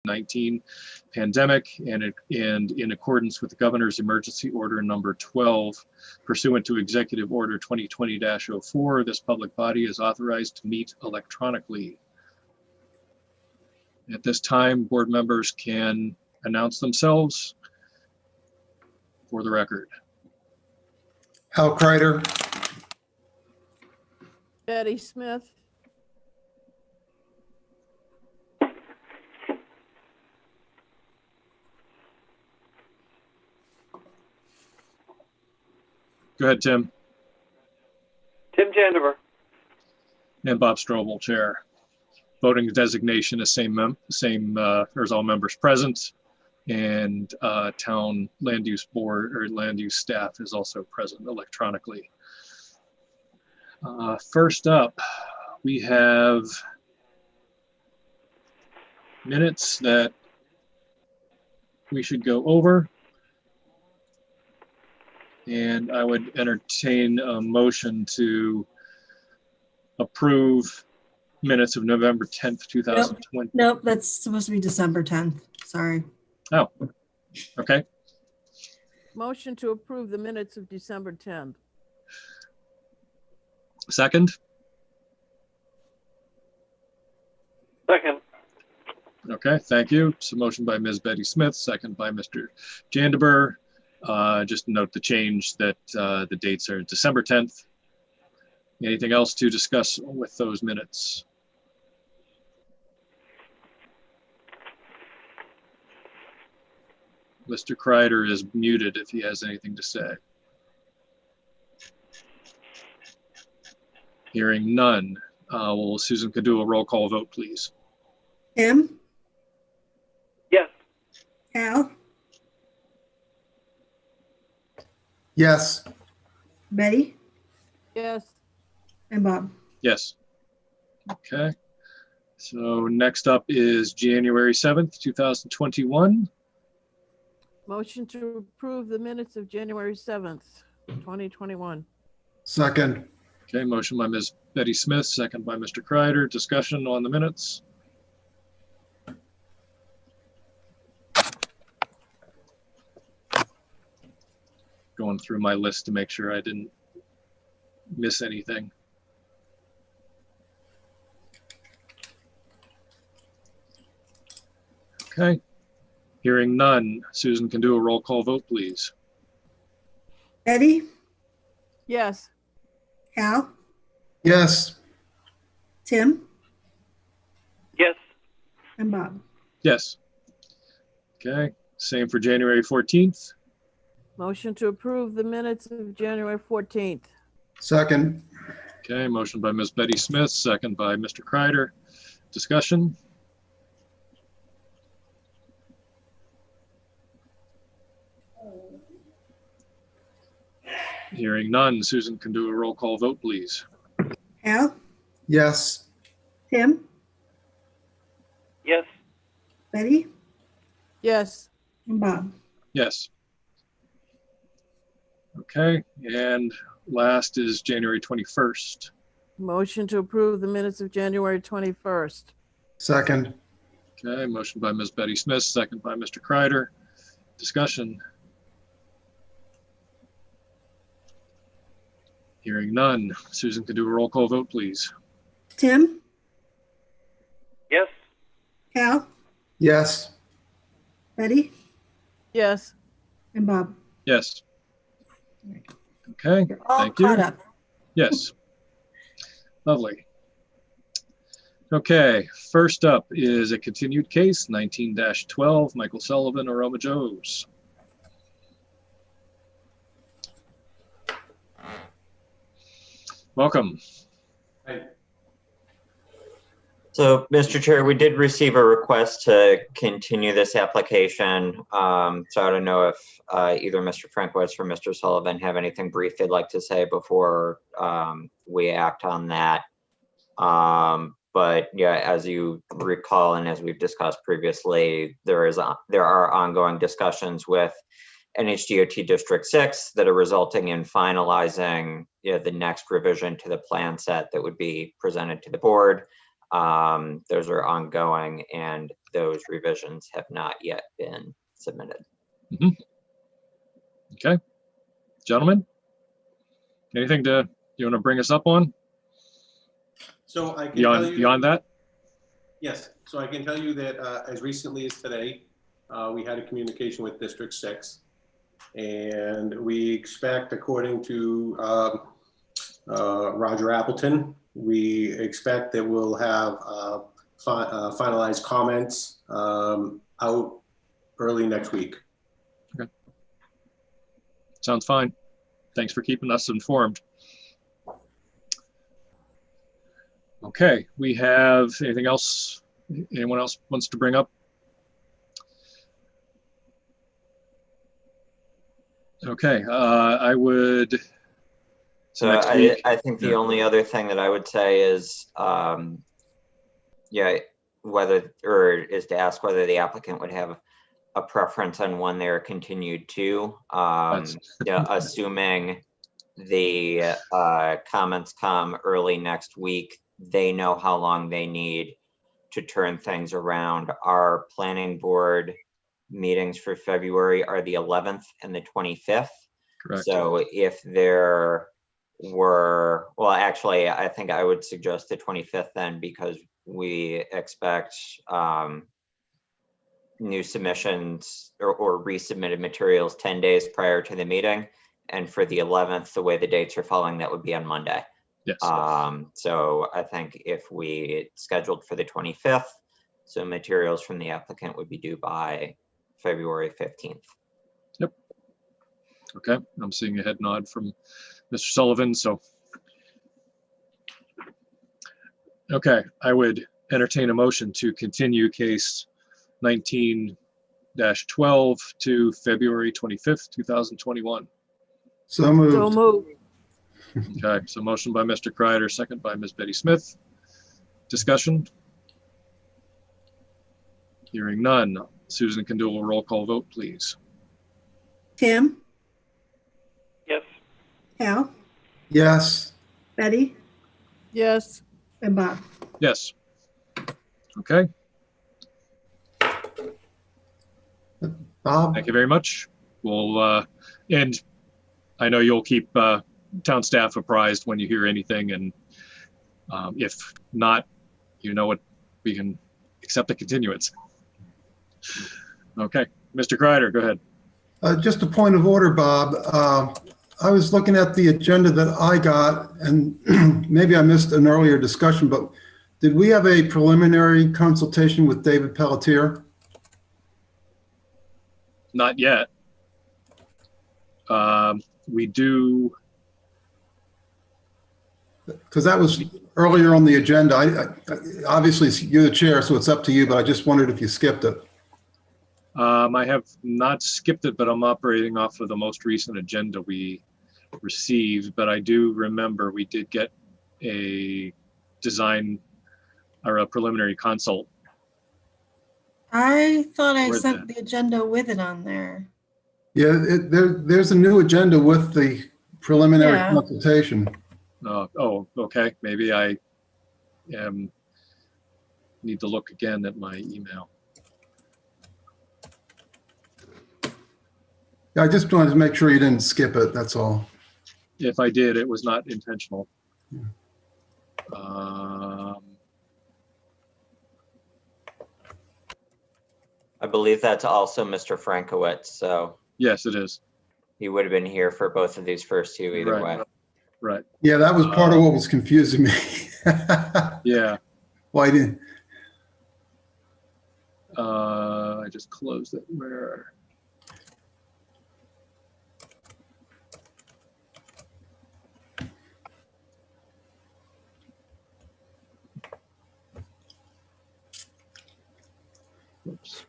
COVID-19 pandemic, and in accordance with the Governor's Emergency Order number 12, pursuant to Executive Order 2020-04, this public body is authorized to meet electronically. At this time, board members can announce themselves for the record. Al Kreider. Betty Smith. Go ahead, Tim. Tim Jandiver. And Bob Strobel, chair. Voting designation is there's all members present, and town land use board or land use staff is also present electronically. First up, we have minutes that we should go over. And I would entertain a motion to approve minutes of November 10th, 2020. Nope, that's supposed to be December 10th. Sorry. Oh, okay. Motion to approve the minutes of December 10th. Second? Second. Okay, thank you. So motion by Ms. Betty Smith, second by Mr. Jandiver. Just note the change that the dates are December 10th. Anything else to discuss with those minutes? Mr. Kreider is muted if he has anything to say. Hearing none. Well, Susan could do a roll call vote, please. Tim? Yes. Al? Yes. Betty? Yes. And Bob? Yes. Okay. So next up is January 7th, 2021. Motion to approve the minutes of January 7th, 2021. Second. Okay, motion by Ms. Betty Smith, second by Mr. Kreider. Discussion on the minutes. Going through my list to make sure I didn't miss anything. Okay, hearing none. Susan can do a roll call vote, please. Betty? Yes. Al? Yes. Tim? Yes. And Bob? Yes. Okay, same for January 14th. Motion to approve the minutes of January 14th. Second. Okay, motion by Ms. Betty Smith, second by Mr. Kreider. Discussion? Hearing none. Susan can do a roll call vote, please. Al? Yes. Tim? Yes. Betty? Yes. And Bob? Yes. Okay, and last is January 21st. Motion to approve the minutes of January 21st. Second. Okay, motion by Ms. Betty Smith, second by Mr. Kreider. Discussion? Hearing none. Susan can do a roll call vote, please. Tim? Yes. Al? Yes. Betty? Yes. And Bob? Yes. Okay, You're all thank you. caught up. Yes. Lovely. Okay, first up is a continued case, 19-12, Michael Sullivan, Aroma Joe's. Welcome. So, Mr. Chair, we did receive a request to continue this application. So I don't know if either Mr. Frankwitz or Mr. Sullivan have anything brief they'd like to say before we act on that. But yeah, as you recall, and as we've discussed previously, there are ongoing discussions with NHDOT District 6 that are resulting in finalizing the next revision to the plan set that would be presented to the board. Those are ongoing, and those revisions have not yet been submitted. Okay, gentlemen, anything you want to bring us up on So I can tell you. beyond that? Yes, so I can tell you that as recently as today, we had a communication with District 6. And we expect, according to Roger Appleton, we expect that we'll have finalized comments out early next week. Sounds fine. Thanks for keeping us informed. Okay, we have anything else? Anyone else wants to bring up? Okay, I would. So Next week. I think the Yeah. only other thing that I would say is, yeah, is to ask whether the applicant would have a preference on when they're continued to, yeah, assuming the comments come early next week, they know how long they need to turn things around. Our planning board meetings for February are the 11th and the 25th. Correct. So if there were, well, actually, I think I would suggest the 25th then, because we expect new submissions or resubmitted materials 10 days prior to the meeting. And for the 11th, the way the dates are falling, that would be on Monday. Yes. So I think if we scheduled for the 25th, so materials from the applicant would be due by February 15th. Okay, I'm seeing a head nod from Mr. Sullivan, so. Okay, I would entertain a motion to continue case 19-12 to February 25th, 2021. So So moved. moved. Okay, so motion by Mr. Kreider, second by Ms. Betty Smith. Discussion? Hearing none. Susan can do a roll call vote, please. Tim, Yes. Hal, Yes. Betty, Yes. and Bob. Yes. Okay, Bob? thank you very much. We'll, and I know you'll keep town staff apprised when you hear anything, and if not, you know what, we can accept a continuance. Okay, Mr. Kreider, go ahead. Just a point of order, Bob. I was looking at the agenda that I got, and maybe I missed an earlier discussion, but did we have a preliminary consultation with David Pelletier? Not yet. We do, Because that was earlier on the agenda. Obviously, you're the chair, so it's up to you, but I just wondered if you skipped it. I have not skipped it, but I'm operating off of the most recent agenda we received. But I do remember we did get a design or a preliminary consult. I thought I Where's sent that? the agenda with it on there. Yeah, there's a new agenda with the preliminary Yeah. consultation. Oh, okay. Maybe I need to look again at my email. Yeah, I just wanted to make sure you didn't skip it, that's all. If I did, it was not intentional. Yeah. I believe that's also Mr. Frankowitz, so Yes, it is. he would have been here for both of these first two either Right. way. Right. Yeah, that was part of what was confusing me. Yeah. Why didn't, I just closed it. Where? Oops.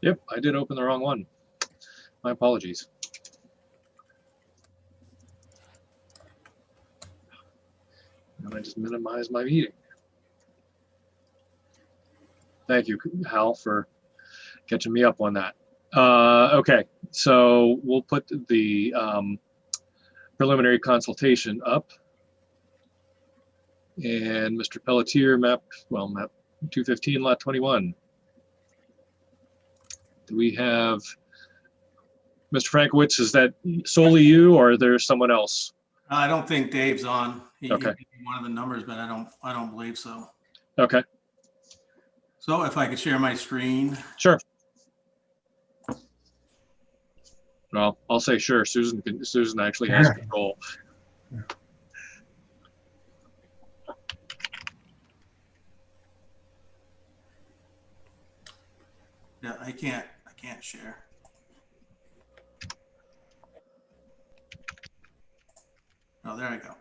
Yep, I did open the wrong one. My apologies. And I just minimized my meeting. Thank you, Hal, for catching me up on that. Okay, so we'll put the preliminary consultation up. And Mr. Pelletier, map 215, lot 21. Do we have, Mr. Frankowitz, is that solely you or there's someone else? I don't think Dave's on. He Okay. gave me one of the numbers, but I don't believe so. Okay, So if I could share my screen. sure. Well, I'll say sure. Susan actually has control. Yeah, I can't share. Oh, there I go.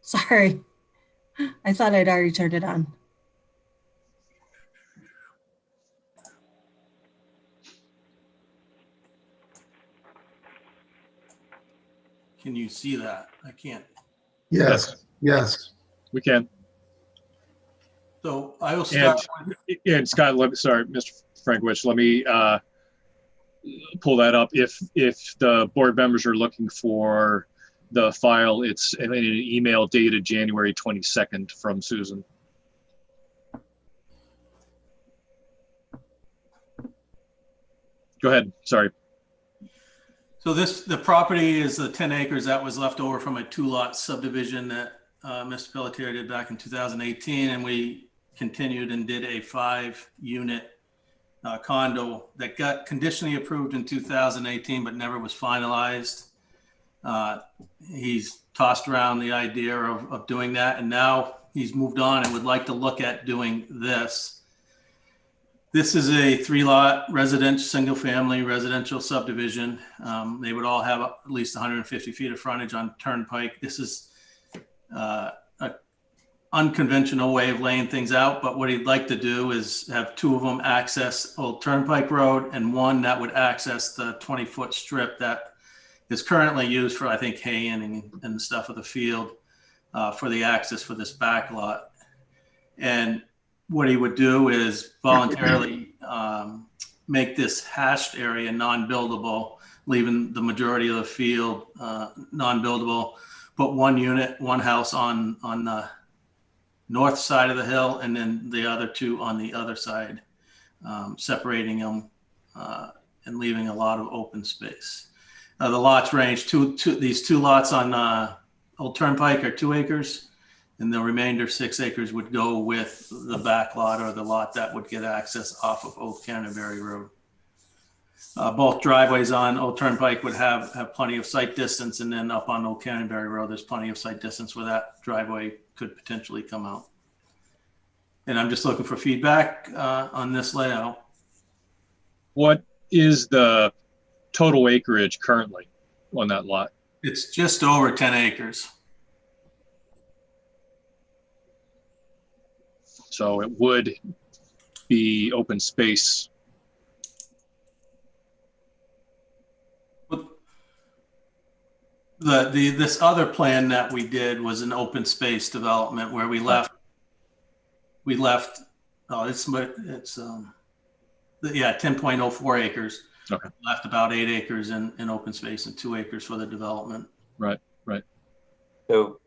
Sorry. I thought I'd already turned it on. Can you see that? I can't. Yes, yes. We can. So I will start. And Scott, sorry, Mr. Frankowitz, let me pull that up. If the board members are looking for the file, it's an email dated January 22nd from Susan. Go ahead, sorry. So the property is the 10 acres that was left over from a 2-lot subdivision that Mr. Pelletier did back in 2018. And we continued and did a 5-unit condo that got conditionally approved in 2018, but never was finalized. He's tossed around the idea of doing that. And now he's moved on and would like to look at doing this. This is a 3-lot single-family residential subdivision. They would all have at least 150 feet of frontage on Turnpike. This is an unconventional way of laying things out, but what he'd like to do is have 2 of them access Old Turnpike Road and one that would access the 20-foot strip that is currently used for, I think, hay and stuff of the field for the access for this back lot. And what he would do is voluntarily make this hashed area non-buildable, leaving the majority of the field non-buildable, put 1 unit, 1 house on the north side of the hill, and then the other 2 on the other side, separating them and leaving a lot of open space. The lots range, these 2 lots on Old Turnpike are 2 acres. And the remainder 6 acres would go with the back lot or the lot that would get access off of Old Canterbury Road. Both driveways on Old Turnpike would have plenty of sight distance, and then up on Old Canterbury Road, there's plenty of sight distance where that driveway could potentially come out. And I'm just looking for feedback on this layout. What is the total acreage currently on that lot? It's just over 10 acres. So it would be open space. This other plan that we did was an open space development where we left 10.04 acres. Okay. Left about 8 acres in open space and 2 acres for the development. Right. So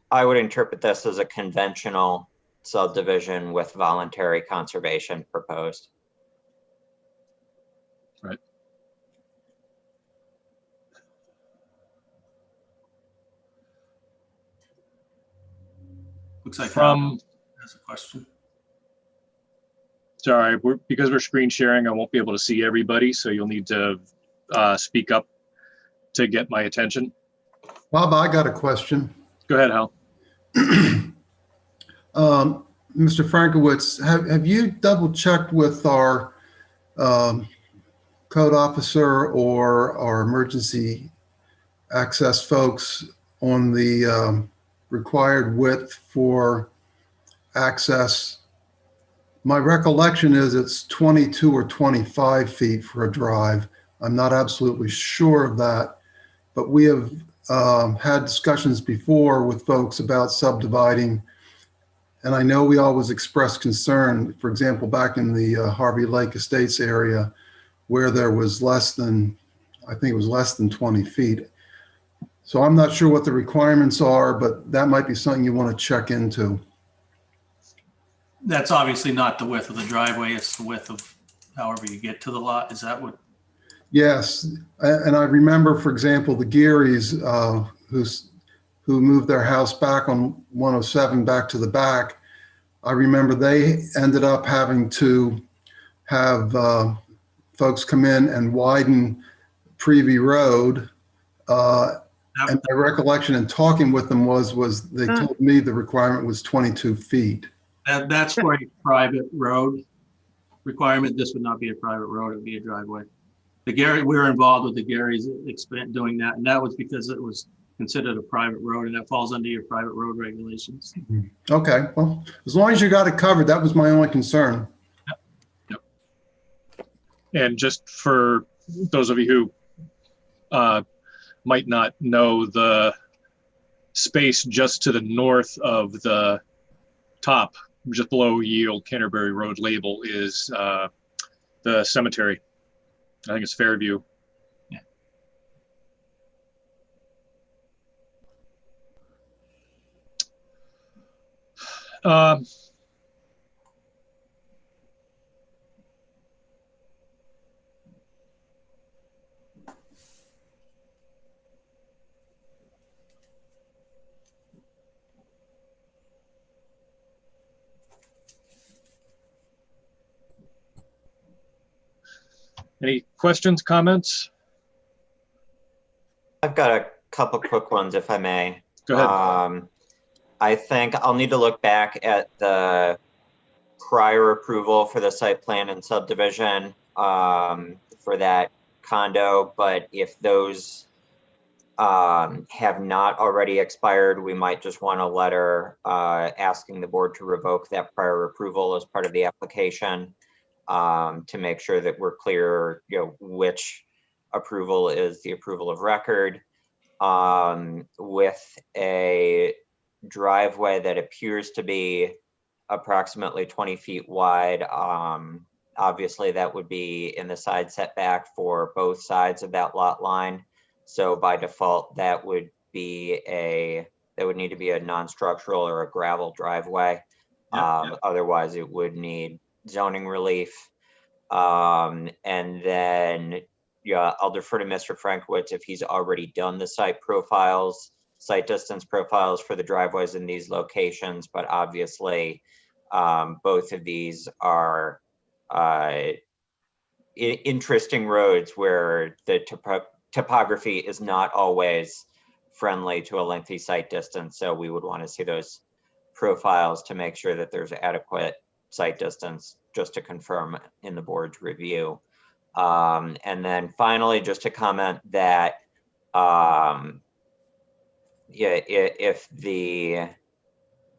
I would interpret this as a conventional subdivision with voluntary conservation proposed. Right. Looks like From, that's a question. sorry, because we're screen sharing, I won't be able to see everybody, so you'll need to speak up to get my attention. Bob, I got a question. Go ahead, Hal. Mr. Frankowitz, have you double checked with our code officer or our emergency access folks on the required width for access? My recollection is it's 22 or 25 feet for a drive. I'm not absolutely sure of that, but we have had discussions before with folks about subdividing. And I know we always express concern, for example, back in the Harvey Lake Estates area, where there was less than I think it was less than 20 feet. So I'm not sure what the requirements are, but that might be something you want to check into. That's obviously not the width of the driveway, it's the width of however you get to the lot. Is that what? Yes, and I remember, for example, the Gearys, who moved their house back on 107 back to the back. I remember they ended up having to have folks come in and widen Privy Road. And my recollection in talking with them was they told me the requirement was 22 feet. That's for a private road requirement. This would not be a private road, it would be a driveway. We were involved with the Garys doing that, and that was because it was considered a private road, and that falls under your private road regulations. Okay, well, as long as you got it covered, that was my only concern. Yep. And just for those of you who might not know, the space just to the north of the top, just below Ye Olde Canterbury Road label, is the cemetery. I think it's Fairview. Yeah. Any questions, comments? I've got a couple quick ones, if I may. Go ahead. I think I'll need to look back at the prior approval for the site plan and subdivision for that condo, but if those have not already expired, we might just want a letter asking the board to revoke that prior approval as part of the application to make sure that we're clear, which approval is the approval of record. With a driveway that appears to be approximately 20 feet wide, obviously that would be in the side setback for both sides of that lot line. So by default, that would need to be a non-structural or a gravel driveway. Otherwise, it would need zoning relief. And then, I'll defer to Mr. Frankwitz if he's already done the site distance profiles for the driveways in these locations. But obviously, both of these are interesting roads where the topography is not always friendly to a lengthy site distance. So we would want to see those profiles to make sure that there's adequate site distance, just to confirm in the board's review. And then finally, just to comment that if the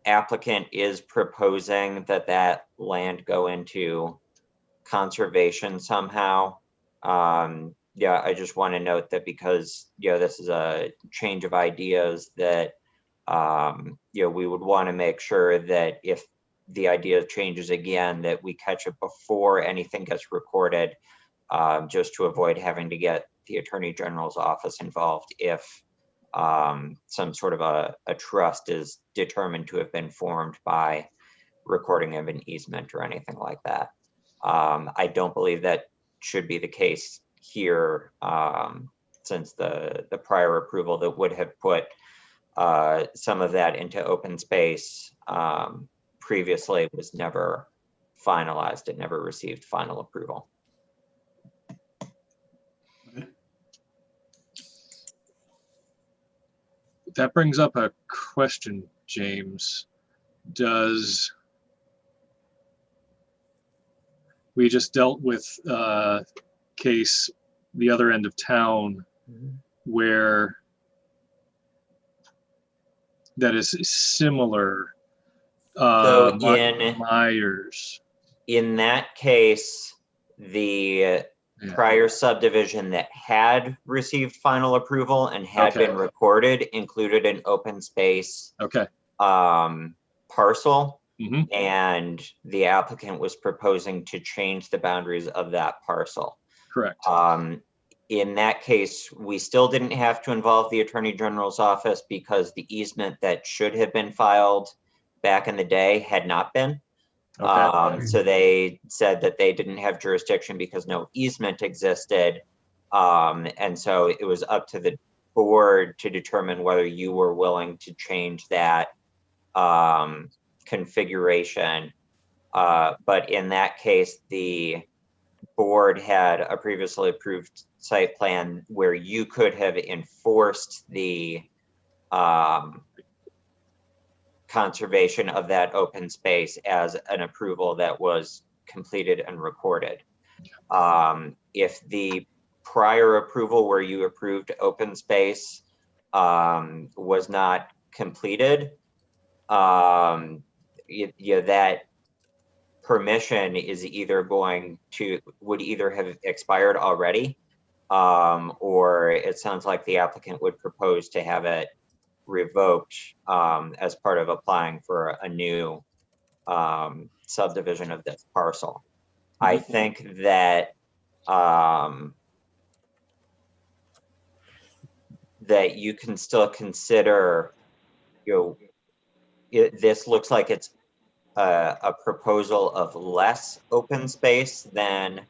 applicant is proposing that land go into conservation somehow, I just want to note that because this is a change of ideas, that we would want to make sure that if the idea changes again, that we catch it before anything gets recorded, just to avoid having to get the Attorney General's office involved if some sort of a trust is determined to have been formed by recording of an easement or anything like that. I don't believe that should be the case here, since the prior approval that would have put some of that into open space previously was never finalized. It never received final approval. That brings up a question, James. We just dealt with a case the other end of town where that is similar. So Myers. In that case, the prior subdivision that had received final approval and had been recorded included an open space parcel, and the applicant was proposing to change the boundaries of that parcel. Correct. in that case, we still didn't have to involve the Attorney General's office because the easement that should have been filed back in the day had not been. So they said that they didn't have jurisdiction because no easement existed. And so it was up to the board to determine whether you were willing to change that configuration. But in that case, the board had a previously approved site plan where you could have enforced the conservation of that open space as an approval that was completed and recorded. If the prior approval where you approved open space was not completed, that permission is would either have expired already, or it sounds like the applicant would propose to have it revoked as part of applying for a new subdivision of this parcel. I think that that you can still consider, this looks like it's a proposal of less open space than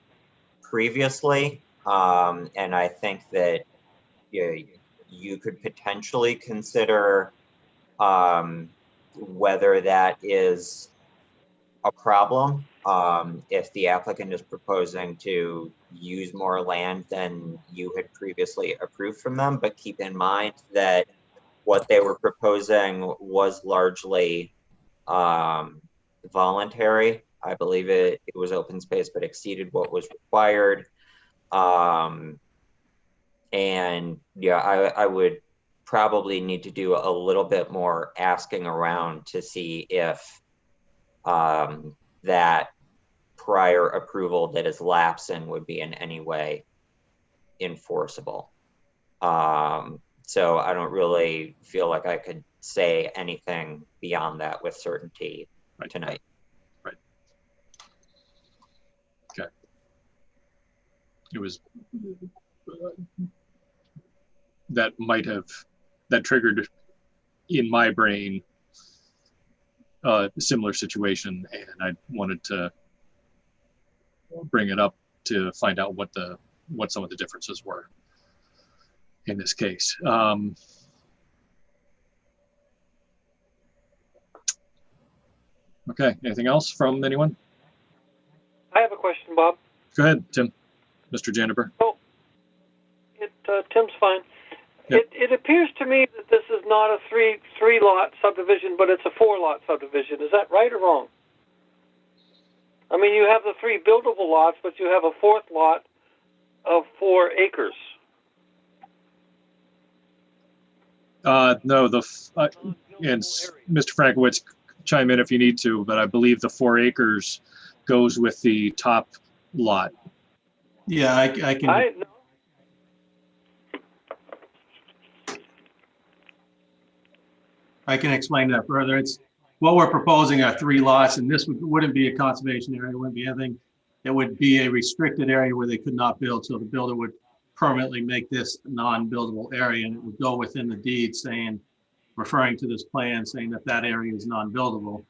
previously. And I think that you could potentially consider whether that is a problem if the applicant is proposing to use more land than you had previously approved from them. But keep in mind that what they were proposing was largely voluntary. I believe it was open space, but exceeded what was required. And yeah, I would probably need to do a little bit more asking around to see if that prior approval that is lapsing would be in any way enforceable. So I don't really feel like I could say anything beyond that with certainty tonight. Right. Okay. It was that triggered in my brain a similar situation, and I wanted to bring it up to find out what some of the differences were in this case. Okay, anything else from anyone? I have a question, Bob. Go ahead, Tim. Mr. Jandeber. Oh, Tim's fine. Yep. It appears to me that this is not a three lot subdivision, but it's a 4-lot subdivision. Is that right or wrong? I mean, you have the 3 buildable lots, but you have a 4th lot of 4 acres. No, and Mr. Frankowitz, chime in if you need to, but I believe the 4 acres goes with the top lot. Yeah, I can. I can explain that further. It's what we're proposing are 3 lots, and this wouldn't be a conservation area. It wouldn't be anything. It would be a restricted area where they could not build. So the builder would permanently make this non-buildable area, and it would go within the deed saying, referring to this plan, saying that that area is non-buildable.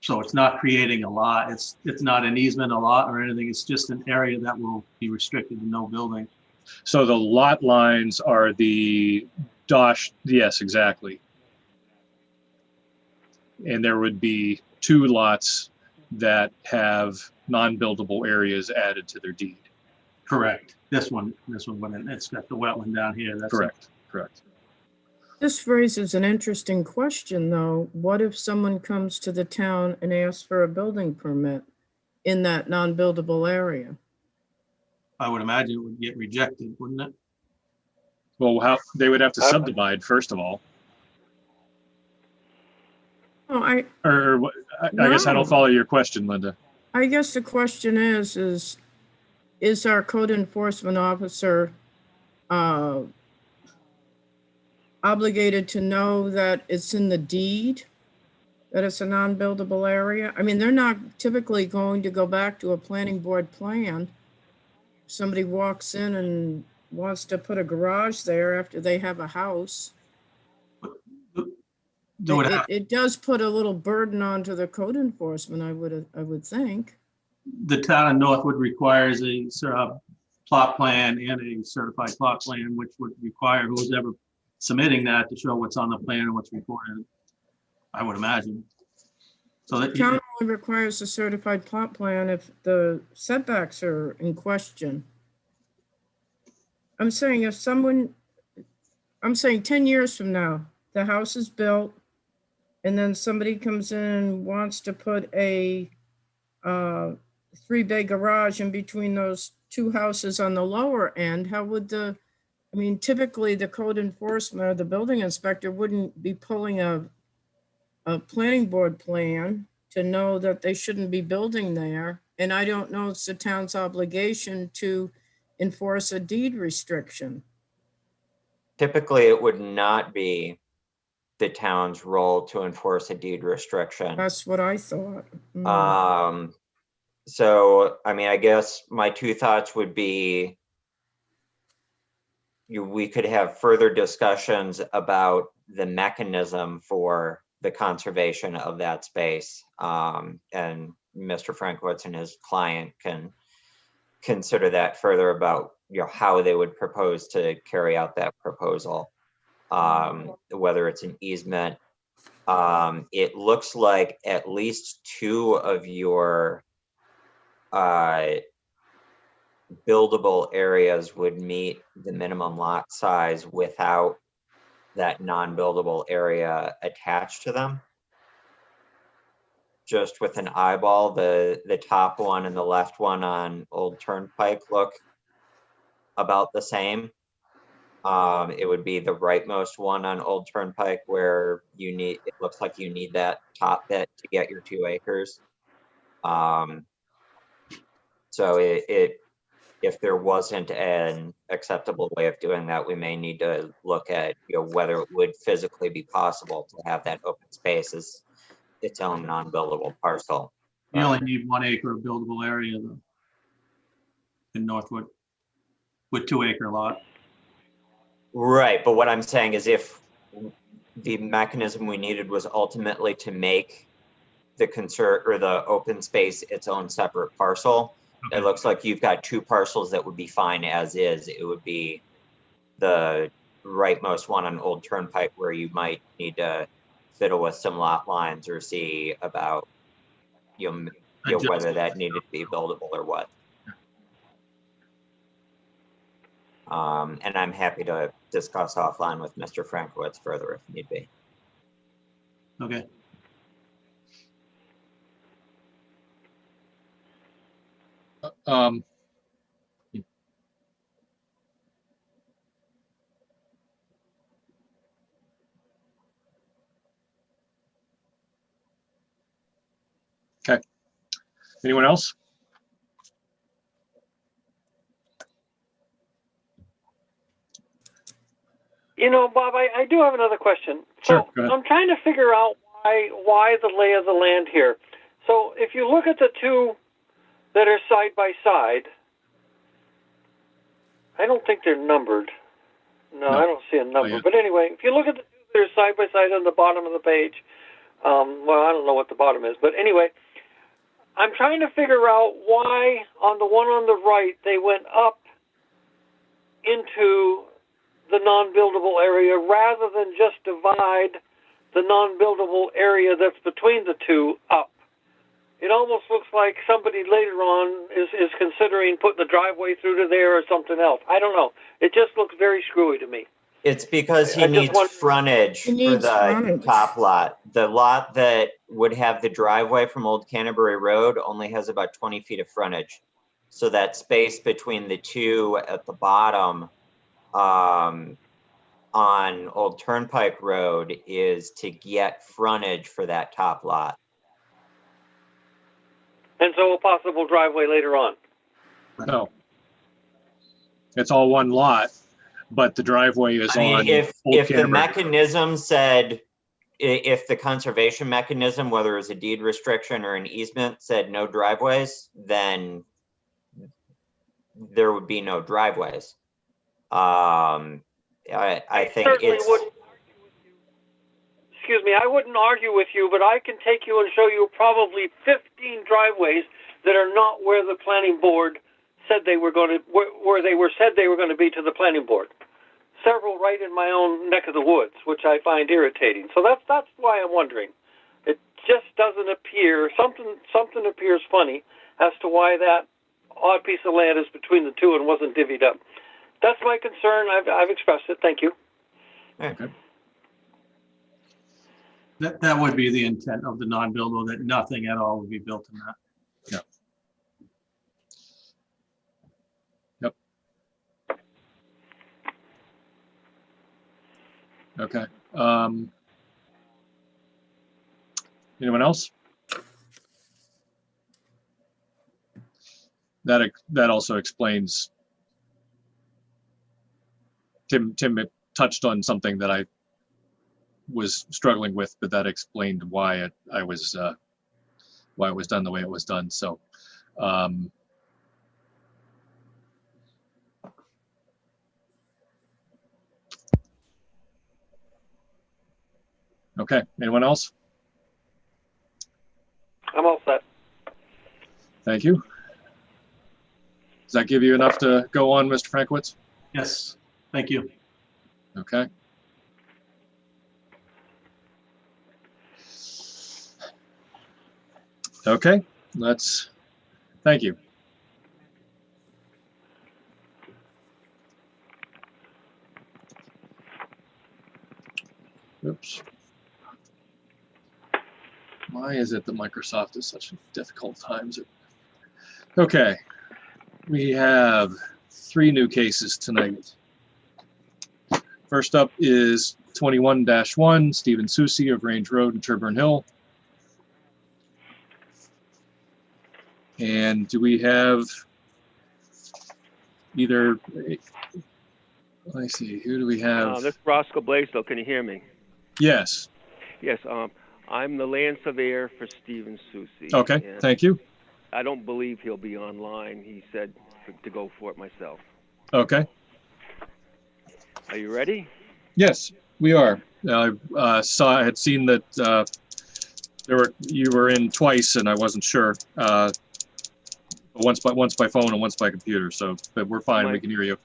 So it's not creating a lot. It's not an easement, a lot or anything. It's just an area that will be restricted to no building. So the lot lines are the dash, yes, exactly. And there would be 2 lots that have non-buildable areas added to their deed. Correct. This one wouldn't. It's got the wetland down here. That's Correct. This raises an interesting question, though. What if someone comes to the town and asks for a building permit in that non-buildable area? I would imagine it would get rejected, wouldn't it? Well, they would have to subdivide first of all. Oh, I guess I don't follow your question, Linda. I guess the question is our code enforcement officer obligated to know that it's in the deed, that it's a non-buildable area? I mean, they're not typically going to go back to a planning board plan. somebody walks in and wants to put a garage there after they have a house, Do it, it does put a little burden onto the code enforcement, I would think. the town of Northwood requires a plot plan and a certified plot plan, which would require who's ever submitting that to show what's on the plan and what's recorded, I would imagine. So that, Town only requires a certified plot plan if the setbacks are in question. I'm saying 10 years from now, the house is built, and then somebody comes in and wants to put a 3-bay garage in between those two houses on the lower end, how would typically the code enforcement or the building inspector wouldn't be pulling a planning board plan to know that they shouldn't be building there. And I don't know it's the town's obligation to enforce a deed restriction. Typically, it would not be the town's role to enforce a deed restriction. That's what I thought. So, I mean, I guess my two thoughts would be we could have further discussions about the mechanism for the conservation of that space. And Mr. Frankwitz and his client can consider that further about, how they would propose to carry out that proposal, whether it's an easement. It looks like at least 2 of your buildable areas would meet the minimum lot size without that non-buildable area attached to them. Just with an eyeball, the top one and the left one on Old Turnpike look about the same. It would be the rightmost one on Old Turnpike where it looks like you need that top bit to get your 2 acres. So if there wasn't an acceptable way of doing that, we may need to look at whether it would physically be possible to have that open space as its own non-buildable parcel. you only need 1 acre of buildable area though, in Northwood with 2-acre lot. Right, but what I'm saying is if the mechanism we needed was ultimately to make the open space its own separate parcel, Okay. it looks like you've got 2 parcels that would be fine as is. It would be the rightmost one on Old Turnpike where you might need to fiddle with some lot lines or see about whether that needed to be buildable or what. And I'm happy to discuss offline with Mr. Frankwitz further if need be. Okay. Okay. Anyone else? Bob, I do have another question. Sure, So go ahead. I'm trying to figure out why the lay of the land here. So if you look at the 2 that are side by side, I don't think they're numbered. No, I don't see a number. yeah. But anyway, if you look at the 2 that are side by side on the bottom of the page, well, I don't know what the bottom is, but anyway, I'm trying to figure out why on the one on the right they went up into the non-buildable area rather than just divide the non-buildable area that's between the 2 up. It almost looks like somebody later on is considering putting the driveway through to there or something else. I don't know. It just looks very screwy to me. It's because he I just needs want- frontage He for needs the frontage. top lot. The lot that would have the driveway from Old Canterbury Road only has about 20 feet of frontage. So that space between the 2 at the bottom on Old Turnpike Road is to get frontage for that top lot. And so a possible driveway later on. No. It's all one lot, but the driveway is I mean, on. if Old the Canterbury. mechanism said, if the conservation mechanism, whether it was a deed restriction or an easement, said no driveways, then there would be no driveways. I think certainly it's, wouldn't. Excuse me, I wouldn't argue with you, but I can take you and show you probably 15 driveways that are not where the planning board said they were going to, where they were said they were going to be to the planning board. Several right in my own neck of the woods, which I find irritating. So that's why I'm wondering. It just doesn't appear, something appears funny as to why that odd piece of land is between the two and wasn't divvied up. That's my concern. I've expressed it. Thank you. Okay. That would be the intent of the non-buildable, that nothing at all would be built in that. Okay. Anyone else? That also explains. Tim touched on something that I was struggling with, but that explained why it was done the way it was done. So. Okay, anyone else? I'm all set. Thank you. Does that give you enough to go on, Mr. Frankwitz? Yes, thank you. Okay. Okay, thank you. Oops. Why is it that Microsoft is such difficult times? Okay, we have 3 new cases tonight. First up is 21-1, Stephen Susi of Range Road in Sherburne Hill. And do we have either, let me see, who do we have? This is Roscoe Blaisdell. Can you hear me? Yes. Yes. I'm the land surveyor for Stephen Susi. Okay, thank you. I don't believe he'll be online. He said to go for it myself. Okay. Are you ready? Yes, we are. I had seen that you were in twice, and I wasn't sure. Once by phone and once by computer. So, but we're fine. We can hear you.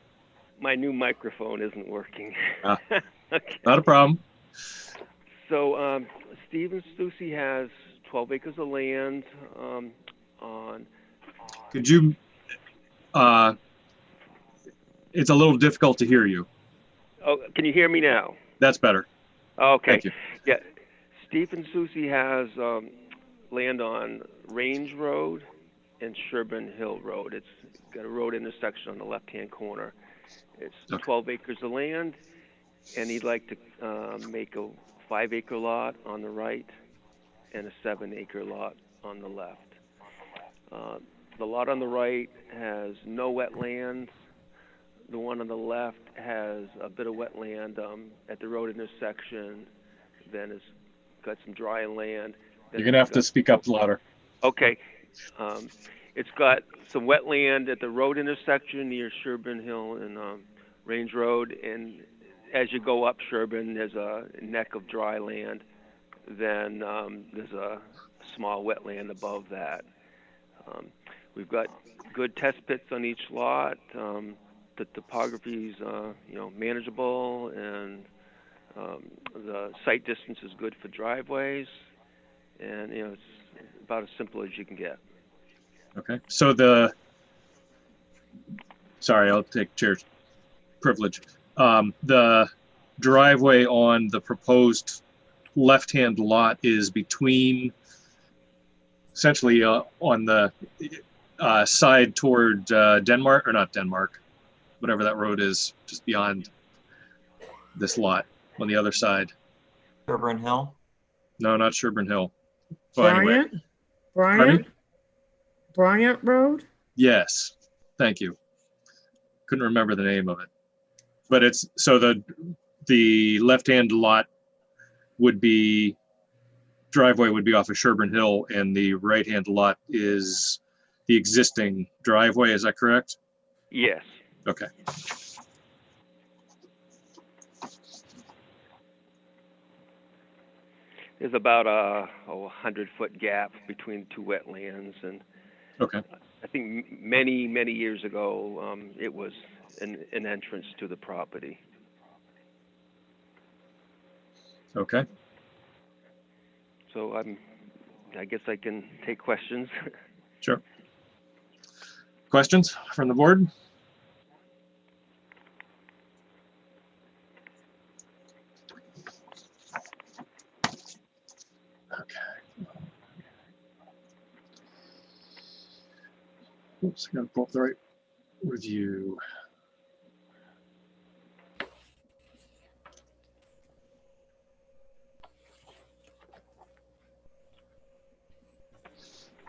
My new microphone isn't working. Okay. Not a problem. So, Stephen Susi has 12 acres of land on. Could you? It's a little difficult to hear you. Oh, can you hear me now? That's better. Okay. Thank you. Yeah, Stephen Susi has land on Range Road and Sherburne Hill Road. It's got a road intersection on the left-hand corner. It's 12 acres of land, and he'd like to make a 5-acre lot on the right and a 7-acre lot on the left. The lot on the right has no wetlands. The one on the left has a bit of wetland at the road intersection. Then it's got some dry land. You're gonna have to speak up louder. Okay. It's got some wetland at the road intersection near Sherburne Hill and Range Road. And as you go up Sherburne, there's a neck of dry land. Then there's a small wetland above that. We've got good test pits on each lot. The topography is, manageable, and the site distance is good for driveways. And, it's about as simple as you can get. Okay. So sorry, I'll take chair privilege. The driveway on the proposed left-hand lot is between, essentially on the side toward Denmark, or not Denmark, whatever that road is, just beyond this lot on the other side. Sherburne Hill? No, not Sherburne Hill. Well, anyway. Bryant Road? Yes, thank you. Couldn't remember the name of it. But it's, so the left-hand lot would be, driveway would be off of Sherburne Hill, and the right-hand lot is the existing driveway, is that correct? Yes. Okay. There's about a 100-foot gap between two wetlands, and Okay. I think many years ago, it was an entrance to the property. Okay. So I guess I can take questions. Sure. Questions from the board? Okay. Oops, I gotta pull up the right review.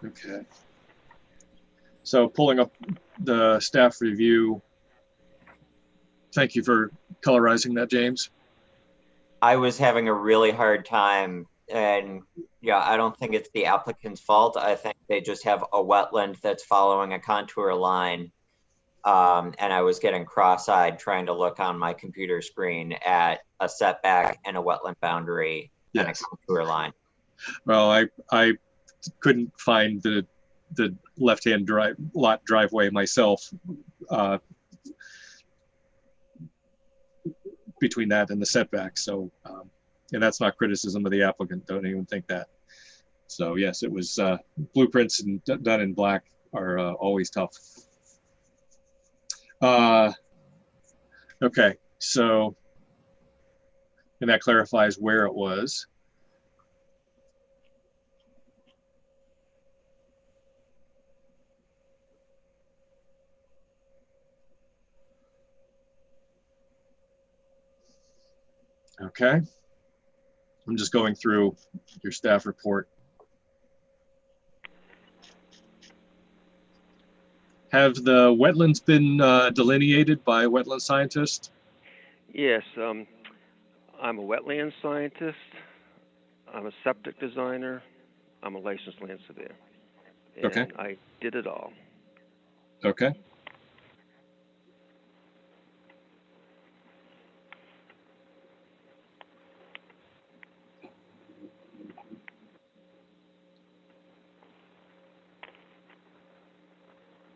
Okay. So pulling up the staff review. Thank you for colorizing that, James. I was having a really hard time, and yeah, I don't think it's the applicant's fault. I think they just have a wetland that's following a contour line. And I was getting cross-eyed trying to look on my computer screen at a setback and a wetland boundary and a Yes. contour line. Well, I couldn't find the left-hand lot driveway myself between that and the setback. So, and that's not criticism of the applicant. Don't even think that. So yes, it was blueprints and done in black are always tough. Okay, so, and that clarifies where it was. Okay. I'm just going through your staff report. Have the wetlands been delineated by wetland scientists? Yes, I'm a wetland scientist. I'm a septic designer. I'm a licensed land surveyor. And Okay. I did it all. Okay.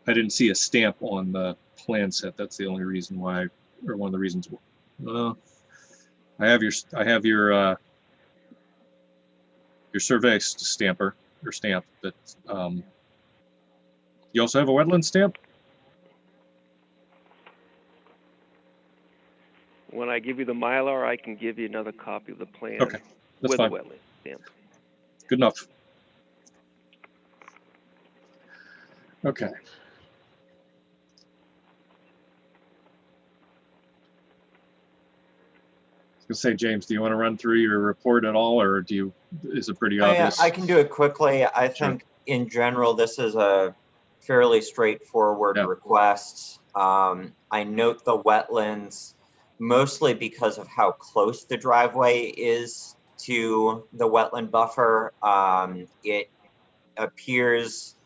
I didn't see a stamp on the plan set. That's the only reason why, or one of the reasons. I have your survey stamper or stamp, but you also have a wetland stamp? When I give you the Mylar, I can give you another copy of the plan Okay, that's with fine. a wetland stamp. Good enough. Okay. I was gonna say, James, do you want to run through your report at all, or is it pretty obvious? I can do it quickly. I think in general, this is a fairly straightforward request. I note the wetlands mostly because of how close the driveway is to the wetland buffer. It appears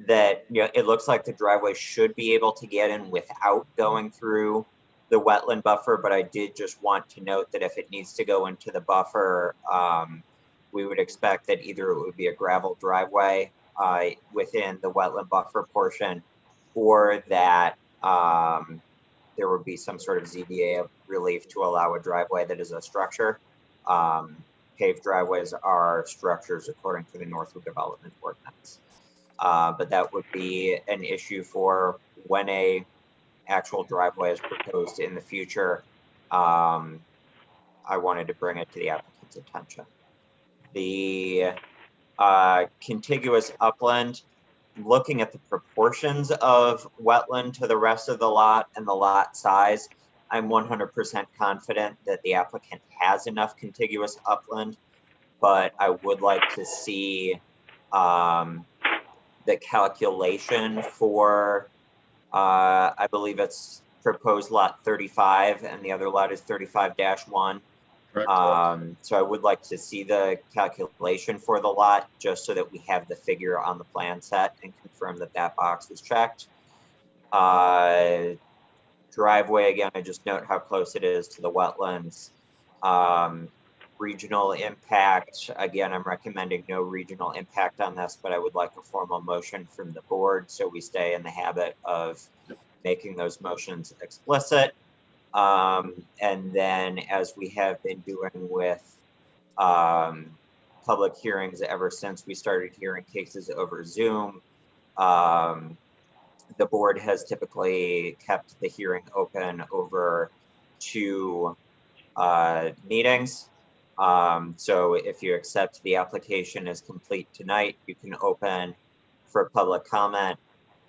that, you know, it looks like the driveway should be able to get in without going through the wetland buffer, but I did just want to note that if it needs to go into the buffer, we would expect that either it would be a gravel driveway within the wetland buffer portion, or that there would be some sort of ZBA relief to allow a driveway that is a structure. Paved driveways are structures according to the Northwood Development Ordinance. But that would be an issue for when a actual driveway is proposed in the future. I wanted to bring it to the applicant's attention. The contiguous upland, looking at the proportions of wetland to the rest of the lot and the lot size, I'm 100% confident that the applicant has enough contiguous upland, but I would like to see the calculation for I believe it's proposed lot 35 and the other lot is 35-1. So I would like to see the calculation for the lot just so that we have the figure on the plan set and confirm that that box was checked. Driveway, again, I just note how close it is to the wetlands. Regional impact, again, I'm recommending no regional impact on this, but I would like a formal motion from the board so we stay in the habit of making those motions explicit. And then, as we have been doing with public hearings ever since we started hearing cases over Zoom, the board has typically kept the hearing open over 2 meetings. So if you accept the application as complete tonight, you can open for public comment,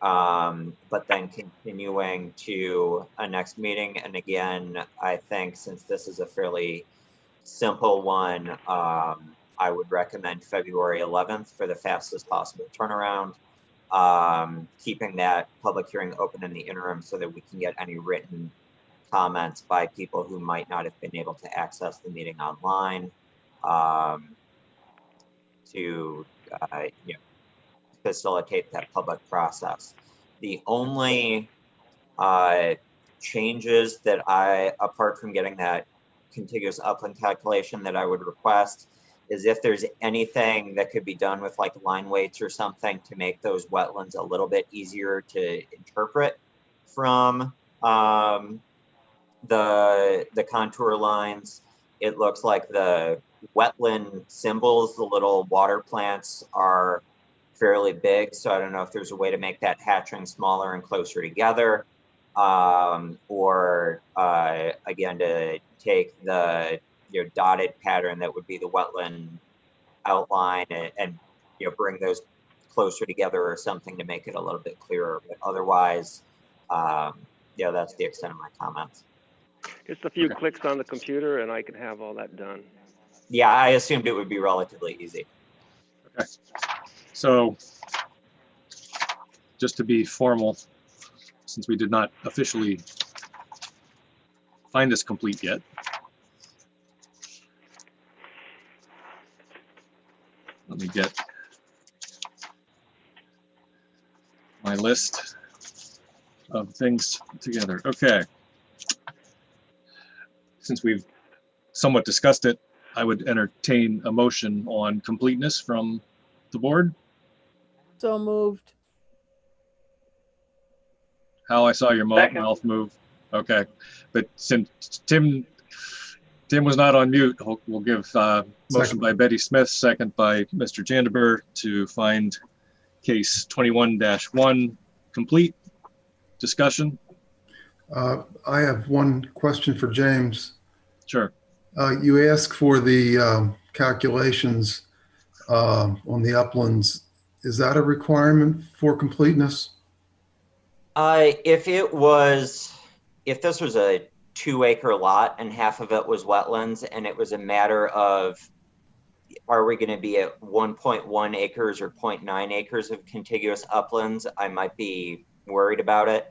but then continuing to a next meeting. And again, I think since this is a fairly simple one, I would recommend February 11th for the fastest possible turnaround. Keeping that public hearing open in the interim so that we can get any written comments by people who might not have been able to access the meeting online, to facilitate that public process. The only changes that apart from getting that contiguous upland calculation, that I would request is if there's anything that could be done with like line weights or something to make those wetlands a little bit easier to interpret from the contour lines. It looks like the wetland symbols, the little water plants, are fairly big. So I don't know if there's a way to make that hatching smaller and closer together, or again, to take the dotted pattern that would be the wetland outline and bring those closer together or something to make it a little bit clearer. But otherwise, that's the extent of my comments. Just a few clicks on the computer and I can have all that done. Yeah, I assumed it would be relatively easy. Okay. So just to be formal, since we did not officially find this complete yet, let me get my list of things together. Okay. Since we've somewhat discussed it, I would entertain a motion on completeness from the board. So moved. Hal, I saw your mouth move. Okay, but since Tim was not on mute, we'll give motion by Betty Smith, second by Mr. Jandeber, to find case 21-1 complete. Discussion. I have one question for James. Sure. You asked for the calculations on the uplands. Is that a requirement for completeness? If this was a 2-acre lot and half of it was wetlands, and it was a matter of, are we going to be at 1.1 acres or 0.9 acres of contiguous uplands, I might be worried about it.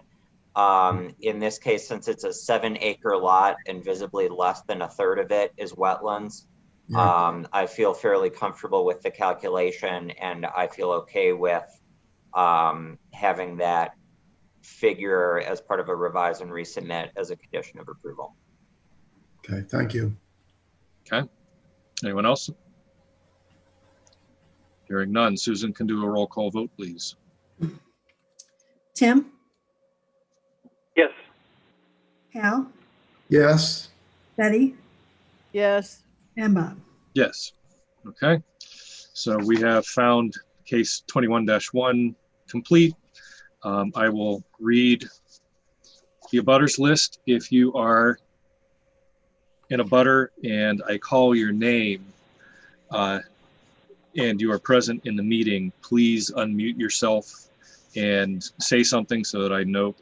In this case, since it's a 7-acre lot and visibly less than a third of it is wetlands, I feel fairly comfortable with the calculation, and I feel okay with having that figure as part of a revise and resubmit as a condition of approval. Okay, thank you. Okay. Anyone else? Hearing none, Susan can do a roll call vote, please. Tim, Yes. Hal, Yes. Betty, Yes. and Bob. Yes. Okay. So we have found case 21-1 complete. I will read the abutters list. If you are in a butter and I call your name and you are present in the meeting, please unmute yourself and say something so that I know,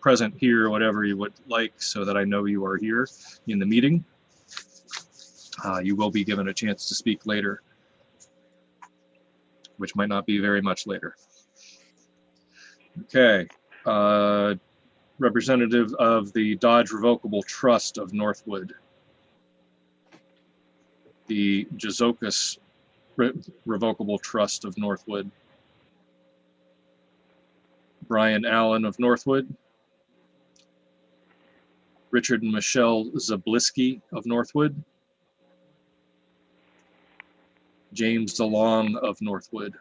present here, or whatever you would like, so that I know you are here in the meeting. You will be given a chance to speak later, which might not be very much later. Okay. Representative of the Dodge Revocable Trust of Northwood. The Jazokis Revocable Trust of Northwood. Brian Allen of Northwood, Richard and Michelle Zablisky of Northwood, James DeLong of Northwood,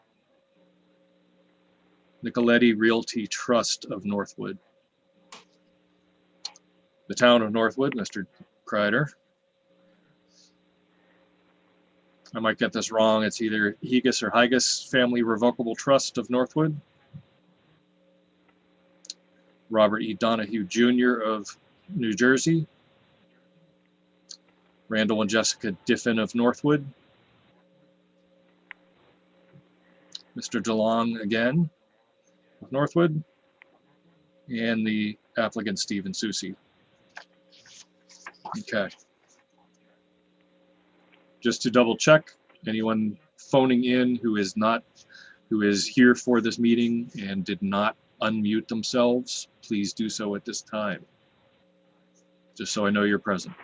Nicoletti Realty Trust of Northwood, the town of Northwood, Mr. Kreider. I might get this wrong. It's either Higas or Higas Family Revocable Trust of Northwood, Robert E. Donahue Jr. of New Jersey, Randall and Jessica Diffin of Northwood, Mr. DeLong again of Northwood, and the applicant Stephen Susi. Okay. Just to double check, anyone phoning in who is here for this meeting and did not unmute themselves, please do so at this time, just so I know you're present.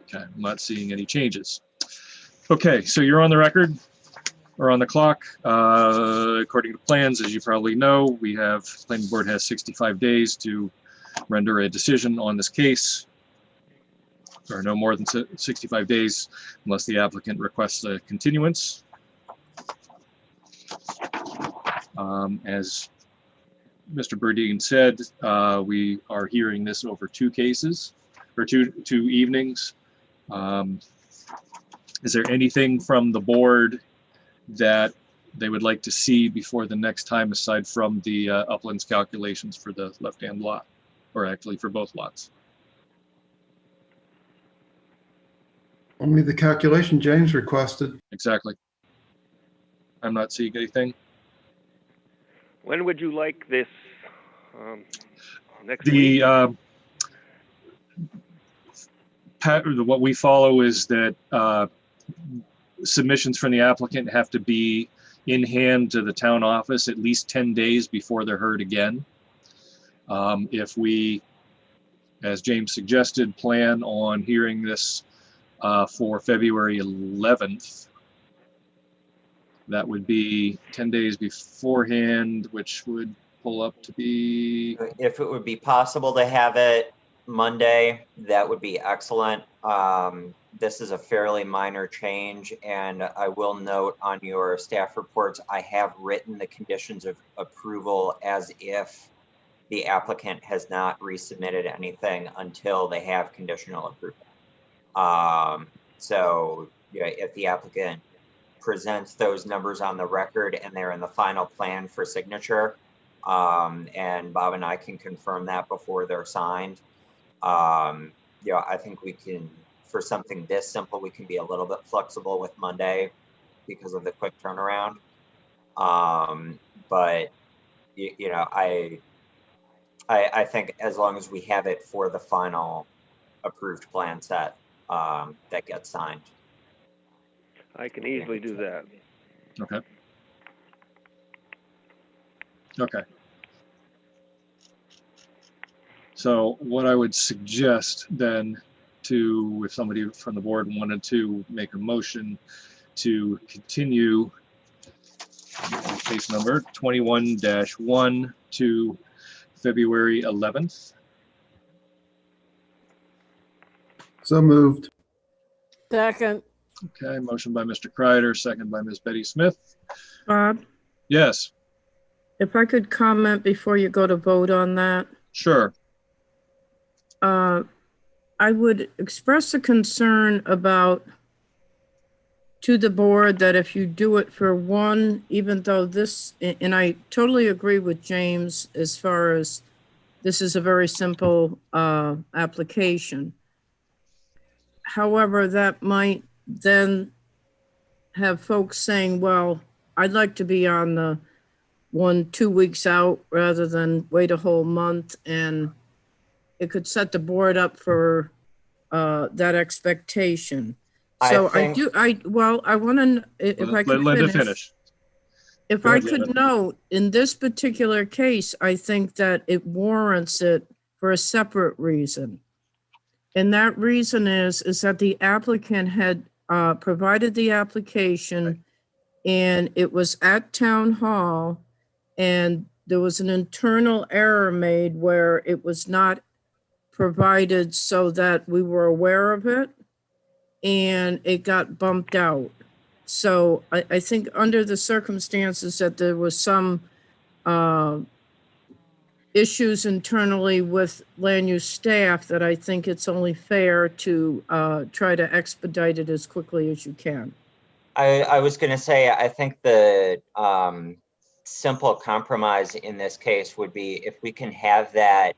Okay, I'm not seeing any changes. Okay, so you're on the record or on the clock. According to plans, as you probably know, planning board has 65 days to render a decision on this case, or no more than 65 days unless the applicant requests a continuance. As Mr. Burdine said, we are hearing this over two cases, or two evenings. Is there anything from the board that they would like to see before the next time, aside from the uplands calculations for the left-hand lot, or actually for both lots? Only the calculation James requested. Exactly. I'm not seeing anything. When would you like this? Next week? What we follow is that submissions from the applicant have to be in hand to the town office at least 10 days before they're heard again. If we, as James suggested, plan on hearing this for February 11th, that would be 10 days beforehand, which would pull up to be... If it would be possible to have it Monday, that would be excellent. This is a fairly minor change, and I will note on your staff reports, I have written the conditions of approval as if the applicant has not resubmitted anything until they have conditional approval. So yeah, if the applicant presents those numbers on the record and they're in the final plan for signature, and Bob and I can confirm that before they're signed, yeah, I think we can, for something this simple, we can be a little bit flexible with Monday because of the quick turnaround. But you know, I think as long as we have it for the final approved plan set, that gets signed. I can easily do that. Okay. Okay. So what I would suggest then, if somebody from the board wanted to make a motion to continue case number 21-1 to February 11th. So moved. Second. Okay, motion by Mr. Kreider, second by Ms. Betty Smith. Bob, Yes, if I could comment before you go to vote on that. sure. I would express a concern to the board that if you do it for one, even though this, and I totally agree with James as far as this is a very simple application. However, that might then have folks saying, well, I'd like to be on the 2 weeks out rather than wait a whole month, and it could set the board up for that expectation. So I want to, if I could Linda, finish. If Go I ahead, could Linda. note, in this particular case, I think that it warrants it for a separate reason. And that reason is that the applicant had provided the application and it was at Town Hall, and there was an internal error made where it was not provided so that we were aware of it, and it got bumped out. So I think under the circumstances that there was some issues internally with land use staff, that I think it's only fair to try to expedite it as quickly as you can. I was going to say, I think the simple compromise in this case would be if we can have that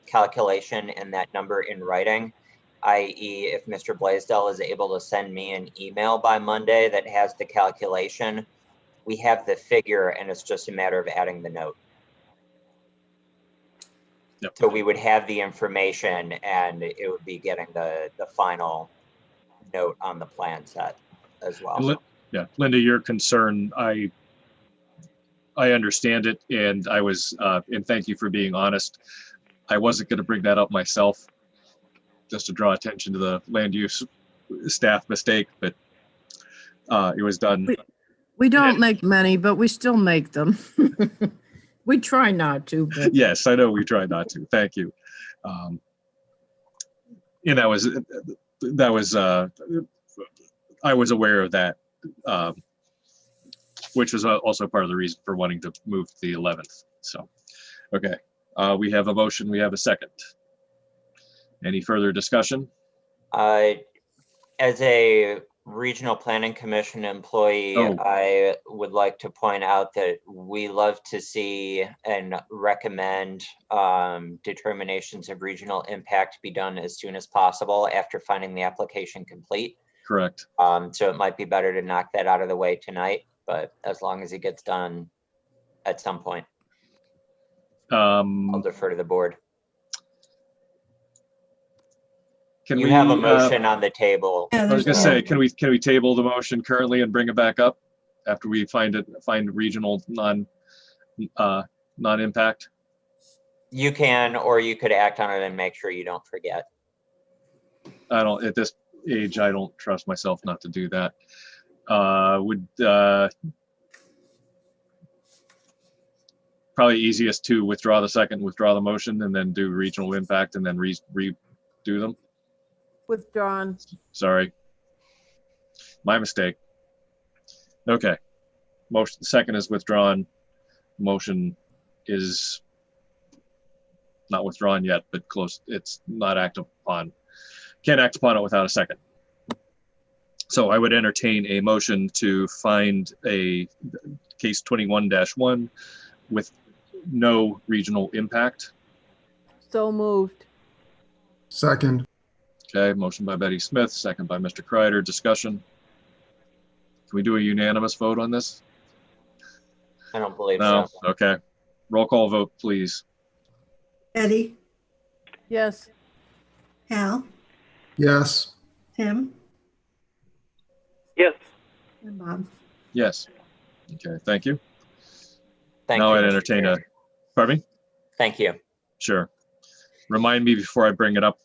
calculation and that number in writing, i.e. if Mr. Blaisdell is able to send me an email by Monday that has the calculation, we have the figure and it's just a matter of adding the note. Yep. So we would have the information and it would be getting the final note on the plan set as well. Yeah, Linda, your concern, I understand it, and I was, and thank you for being honest. I wasn't going to bring that up myself, just to draw attention to the land use staff mistake, but it was done. We don't make many, but we still make them. We try not to, but Yes, I know we try not to. Thank you. And that was I was aware of that, which was also part of the reason for wanting to move to the 11th. So, okay, we have a motion, we have a second. Any further discussion? As a Regional Planning Commission employee, Oh. I would like to point out that we love to see and recommend determinations of regional impact be done as soon as possible after finding the application complete. Correct. So it might be better to knock that out of the way tonight, but as long as it gets done at some point, I'll defer to the board. Can You we have a motion on the table. Yeah, I was there's gonna no- say, can we table the motion currently and bring it back up after we find regional non-impact? You can, or you could act on it and make sure you don't forget. I don't, at this age, I don't trust myself not to do that. Probably easiest to withdraw the motion and then do regional impact and then redo them. Withdrawn. Sorry. My mistake. Okay. Motion, second is withdrawn. Motion is not withdrawn yet, but close. It's not acted upon. Can't act upon it without a second. So I would entertain a motion to find a case 21-1 with no regional impact. So moved. Second. Okay, motion by Betty Smith, second by Mr. Kreider. Discussion. Can we do a unanimous vote on this? I don't believe No, so. okay. Roll call vote, please. Betty, Yes. Hal, Yes. Tim, Yes. and Bob. Yes. Okay, thank you. Thank Now you, I'd Mr. entertain Chair. pardon me? Thank you. Sure. Remind me before I bring it up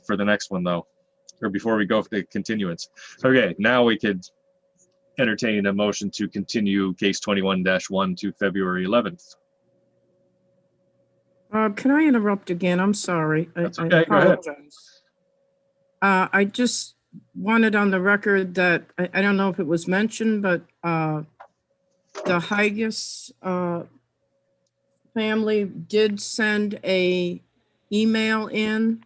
for the next one though, or before we go for the continuance. Okay, now we could entertain a motion to continue case 21-1 to February 11th. can I interrupt again? I'm sorry. That's I okay, go ahead. apologize. I just wanted on the record that, I don't know if it was mentioned, but the Higas family did send a email in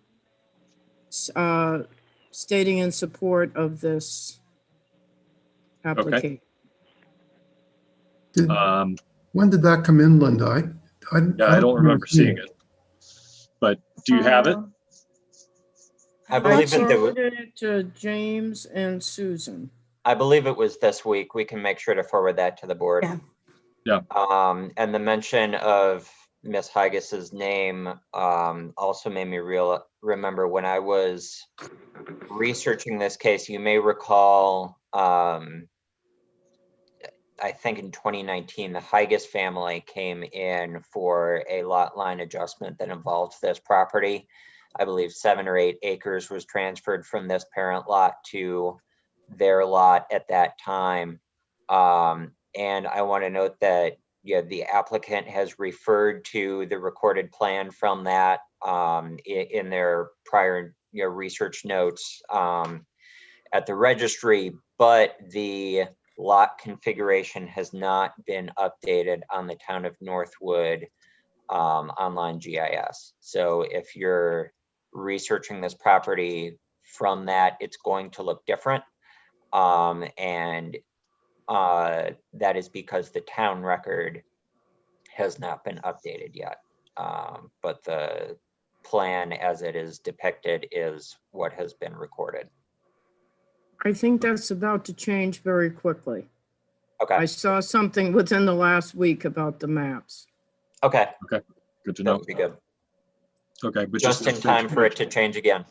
stating in support of this application. Did- Um, When did that come in, Linda? yeah, I don't remember seeing it. But do you have it? I I believe it, forwarded it to James and Susan. I believe it was this week. We can make sure to forward that to the board. Yeah. Yeah. And the mention of Miss Higas's name also made me remember when I was researching this case. You may recall, I think in 2019, the Higas family came in for a lot line adjustment that involved this property. I believe 7 or 8 acres was transferred from this parent lot to their lot at that time. And I want to note that, the applicant has referred to the recorded plan from that in their prior research notes at the registry, but the lot configuration has not been updated on the Town of Northwood online GIS. So if you're researching this property from that, it's going to look different. And that is because the town record has not been updated yet. But the plan as it is depicted is what has been recorded. I think that's about to change very quickly. Okay. I saw something within the last week about the maps. Okay. Okay, good to That know. would be good. Okay, but Just in time for it to change again.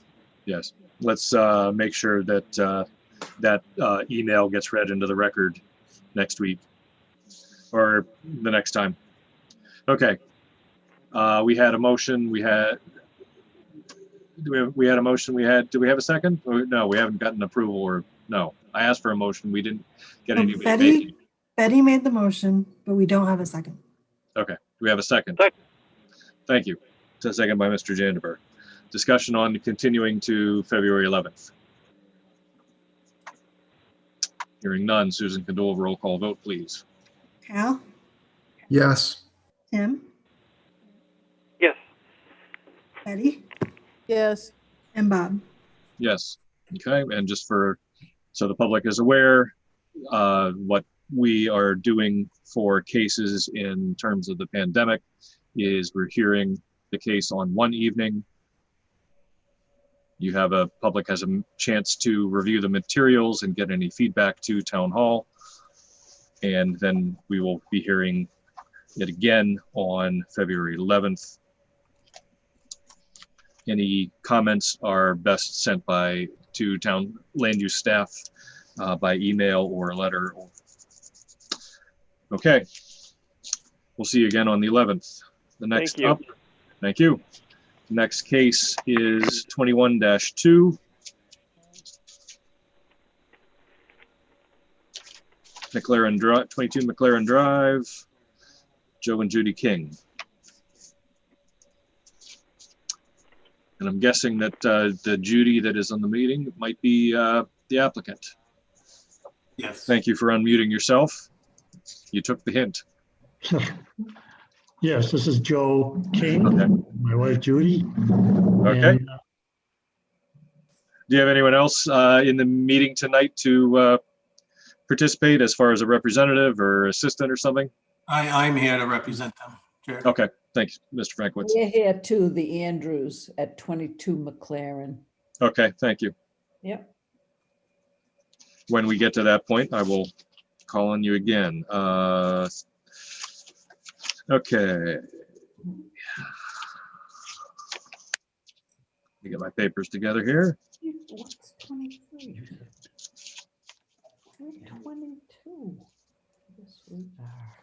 Yes, let's make sure that that email gets read into the record next week or the next time. Okay, we had a motion. We had a motion. Do we have a second? No, we haven't gotten approval. Or no, I asked for a motion. We didn't get So anybody. Make it. Betty made the motion, but we don't have a second. Okay, do we have a second? Second. Thank you. It's a second by Mr. Jandeber. Discussion on continuing to February 11th. Hearing none, Susan can do a roll call vote, please. Hal, Yes. Tim, Yes. Betty, Yes. and Bob. Yes. Okay, and just so the public is aware, what we are doing for cases in terms of the pandemic is we're hearing the case on one evening. Public has a chance to review the materials and get any feedback to town hall. And then we will be hearing it again on February 11th. Any comments are best sent to town land use staff by email or letter. Okay. We'll see you again on the 11th. The next Thank you. up. Thank you. Next case is 21-2. McLaren Drive, 22 McLaren Drive, Joe and Judy King. And I'm guessing that the Judy that is on the meeting might be the applicant. Yes. Thank you for unmuting yourself. You took the hint. Yes, this is Joe King, Okay. my wife Judy. Okay. And, Do you have anyone else in the meeting tonight to participate as far as a representative or assistant or something? I'm here to represent them, Chair. Okay, thanks, Mr. Frankwitz. We're here too, the Andrews at 22 McLaren. Okay, thank you. Yep. When we get to that point, I will call on you again. Okay. Let me get my papers together here. What's 23? We're 22. Yes, we are.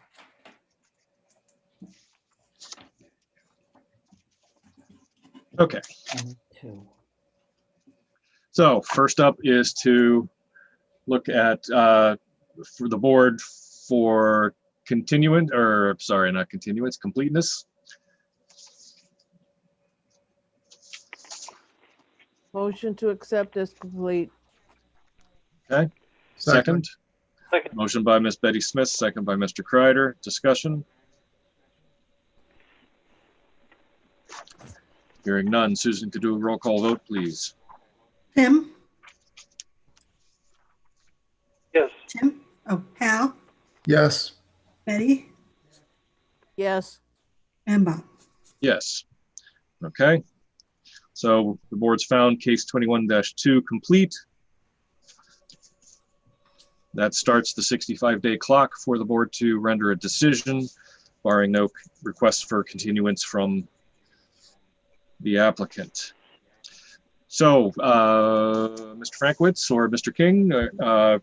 Okay. 22. So first up is to look at for the board for continuance, or sorry, not continuance, completeness. Motion to accept as complete. Okay. Second. Second. Motion by Ms. Betty Smith, second by Mr. Kreider. Discussion. Hearing none. Susan, could do a roll call vote, please. Tim, Yes. Tim, oh, Hal, Yes. Betty, Yes. and Bob. Yes. Okay. So the board's found case 21-2 complete. That starts the 65-day clock for the board to render a decision, barring no requests for continuance from the applicant. So, Mr. Frankwitz or Mr. King, why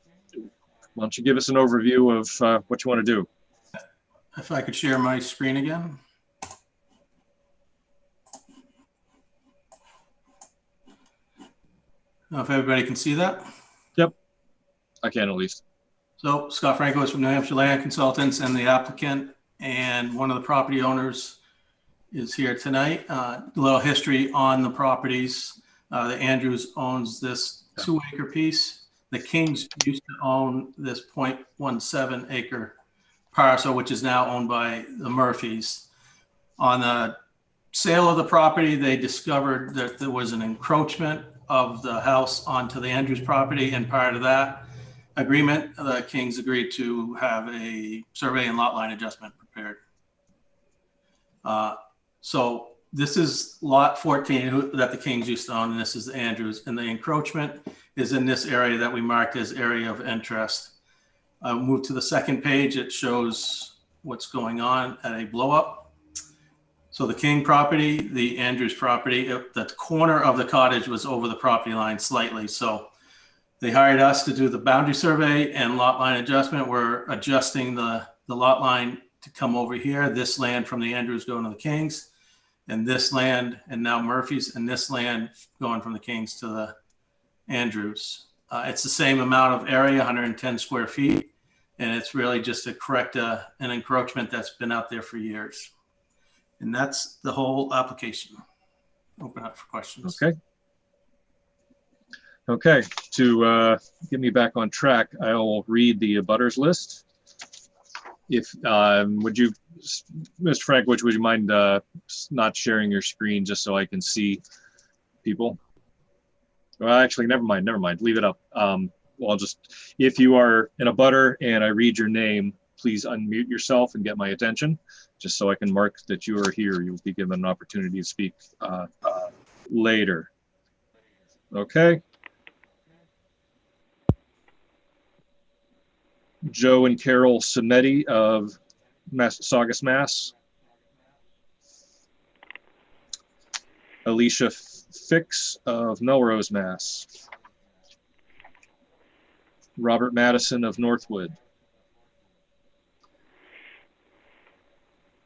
don't you give us an overview of what you want to do? If I could share my screen again. If everybody can see that? Yep. I can at least. So Scott Franco from New Hampshire Land Consultants and the applicant and one of the property owners is here tonight. A little history on the properties. The Andrews owns this 2-acre piece. The Kings used to own this 0.17 acre parcel, which is now owned by the Murphys. On the sale of the property, they discovered that there was an encroachment of the house onto the Andrews property, and part of that agreement, the Kings agreed to have a survey and lot line adjustment prepared. So this is lot 14 that the Kings used to own, and this is the Andrews, and the encroachment is in this area that we marked as area of interest. I'll move to the second page. It shows what's going on at a blow up. So the King property, the Andrews property, the corner of the cottage was over the property line slightly. So they hired us to do the boundary survey and lot line adjustment. We're adjusting the lot line to come over here. This land from the Andrews going to the Kings, and this land, and now Murphy's, and this land going from the Kings to the Andrews. It's the same amount of area, 110 square feet, and it's really just to correct an encroachment that's been out there for years. And that's the whole application. Open up for questions. Okay. Okay, to get me back on track, I will read the abutters list. If, would you, Mr. Frankwich, would you mind not sharing your screen just so I can see people? Well, actually, never mind, leave it up. Well, I'll just, if you are in a abutter and I read your name, please unmute yourself and get my attention, just so I can mark that you are here. You'll be given an opportunity to speak later. Okay. Joe and Carol Simetti of Saugus, Mass. Alicia Fix of Melrose, Mass. Robert Madison of Northwood.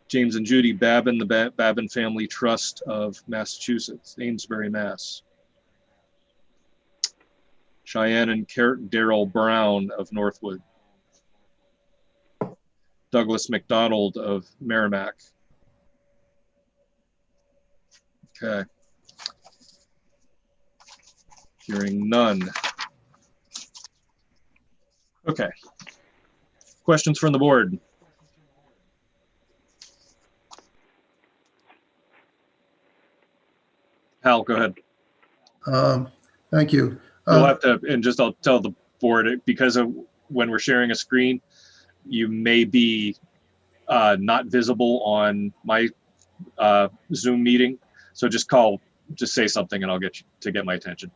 James and Judy Babin, the Babin Family Trust of Massachusetts, Amesbury, Mass. Cheyenne and Daryl Brown of Northwood. Douglas McDonald of Merrimack. Okay. Hearing none. Okay. Questions from the board? Hal, go ahead. Thank you. You'll have to, and just I'll tell the board, because of when we're sharing a screen, you may be not visible on my Zoom meeting. So just say something and I'll get you to get my attention.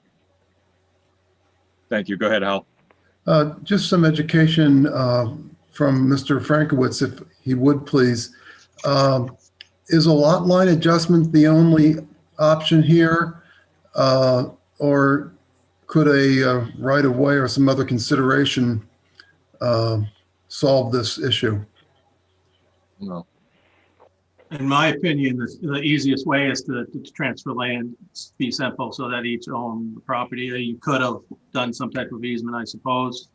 Thank you. Go ahead, Hal. Just some education from Mr. Frankowitz, if he would please. Is a lot line adjustment the only option here? Or could a right of way or some other consideration solve this issue? No. In my opinion, the easiest way is to transfer land fee simple so that each own the property. You could have done some type of easement, I suppose.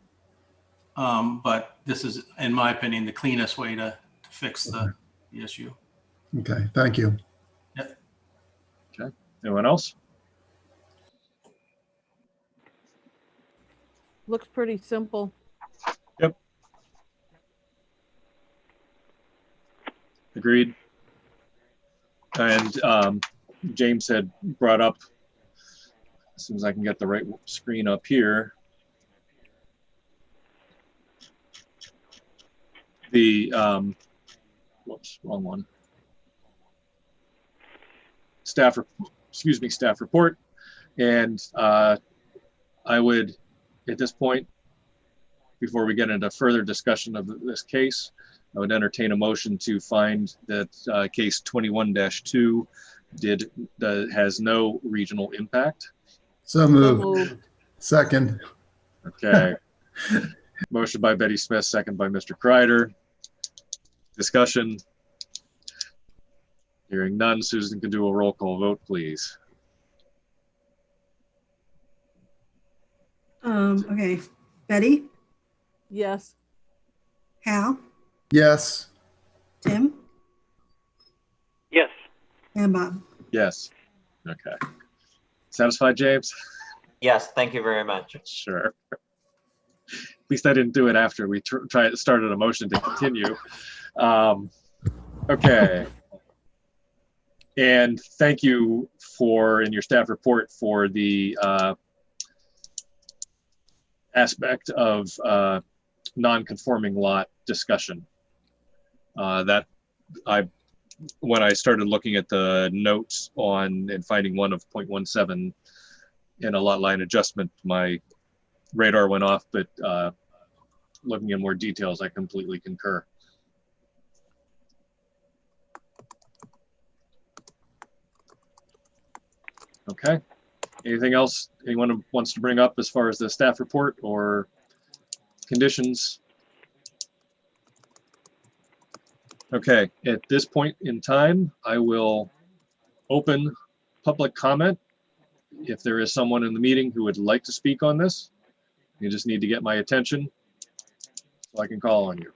But this is, in my opinion, the cleanest way to fix the issue. Okay, thank you. Yep. Okay, anyone else? Looks pretty simple. Yep. Agreed. And James had brought up, as soon as I can get the right screen up here, the, whoops, wrong one. Staff report. And I would, at this point, before we get into further discussion of this case, I would entertain a motion to find that case 21-2 has no regional impact. So moved. Second. Okay. Motion by Betty Smith, second by Mr. Kreider. Discussion. Hearing none, Susan can do a roll call vote, please. Okay. Betty? Yes. Hal, Yes. Tim, Yes. and Bob. Yes. Okay. Satisfied, James? Yes, thank you very much. Sure. At least I didn't do it after we started a motion to continue. Okay. And thank you in your staff report for the aspect of non-conforming lot discussion. When I started looking at the notes and finding one of 0.17 in a lot line adjustment, my radar went off, but looking in more details, I completely concur. Okay. Anything else anyone wants to bring up as far as the staff report or conditions? Okay, at this point in time, I will open public comment. If there is someone in the meeting who would like to speak on this, you just need to get my attention so I can call on you.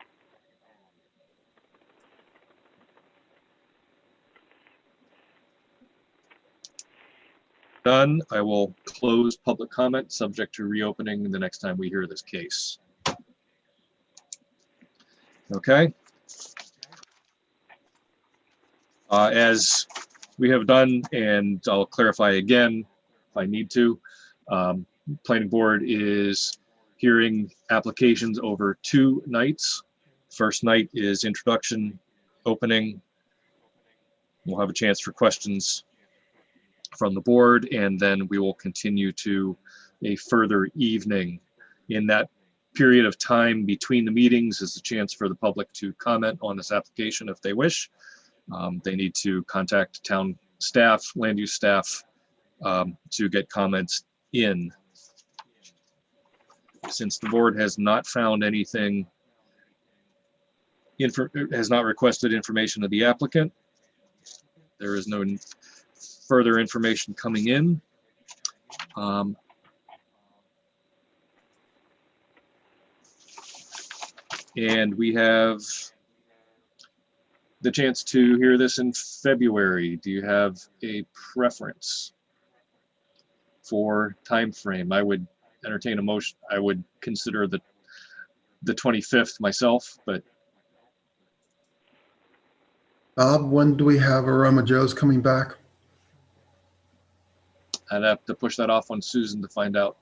Done. I will close public comment subject to reopening the next time we hear this case. Okay. As we have done, and I'll clarify again if I need to, Planning Board is hearing applications over 2 nights. First night is introduction, opening. We'll have a chance for questions from the board, and then we will continue to a further evening. In that period of time between the meetings is a chance for the public to comment on this application if they wish. They need to contact town staff, land use staff, to get comments in. Since the board has not found anything, has not requested information of the applicant, there is no further information coming in. And we have the chance to hear this in February. Do you have a preference for time frame? I would entertain a motion. I would consider the 25th myself, but Bob, when do we have Aroma Joe's coming back? I'd have to push that off on Susan to find out.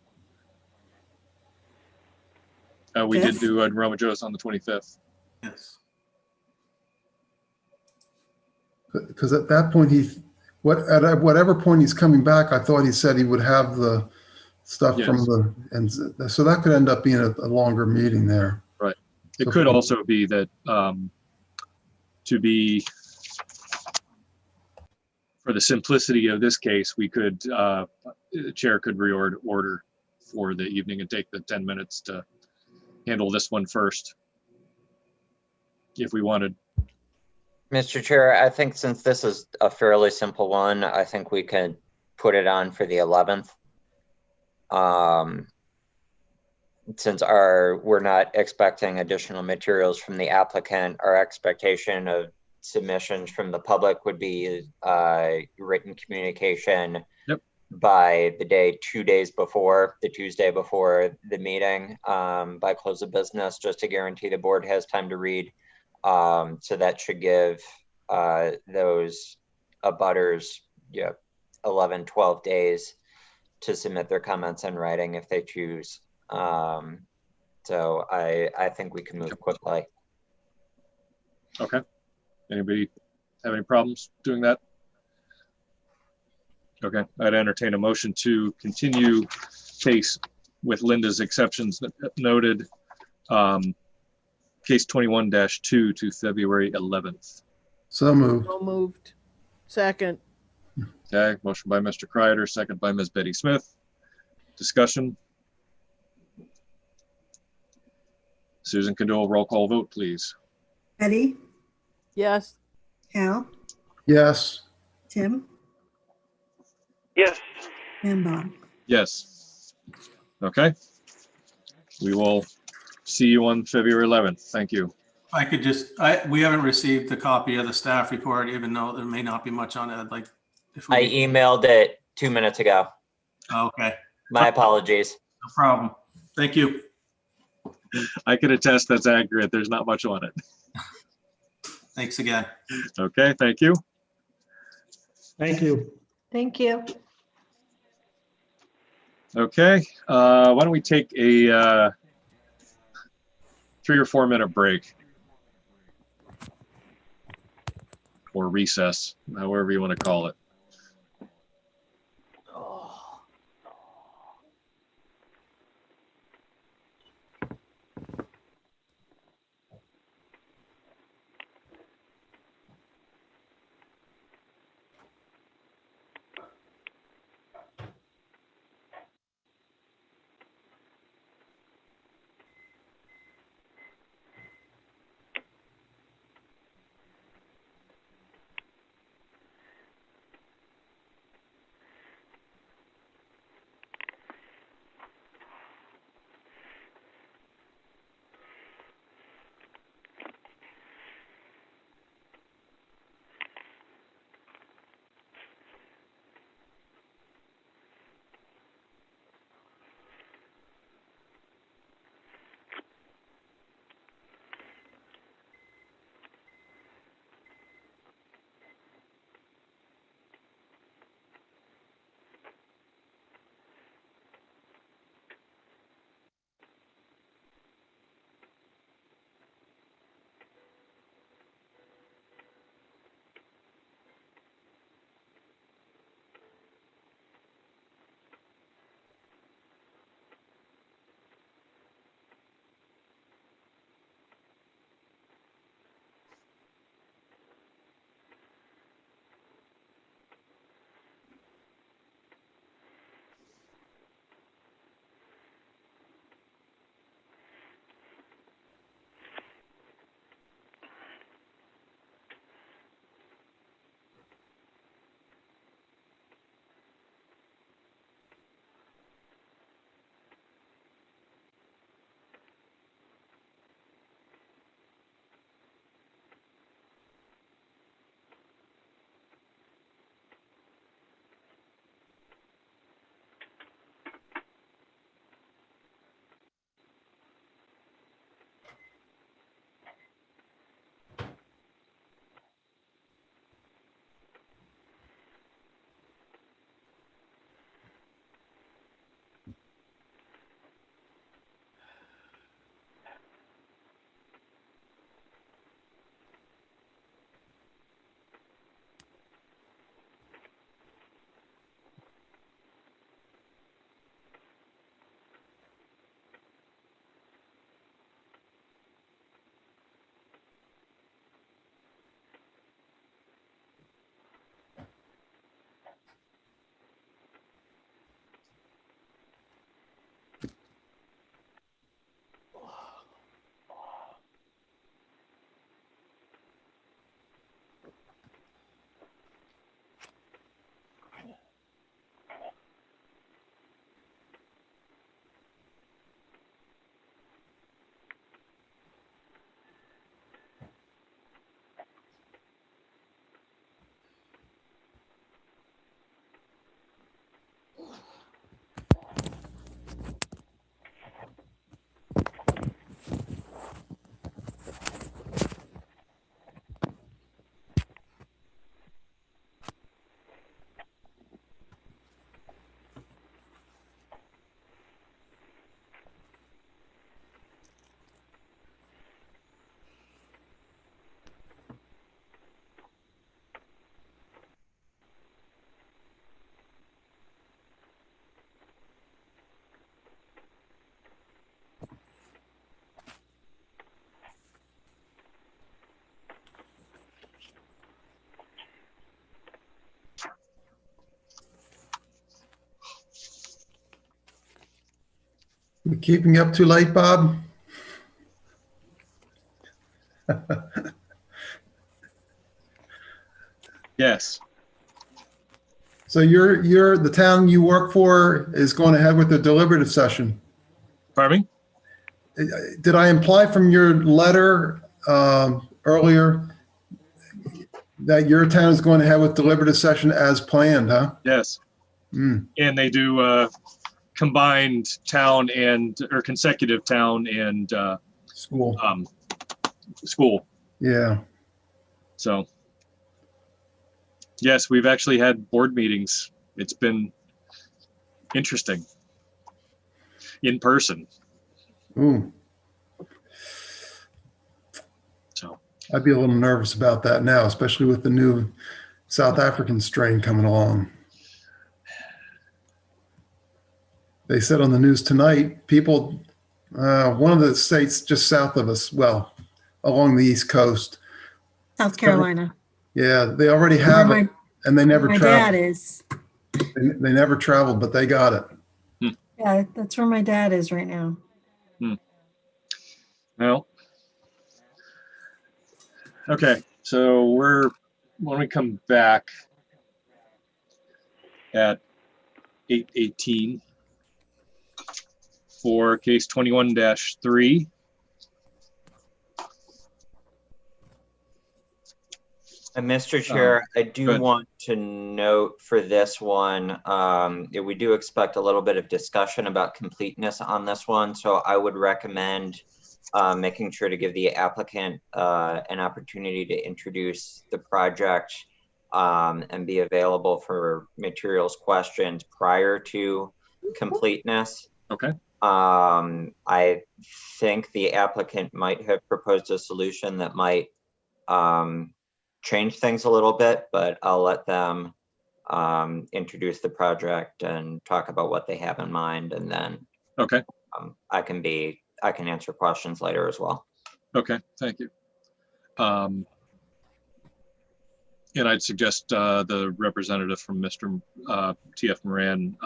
We did do Aroma Joe's on the 25th. Yes. Because at that point, at whatever point he's coming back, I thought he said he would have the stuff Yes. from and so that could end up being a longer meeting there. Right. It could also be that for the simplicity of this case, we could, the chair could reorder for the evening and take the 10 minutes to handle this one first, if we wanted. Mr. Chair, I think since this is a fairly simple one, I think we can put it on for the 11th. Since we're not expecting additional materials from the applicant, our expectation of submissions from the public would be written communication by the day 2 days before, the Tuesday before the meeting, by close of business, just to guarantee the board has time to read. So that should give those abutters 11, 12 days to submit their comments in writing if they choose. So I think we can move quickly. Okay. Anybody have any problems doing that? Okay, I'd entertain a motion to continue case with Linda's exceptions noted, case 21-2 to February 11th. So moved. So moved. Second. Okay, motion by Mr. Kreider, second by Ms. Betty Smith. Discussion. Susan, can do a roll call vote, please. Betty, Yes. Hal, Yes. Tim, Yes. and Bob. Yes. Okay. We will See you on February 11th. Thank you. If I could just, we haven't received the copy of the staff report, even though there may not be much on it. I'd like. If we I emailed it 2 minutes ago. Okay, My apologies. no problem. Thank you. I can attest that's accurate. There's not much on it. Thanks again. Okay, thank you. Thank you. Thank you. Okay, why don't we take a 3 or 4 minute break? Or recess, however you want to call it. We keeping you up too late, Bob? Yes. So you're the town you work for is going ahead with the deliberative session. Pardon me? did I imply from your letter earlier that your town is going ahead with deliberative session as planned, huh? Yes. Mm. And they do combined town or consecutive town and School. school. Yeah. So, yes, we've actually had board meetings. It's been interesting in person. Ooh. So, I'd be a little nervous about that now, especially with the new South African strain coming along. They said on the news tonight, people, one of the states just south of us, well, along the East Coast. South Carolina. Yeah, they already have Where it, and they never my dad traveled. is. They never traveled, but they got it. Yeah, that's where my dad is right now. well, okay. So when we come back at 8:18 for case 21-3. Mr. Chair, I go do ahead. want to note for this one, we do expect a little bit of discussion about completeness on this one. So I would recommend making sure to give the applicant an opportunity to introduce the project and be available for materials questions prior to completeness. Okay. I think the applicant might have proposed a solution that might change things a little bit, but I'll let them introduce the project and talk about what they have in mind, and then Okay. I can answer questions later as well. Okay. Thank you. And I'd suggest the representative from Mr. TF Moran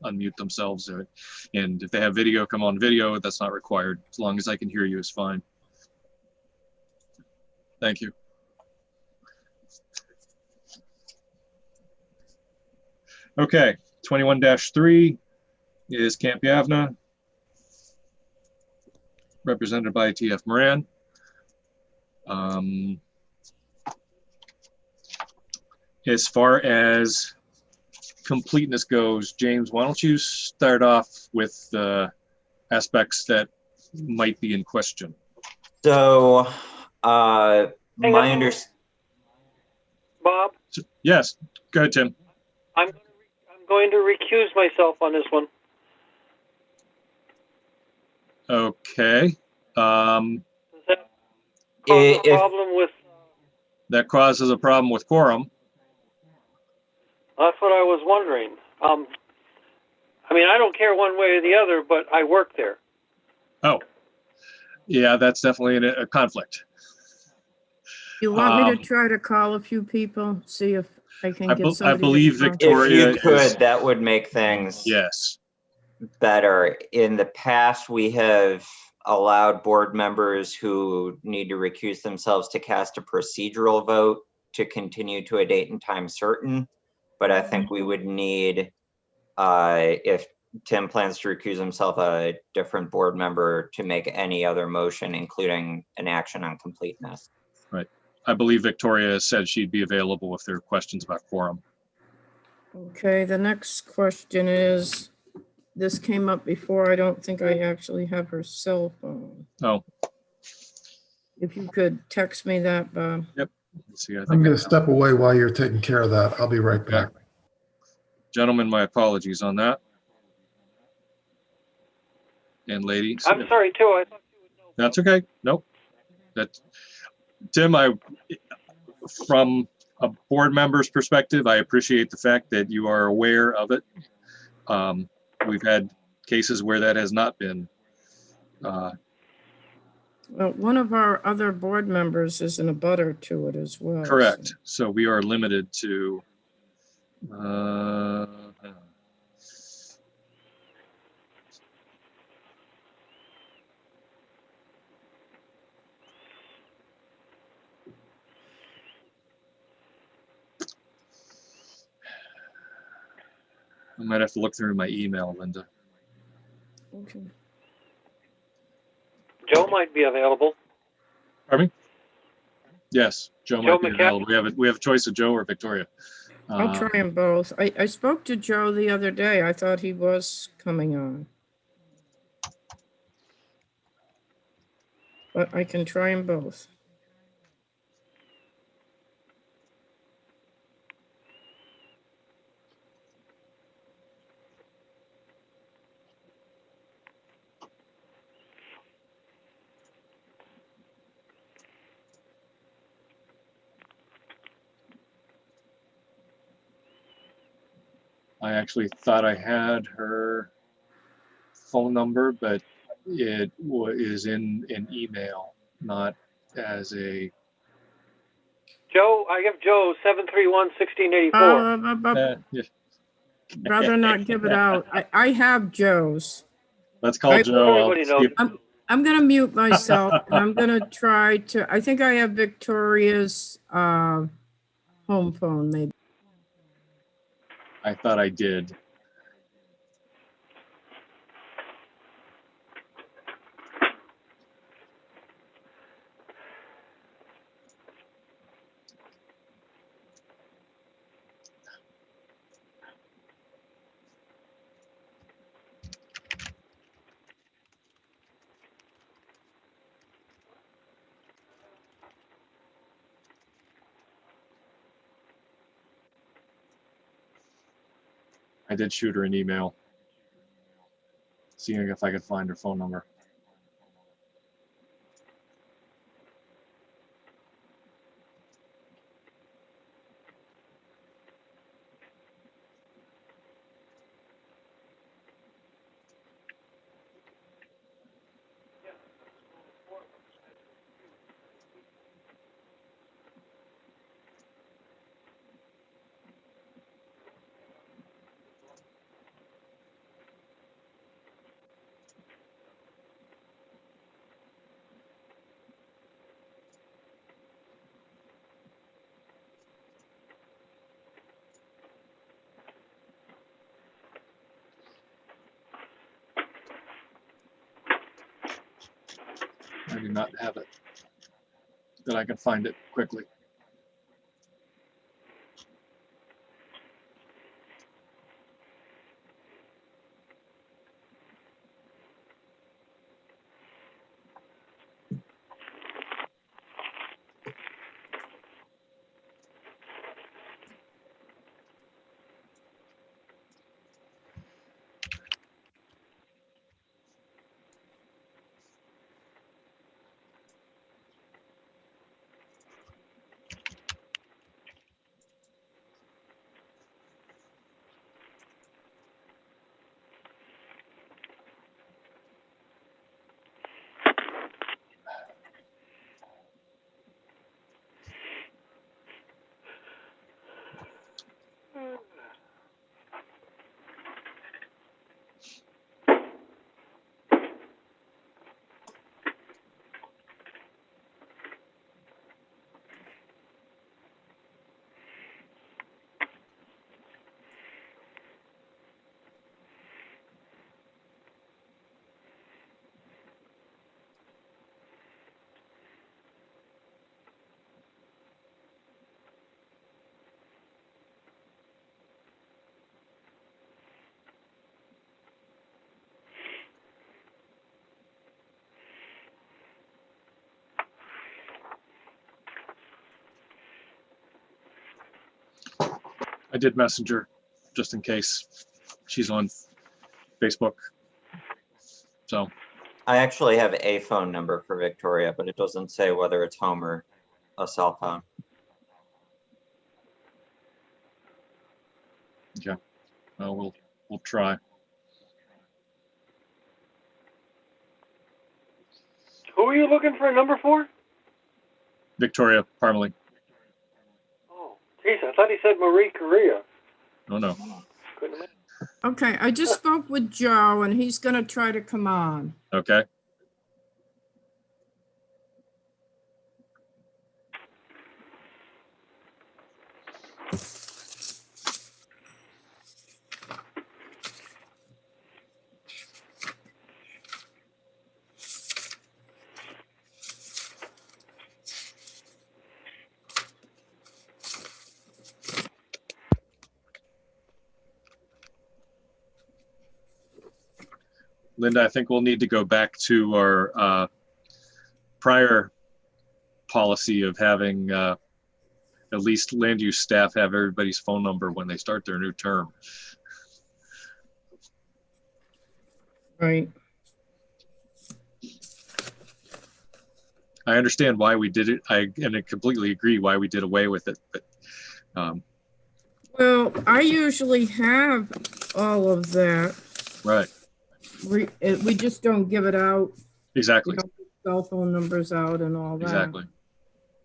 unmute themselves. And if they have video, come on video. That's not required. As long as I can hear you is fine. Thank you. Okay, 21-3 is Camp Yavna, represented by TF Moran. As far as completeness goes, James, why don't you start off with the aspects that might be in question? So, my Bob, Yes, go ahead, Tim. I'm going to recuse myself on this one. Okay. Does that cause a problem with? That causes a problem with quorum. That's what I was wondering. I mean, I don't care one way or the other, but I work there. Oh, yeah, that's definitely a conflict. You want me to try to call a few people, see if I can get somebody? I believe Victoria if you could, that would make things better. In the past, we have allowed board members who need to recuse themselves to cast a procedural vote to continue to a date and time certain. But I think we would need, if Tim plans to recuse himself, a different board member to make any other motion, including an action on completeness. Right. I believe Victoria said she'd be available if there are questions about quorum. Okay, the next question is, this came up before. I don't think I actually have her cell phone. Oh. If you could text me that, Bob. Yep. Let's see, I'm going to step away while you're taking care of that. I'll be right back. Gentlemen, my apologies on that. And ladies. I'm sorry too. I thought you would know. That's okay. Nope. That's Tim. From a board member's perspective, I appreciate the fact that you are aware of it. We've had cases where that has not been. Well, one of our other board members is in a butter to it as well. Correct. So we are limited to. I might have to look through my email, Linda. Okay. Joe might be available. Pardon me? Yes, Joe Joe might be McCa- available. We have a choice of Joe or Victoria. I'll try them both. I spoke to Joe the other day. I thought he was coming on. But I can try them both. I actually thought I had her phone number, but it is in an email, not as a. Joe, I have Joe 731-1684. Yeah. Rather not give it out. I have Joe's. Let's call I- Joe. Everybody knows. I'm gonna mute myself and I'm gonna try to, I think I have Victoria's home phone maybe. I thought I did. I did shoot her an email, seeing if I could find her phone number. I do not have it, that I can find it quickly. I did Messenger, just in case she's on Facebook. So, I actually have a phone number for Victoria, but it doesn't say whether it's home or a cell phone. okay, we'll try. Who are you looking for a number for? Victoria Parmalee. Oh, geez, I thought he said Marie Correa. Oh, no. Couldn't imagine. Okay, I just spoke with Joe and he's gonna try to come on. Okay. Linda, I think we'll need to go back to our prior policy of having at least land use staff have everybody's phone number when they start their new term. Right. I understand why we did it. And I completely agree why we did away with it. But Well, I usually have all of that. right, We just don't give it out. We exactly, don't give cell phone numbers out and all that. exactly.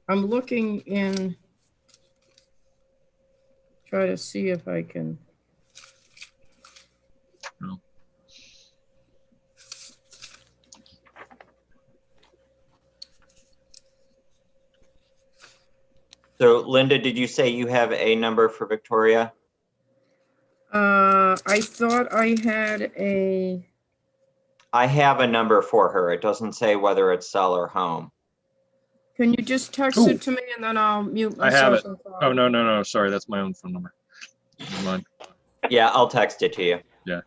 I'm looking in, try to see if I can. No. So Linda, did you say you have a number for Victoria? I thought I had a, I have a number for her. It doesn't say whether it's cell or home. can you just text Ooh. it to me and then I'll mute I have myself? it. and call? Oh, no. Sorry. That's my own phone number. Never mind. Yeah, I'll text it to you. Yeah.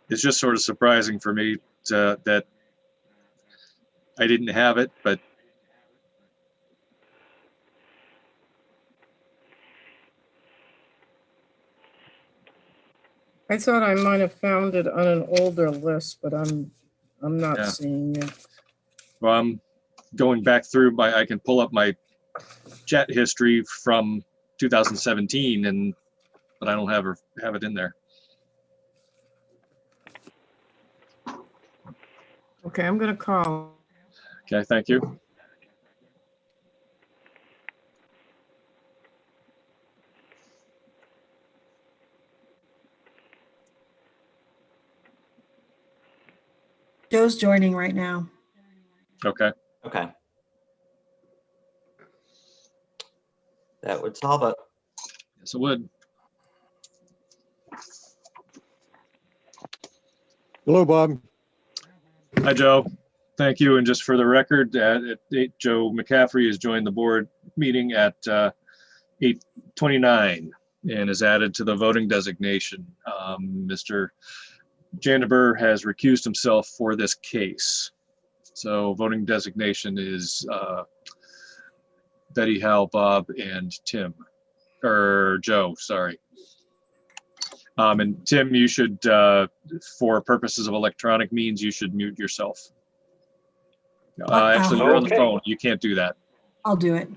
It's just sort of surprising for me that I didn't have it, but I thought I might have found it on an older list, but I'm not Yeah. seeing it. well, I'm going back through I can pull up my chat history from 2017 but I don't have it in there. Okay, I'm gonna call. Okay, thank you. Joe's joining right now. Okay. Okay. That would solve it. Yes, it would. Hello, Bob. Hi, Joe. Thank you. And just for the record, Joe McCaffrey has joined the board meeting at 8:29 and is added to the voting designation. Mr. Jandeber has recused himself for this case. So voting designation is Betty, Hal, Bob, and Tim, or Joe, sorry. And Tim, you should, for purposes of electronic means, you should mute yourself. Actually, you're on the Okay. phone. You can't do that. I'll do it.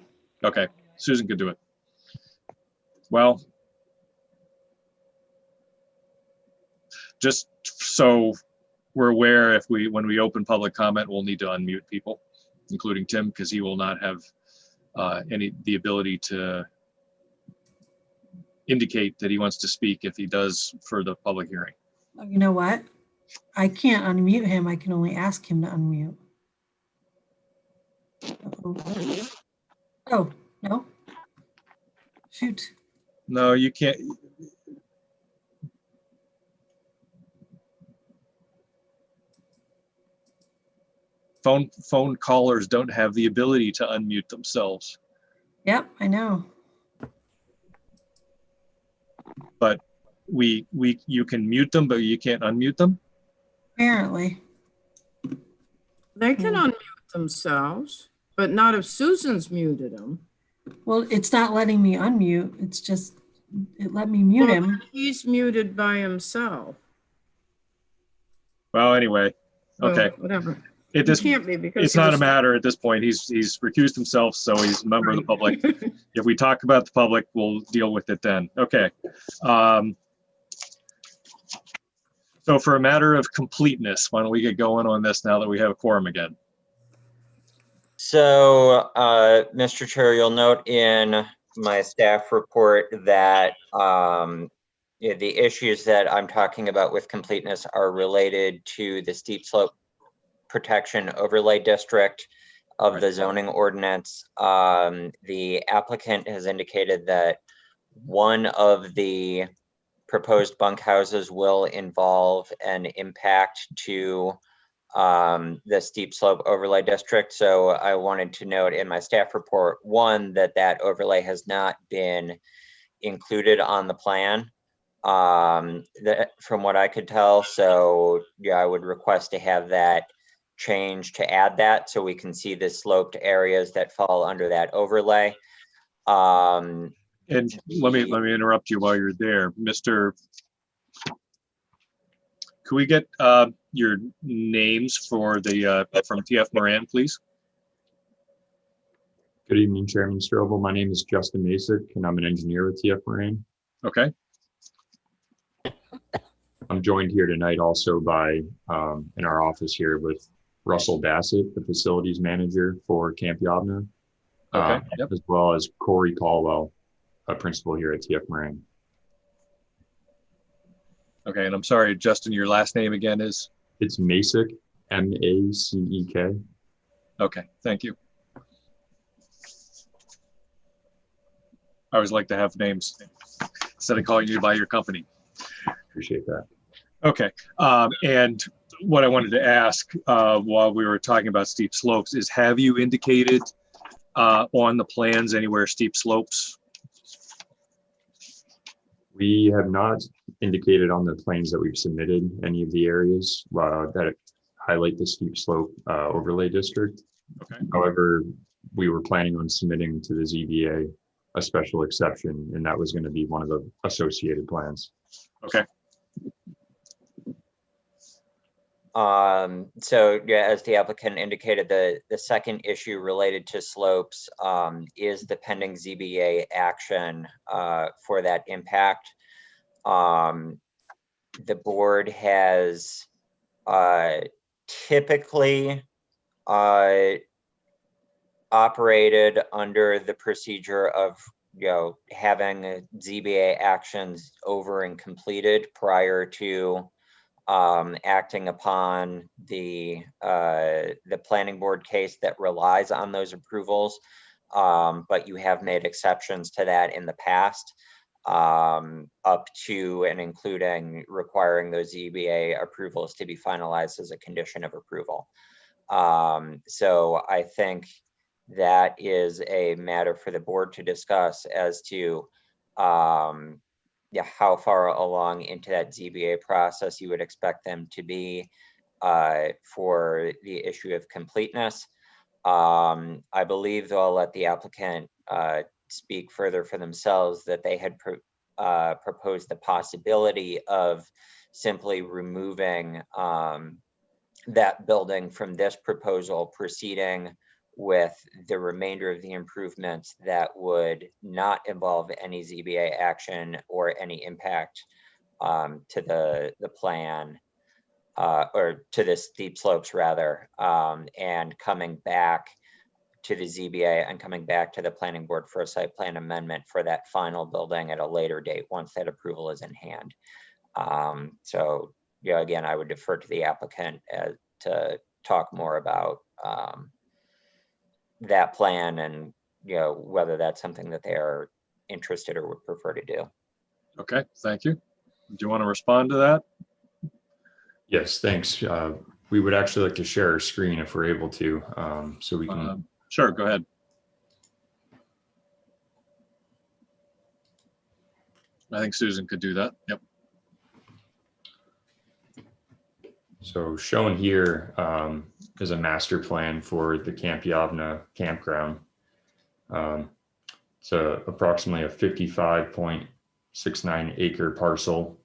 Okay, Susan could do it. Well, just so we're aware, when we open public comment, we'll need to unmute people, including Tim, because he will not have the ability to indicate that he wants to speak if he does for the public hearing. Oh, you know what? I can't unmute him. I can only ask him to unmute. Uh-oh. Oh, no. Shoot. No, you can't. Phone callers don't have the ability to unmute themselves, Yep, I know. but you can mute them, but you can't unmute them. Apparently. They can unmute themselves, but not if Susan's muted them. Well, it's not letting me unmute. It's just, it let me mute him. He's muted by himself. Well, anyway, So, okay. whatever. It He just, can't be because it's he not a was- matter at this point. He's recused himself, so he's a member of the public. If we talk about the public, we'll deal with it then. Okay. So for a matter of completeness, why don't we get going on this now that we have a quorum again? So, Mr. Chair, you'll note in my staff report that the issues that I'm talking about with completeness are related to the steep slope protection overlay district of the zoning ordinance. The applicant has indicated that one of the proposed bunkhouses will involve an impact to the steep slope overlay district. So I wanted to note in my staff report, one, that overlay has not been included on the plan, that from what I could tell. So yeah, I would request to have that changed to add that so we can see the sloped areas that fall under that overlay. And let me interrupt you while you're there, Mr. Could we get your names for the from TF Moran, please? Good evening, Chairman Strobel. My name is Justin Masick, and I'm an engineer with TF Moran. Okay. I'm joined here tonight also by, in our office here, with Russell Bassett, the facilities manager for Camp Yavna, Okay. Yep. as well as Corey Caldwell, a principal here at TF Moran. Okay, and I'm sorry, Justin, your last name again is? It's Masick, M-A-C-E-K. Okay, thank you. I always like to have names instead of calling you by your company. Appreciate that. Okay, and what I wanted to ask while we were talking about steep slopes is, have you indicated on the plans anywhere steep slopes? We have not indicated on the plans that we've submitted any of the areas that highlight the steep slope overlay district. Okay. However, we were planning on submitting to the ZBA a special exception, and that was going to be one of the associated plans. Okay. So yeah, as the applicant indicated, the second issue related to slopes is the pending ZBA action for that impact. The board has typically operated under the procedure of, you know, having ZBA actions over and completed prior to acting upon the planning board case that relies on those approvals. But you have made exceptions to that in the past, up to and including requiring those ZBA approvals to be finalized as a condition of approval. So I think that is a matter for the board to discuss as to how far along into that ZBA process you would expect them to be for the issue of completeness. I believe, though, I'll let the applicant speak further for themselves, that they had proposed the possibility of simply removing that building from this proposal, proceeding with the remainder of the improvements that would not involve any ZBA action or any impact to the plan, or to the steep slopes rather, and coming back to the ZBA and coming back to the planning board for a site plan amendment for that final building at a later date once that approval is in hand. So yeah, again, I would defer to the applicant to talk more about that plan and, you know, whether that's something that they are interested or would prefer to do. Okay, thank you. Do you want to respond to that? Yes, thanks. We would actually like to share our screen if we're able to, so we can. Sure, go ahead. I think Susan could do that. Yep. So shown here is a master plan for the Camp Yavna campground. It's approximately a 55.69 acre parcel,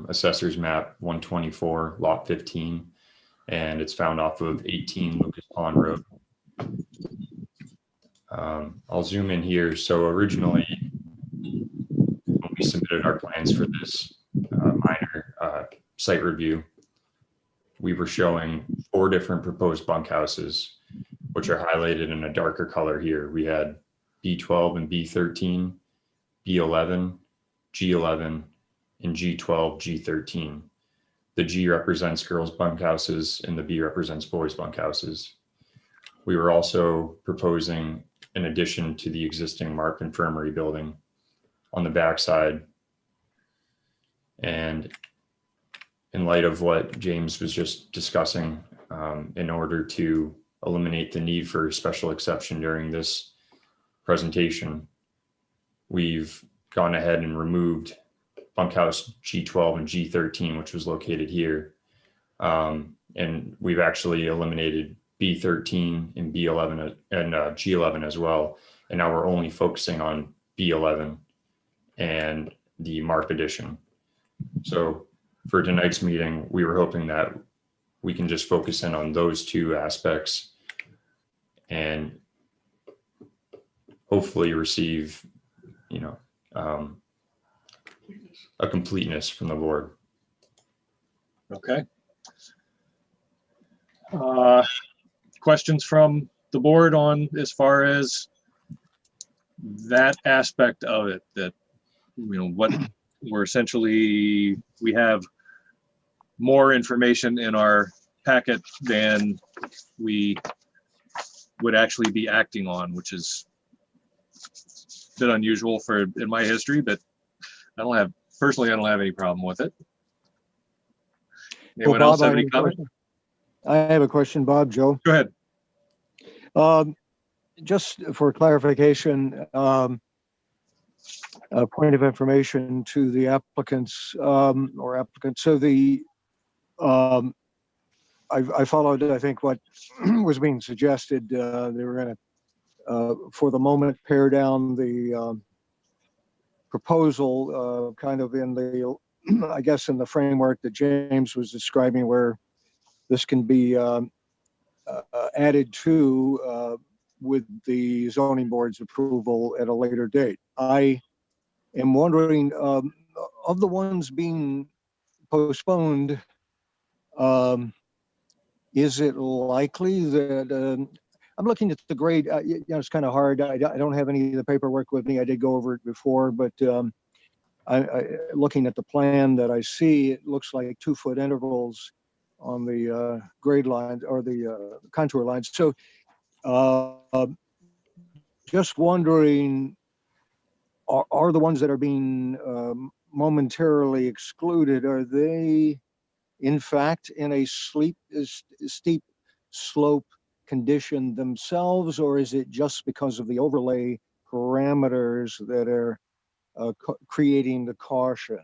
assessor's map 124, lot 15, and it's found off of 18 Lucas Pond Road. I'll zoom in here. So originally, when we submitted our plans for this minor site review, we were showing 4 different proposed bunkhouses, which are highlighted in a darker color here. We had B12 and B13, B11, G11, and G12, G13. The G represents girls' bunkhouses and the B represents boys' bunkhouses. We were also proposing an addition to the existing MARP infirmary building on the backside. And in light of what James was just discussing, in order to eliminate the need for special exception during this presentation. We've gone ahead and removed bunkhouse G12 and G13, which was located here. And we've actually eliminated B13 and B11 and G11 as well. And now we're only focusing on B11 and the MARP edition. So for tonight's meeting, we were hoping that we can just focus in on those two aspects and hopefully receive, a completeness from the board. Okay. Questions from the board on as far as that aspect of it, that, what we're essentially, we have more information in our packet than we would actually be acting on, which is a bit unusual in my history, but I don't have any problem with it. Anyone else have any comment? I have a question, Bob, Joe. Go ahead. Just for clarification, a point of information to the applicants or applicants. So I followed, I think, what was being suggested. They were going to, for the moment, pare down the proposal kind of in the, I guess, in the framework that James was describing, where this can be added to with the zoning board's approval at a later date. I am wondering, of the ones being postponed, is it likely that, I'm looking at the grade, it's kind of hard. I don't have any of the paperwork with me. I did go over it before, but looking at the plan that I see, it looks like 2-foot intervals on the grade lines or the contour lines. So just wondering, are the ones that are being momentarily excluded, are they in fact in a steep slope condition themselves, or is it just because of the overlay parameters that are creating the caution?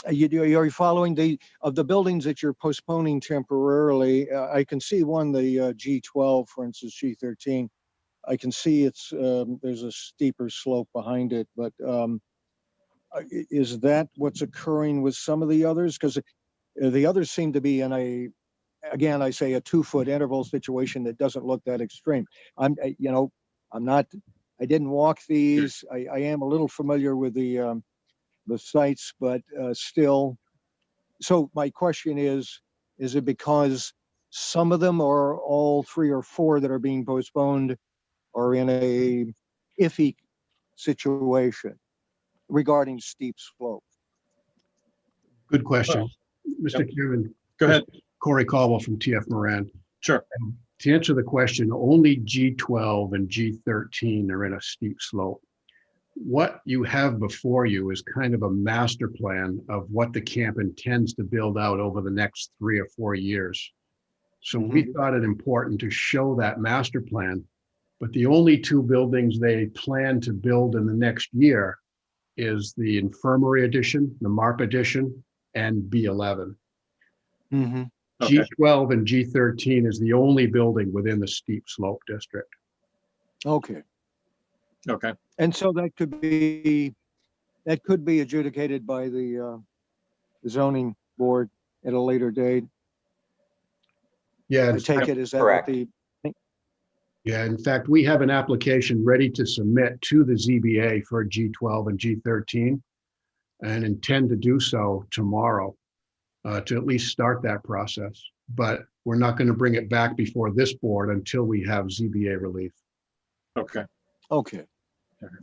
Are you following of the buildings that you're postponing temporarily? I can see one, the G12, for instance, G13. I can see it's there's a steeper slope behind it, but is that what's occurring with some of the others? Because the others seem to be in a, again, I say a 2-foot interval situation that doesn't look that extreme. I didn't walk these. I am a little familiar with the sites, but still. So my question is it because some of them, or all 3 or 4 that are being postponed, are in a iffy situation regarding steep slope? Good question. Mr. Chairman. Go ahead. Corey Caldwell from TF Moran. Sure. To answer the question, only G12 and G13 are in a steep slope. What you have before you is kind of a master plan of what the camp intends to build out over the next 3 or 4 years. So we thought it important to show that master plan, but the only 2 buildings they plan to build in the next year is the infirmary addition, the MARP addition, and B11. Mm-hmm. Okay. G12 and G13 is the only building within the steep slope district. Okay. Okay. And so that could be adjudicated by the zoning board at a later date. Yeah, I take it, is that correct. what the, yeah. In fact, we have an application ready to submit to the ZBA for G12 and G13 and intend to do so tomorrow to at least start that process. But we're not going to bring it back before this board until we have ZBA relief. Okay. okay.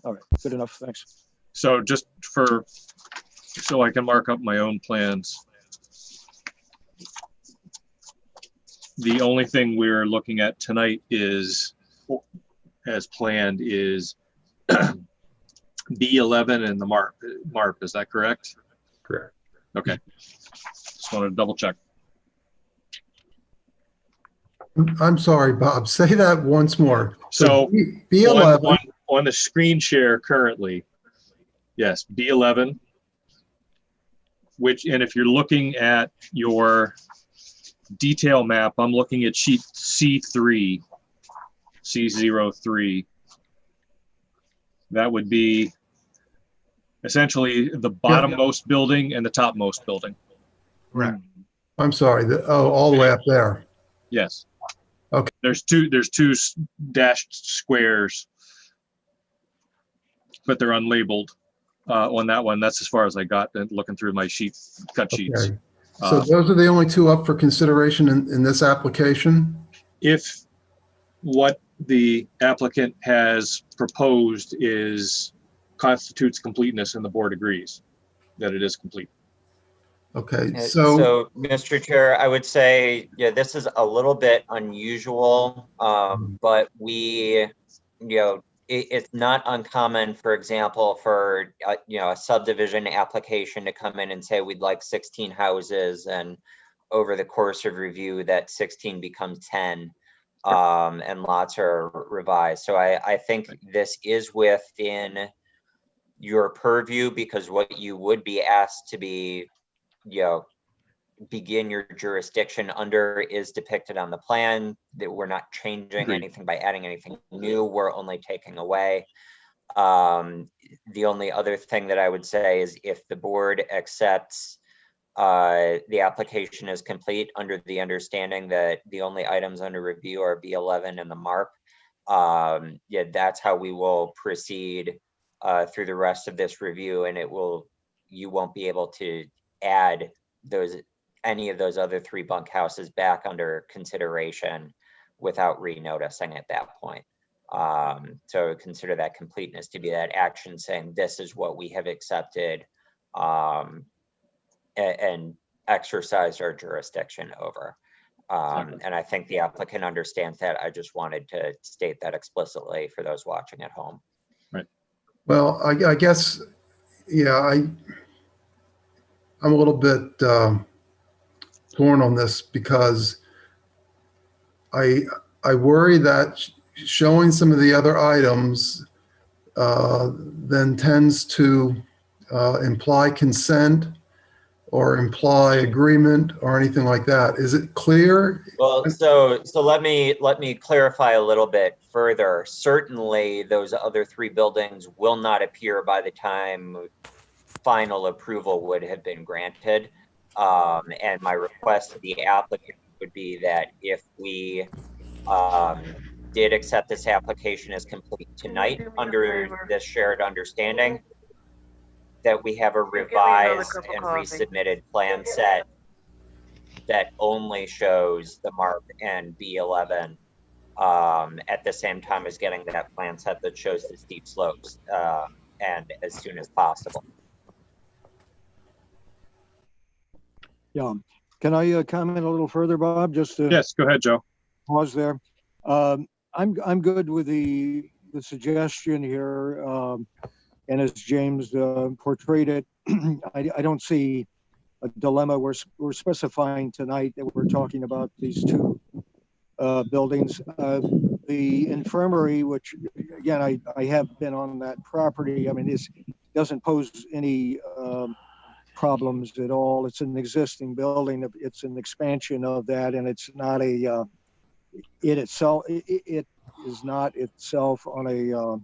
All right, good enough, thanks. So just so I can mark up my own plans. The only thing we're looking at tonight is, as planned, is B11 and the MARP. Is that correct? Correct. Okay. Just wanted to double check. I'm sorry, Bob, say that once more. So B11, on the screen share currently, yes, B11, and if you're looking at your detail map, I'm looking at sheet C3, C03. That would be essentially the bottommost building and the topmost building. Correct. I'm sorry, all the way up there. Yes. Okay. There's two dashed squares, but they're unlabeled on that one. That's as far as I got looking through my cut sheets. Okay. So those are the only two up for consideration in this application? If what the applicant has proposed constitutes completeness and the board agrees that it is complete. Okay, so Mr. Chair, I would say, yeah, this is a little bit unusual, but it's not uncommon, for example, for a subdivision application to come in and say we'd like 16 houses, and over the course of review that 16 becomes 10, and lots are revised. So I think this is within your purview, because what you would be asked to be begin your jurisdiction under is depicted on the plan. That we're not changing anything by adding anything new, we're only taking away. The only other thing that I would say is if the board accepts the application is complete under the understanding that the only items under review are B11 and the MARP, that's how we will proceed through the rest of this review, and you won't be able to add any of those other 3 bunkhouses back under consideration without renoticing at that point. So consider that completeness to be that action saying this is what we have accepted and exercised our jurisdiction over. And I think the applicant understands that. I just wanted to state that explicitly for those watching at home. Right. Well, I guess, I'm a little bit torn on this because I worry that showing some of the other items then tends to imply consent or imply agreement or anything like that. Is it clear? Well, so let me clarify a little bit further. Certainly, those other 3 buildings will not appear by the time final approval would have been granted. And my request to the applicant would be that if we did accept this application as complete tonight under this shared understanding, that we have a revised and resubmitted plan set that only shows the MARP and B11 at the same time as getting that plan set that shows the steep slopes and as soon as possible. Yeah. Can I comment a little further, Bob? Just to yes, go ahead, Joe. Pause there. I'm good with the suggestion here, and as James portrayed it, I don't see a dilemma. We're specifying tonight that we're talking about these 2 buildings. The infirmary, which again I have been on that property. I mean, this doesn't pose any problems at all. It's an existing building. It's an expansion of that, and it's not a it is not itself on a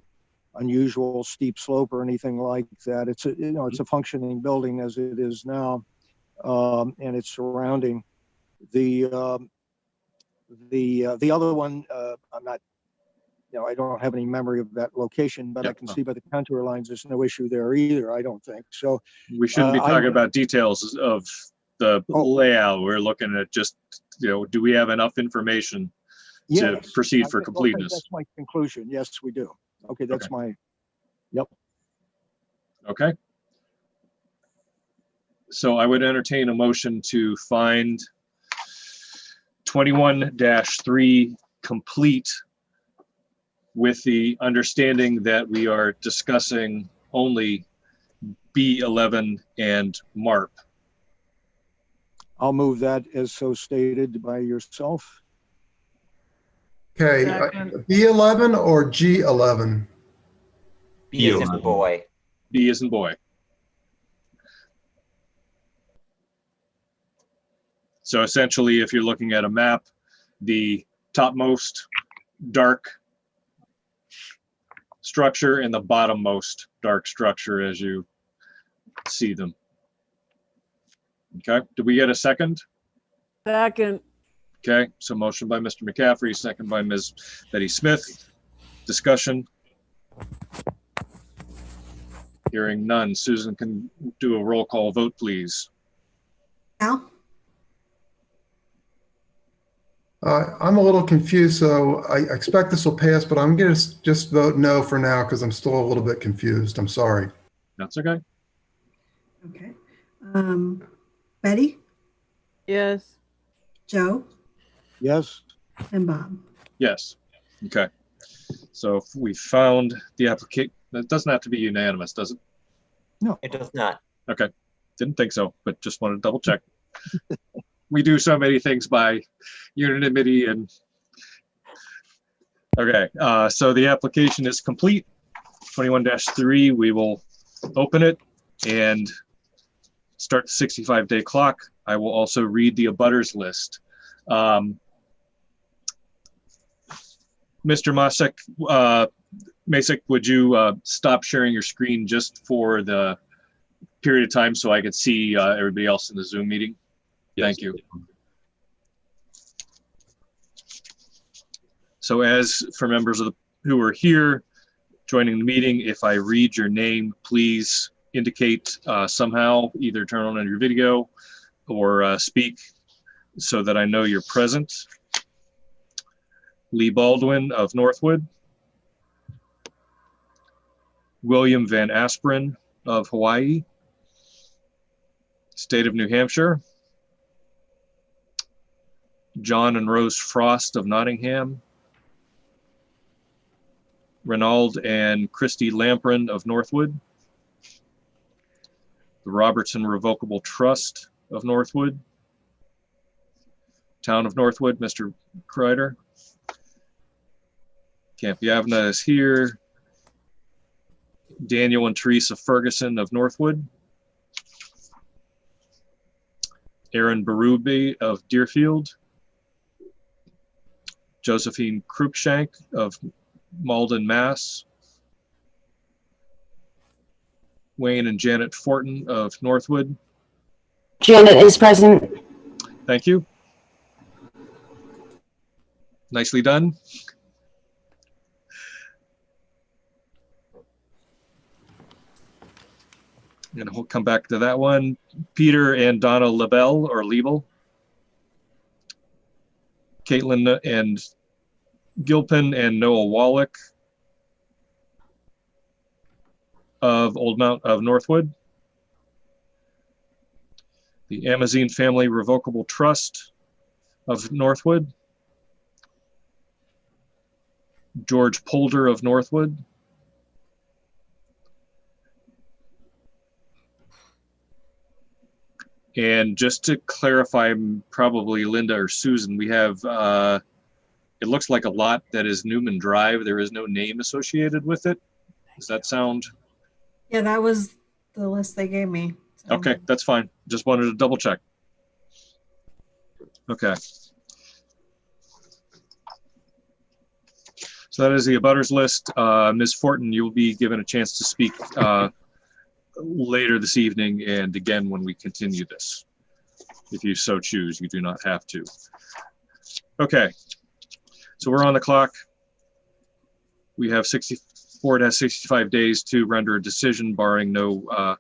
unusual steep slope or anything like that. It's a functioning building as it is now, and it's surrounding the other one. I'm not, I don't have any memory of that location, but I can see by the contour lines there's no issue there either. I don't think so. We shouldn't be talking about details of the layout. We're looking at just, do we have enough information to proceed for completeness? That's my conclusion. Yes, we do. Okay, that's my, yep. Okay. So I would entertain a motion to find 21-3 complete with the understanding that we are discussing only B11 and MARP. I'll move that as so stated by yourself. Okay, Second. B11 or G11? B as in boy. B as in boy. So essentially, if you're looking at a map, the topmost dark structure and the bottommost dark structure as you see them. Okay, did we get a second? Second. Okay, so motion by Mr. McCaffrey, second by Ms. Betty Smith. Discussion. Hearing none. Susan can do a roll call vote, please. Al, I'm a little confused, so I expect this will pass, but I'm going to just vote no for now because I'm still a little bit confused. I'm sorry. That's okay. okay. Betty, Yes. Joe, Yes, and Bob. Yes. Okay. So if we found the application, it doesn't have to be unanimous, does it? It does not. Okay. Didn't think so, but just wanted to double check. We do so many things by unanimity and. Okay, so the application is complete. 21-3, we will open it and start the 65-day clock. I will also read the abutters list. Mr. Masek, would you stop sharing your screen just for the period of time so I could see everybody else in the Zoom meeting? Yes. Thank you. So as for members of who are here joining the meeting, if I read your name, please indicate somehow, either turn on your video or speak so that I know you're present. Lee Baldwin of Northwood. William Van Asperen of Hawaii. State of New Hampshire. John and Rose Frost of Nottingham. Renaud and Christy Lamprin of Northwood. The Robertson Revocable Trust of Northwood. Town of Northwood, Mr. Kreider. Camp Yavna is here. Daniel and Teresa Ferguson of Northwood. Aaron Berube of Deerfield. Josephine Cruikshank of Malden, Mass. Wayne and Janet Fortin of Northwood. Janet is present. Thank you. Nicely done. And we'll come back to that one. Peter and Donna Lebel or Liebel. Caitlin and Gilpin and Noah Wallach of Old Mount of Northwood. The Amazine Family Revocable Trust of Northwood. George Polder of Northwood. And just to clarify, probably Linda or Susan, we have, it looks like a lot that is Newman Drive. There is no name associated with it. Does that sound? Yeah, that was the list they gave me. So. Okay, that's fine. Just wanted to double check. Okay. So that is the abutters list. Ms. Fortin, you'll be given a chance to speak later this evening and again when we continue this. If you so choose, you do not have to. Okay, so we're on the clock. We have 64 to 65 days to render a decision barring no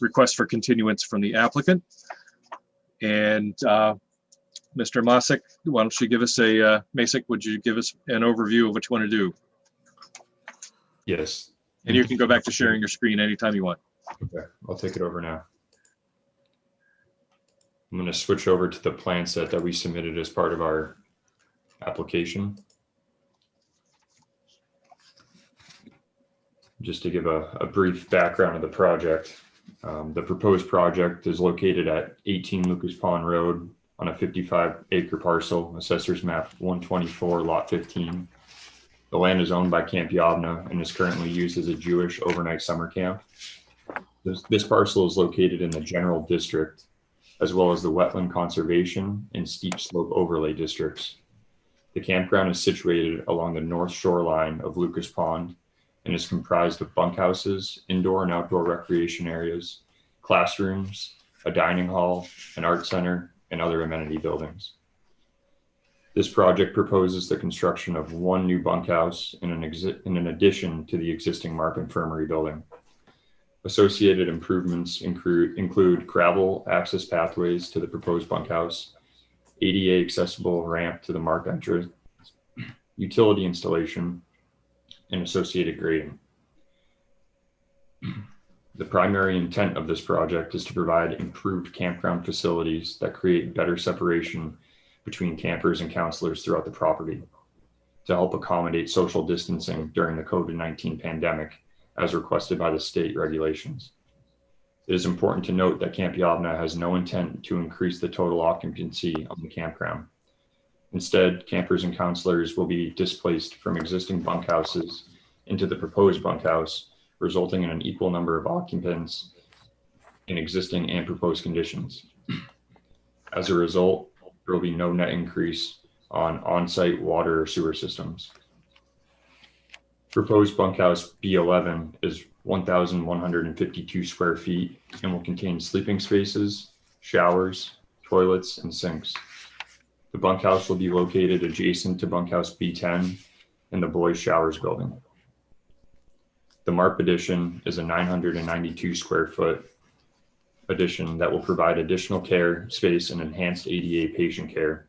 request for continuance from the applicant. And Mr. Masek, why don't you give us a, Masek, would you give us an overview of what you want to do? Yes. And you can go back to sharing your screen anytime you want. Okay, I'll take it over now. I'm going to switch over to the plan set that we submitted as part of our application. Just to give a brief background of the project. The proposed project is located at 18 Lucas Pond Road on a 55-acre parcel, Assessor's Map 124, Lot 15. The land is owned by Camp Yavna and is currently used as a Jewish overnight summer camp. This parcel is located in the general district, as well as the wetland conservation and steep slope overlay districts. The campground is situated along the north shoreline of Lucas Pond and is comprised of bunkhouses, indoor and outdoor recreation areas, classrooms, a dining hall, an art center, and other amenity buildings. This project proposes the construction of one new bunkhouse in an addition to the existing Mark Infirmary building. Associated improvements include gravel access pathways to the proposed bunkhouse, ADA accessible ramp to the Mark entrance, utility installation, and associated grading. The primary intent of this project is to provide improved campground facilities that create better separation between campers and counselors throughout the property to help accommodate social distancing during the COVID-19 pandemic as requested by the state regulations. It is important to note that Camp Yavna has no intent to increase the total occupancy of the campground. Instead, campers and counselors will be displaced from existing bunkhouses into the proposed bunkhouse, resulting in an equal number of occupants in existing and proposed conditions. As a result, there will be no net increase on on-site water or sewer systems. Proposed bunkhouse B11 is 1,152 square feet and will contain sleeping spaces, showers, toilets, and sinks. The bunkhouse will be located adjacent to bunkhouse B10 in the boys' showers building. The MARP addition is a 992 square foot addition that will provide additional care space and enhanced ADA patient care.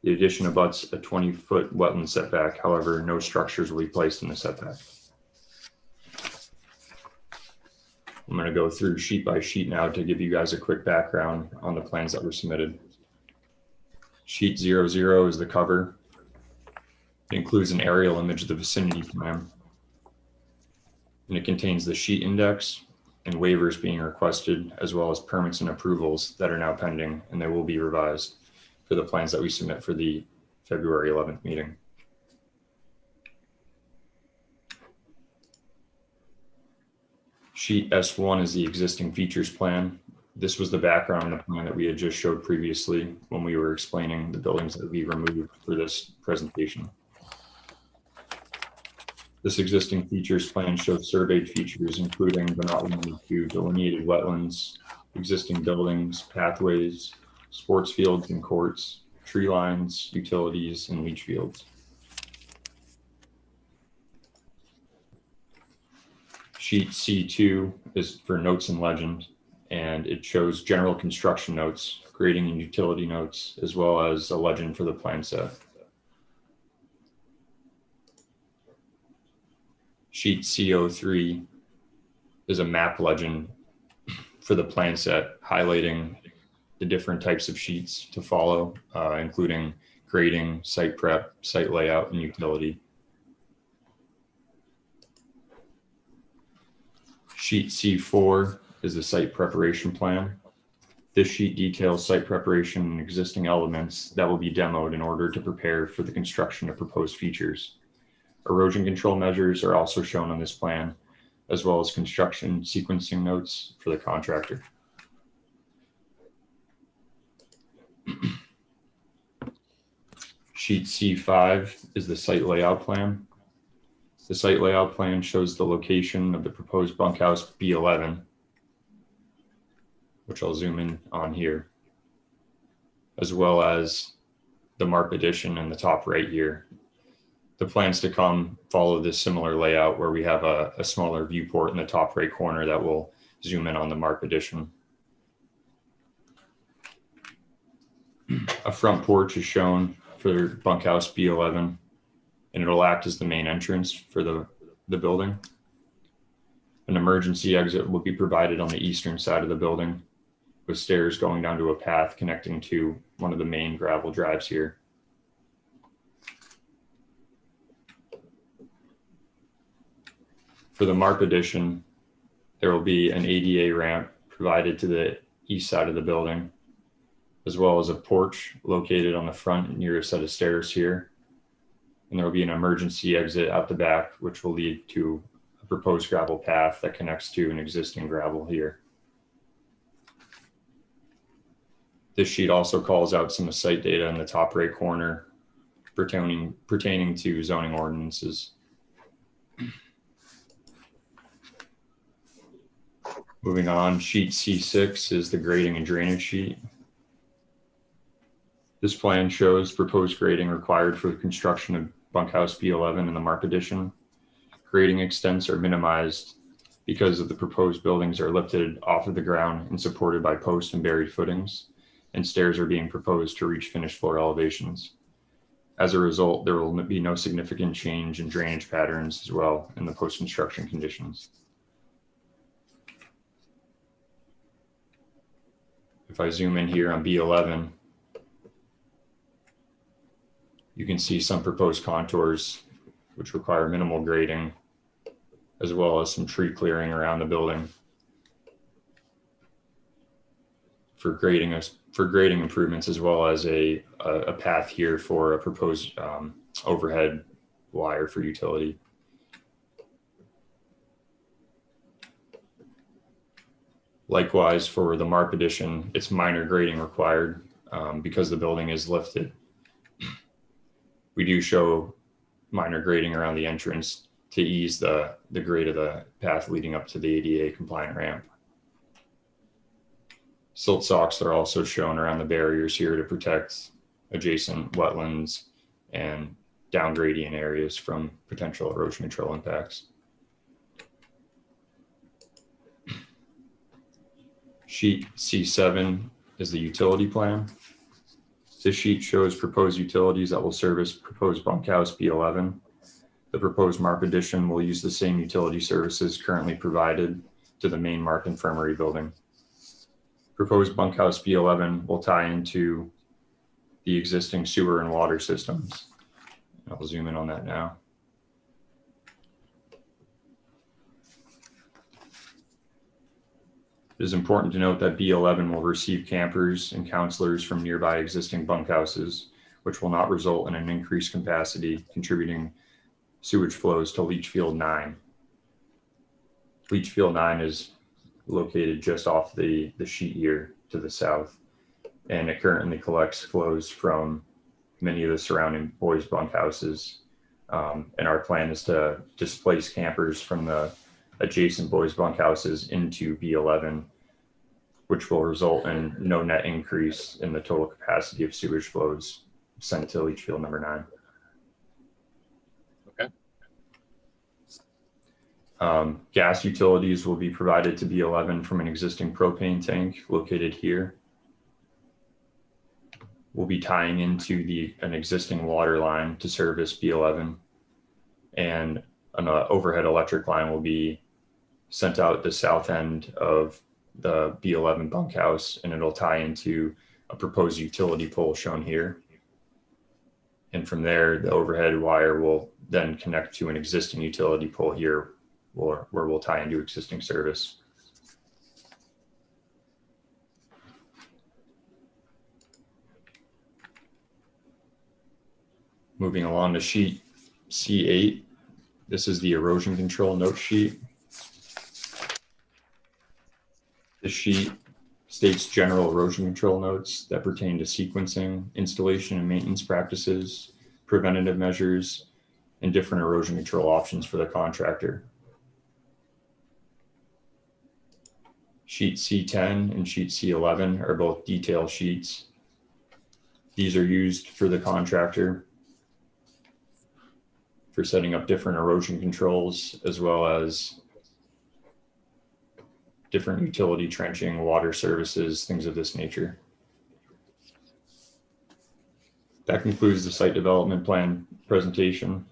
The addition abuts a 20-foot wetland setback. However, no structures will be placed in the setback. I'm going to go through sheet by sheet now to give you guys a quick background on the plans that were submitted. Sheet 00 is the cover. It includes an aerial image of the vicinity plan. And it contains the sheet index and waivers being requested, as well as permits and approvals that are now pending, and they will be revised for the plans that we submit for the February 11th meeting. Sheet S1 is the existing features plan. This was the background of the plan that we had just showed previously when we were explaining the buildings that we removed for this presentation. This existing features plan shows surveyed features, including but not limited to delineated wetlands, existing buildings, pathways, sports fields and courts, tree lines, utilities, and leach fields. Sheet C2 is for notes and legend, and it shows general construction notes, grading and utility notes, as well as a legend for the plan set. Sheet CO3 is a map legend for the plan set, highlighting the different types of sheets to follow, including grading, site prep, site layout, and utility. Sheet C4 is the site preparation plan. This sheet details site preparation and existing elements that will be demoed in order to prepare for the construction of proposed features. Erosion control measures are also shown on this plan, as well as construction sequencing notes for the contractor. Sheet C5 is the site layout plan. The site layout plan shows the location of the proposed bunkhouse B11, which I'll zoom in on here, as well as the MARP addition in the top right here. The plans to come follow this similar layout where we have a smaller viewport in the top right corner that will zoom in on the MARP addition. A front porch is shown for bunkhouse B11, and it'll act as the main entrance for the building. An emergency exit will be provided on the eastern side of the building, with stairs going down to a path connecting to one of the main gravel drives here. For the MARP addition, there will be an ADA ramp provided to the east side of the building, as well as a porch located on the front near a set of stairs here. And there will be an emergency exit out the back, which will lead to a proposed gravel path that connects to an existing gravel here. This sheet also calls out some site data in the top right corner pertaining to zoning ordinances. Moving on, sheet C6 is the grading and drainage sheet. This plan shows proposed grading required for the construction of bunkhouse B11 in the Mark addition. Grading extents are minimized because of the proposed buildings are lifted off of the ground and supported by post and buried footings, and stairs are being proposed to reach finished floor elevations. As a result, there will be no significant change in drainage patterns as well in the post-construction conditions. If I zoom in here on B11, you can see some proposed contours which require minimal grading, as well as some tree clearing around the building for grading improvements, as well as a path here for a proposed overhead wire for utility. Likewise, for the Mark addition, it's minor grading required because the building is lifted. We do show minor grading around the entrance to ease the grade of the path leading up to the ADA compliant ramp. Silt socks are also shown around the barriers here to protect adjacent wetlands and down gradient areas from potential erosion control impacts. Sheet C7 is the utility plan. This sheet shows proposed utilities that will service proposed bunkhouse B11. The proposed Mark addition will use the same utility services currently provided to the main Mark Infirmary building. Proposed bunkhouse B11 will tie into the existing sewer and water systems. I'll zoom in on that now. It is important to note that B11 will receive campers and counselors from nearby existing bunkhouses, which will not result in an increased capacity contributing sewage flows to leach field 9. Leach field 9 is located just off the sheet here to the south, and it currently collects flows from many of the surrounding boys' bunkhouses. And our plan is to displace campers from the adjacent boys' bunkhouses into B11, which will result in no net increase in the total capacity of sewage flows sent to leach field number 9. Gas utilities will be provided to B11 from an existing propane tank located here. We'll be tying into an existing water line to service B11, and an overhead electric line will be sent out the south end of the B11 bunkhouse, and it'll tie into a proposed utility pole shown here. And from there, the overhead wire will then connect to an existing utility pole here, where we'll tie into existing service. Moving along to sheet C8, this is the erosion control note sheet. This sheet states general erosion control notes that pertain to sequencing, installation and maintenance practices, preventative measures, and different erosion control options for the contractor. Sheet C10 and sheet C11 are both detail sheets. These are used for the contractor for setting up different erosion controls, as well as different utility trenching, water services, things of this nature. That concludes the site development plan presentation.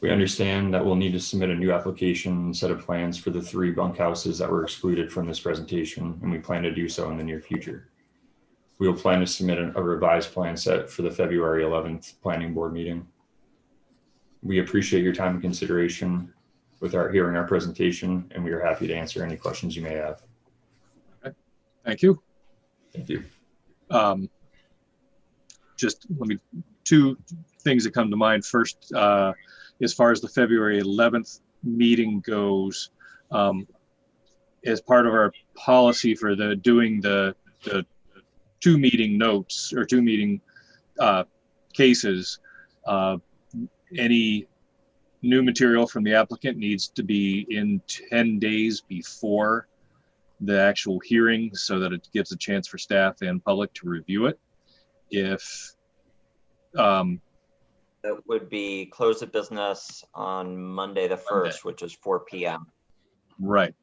We understand that we'll need to submit a new application and set of plans for the 3 bunkhouses that were excluded from this presentation, and we plan to do so in the near future. We will plan to submit a revised plan set for the February 11th planning board meeting. We appreciate your time and consideration with hearing our presentation, and we are happy to answer any questions you may have. Okay. Thank you. Thank you. just let me, two things that come to mind. First, as far as the February 11th meeting goes, as part of our policy for doing the two meeting notes or two meeting cases, any new material from the applicant needs to be in 10 days before the actual hearing so that it gives a chance for staff and public to review it. If That would be close of business on Monday the 1st, which is 4 p.m. Right.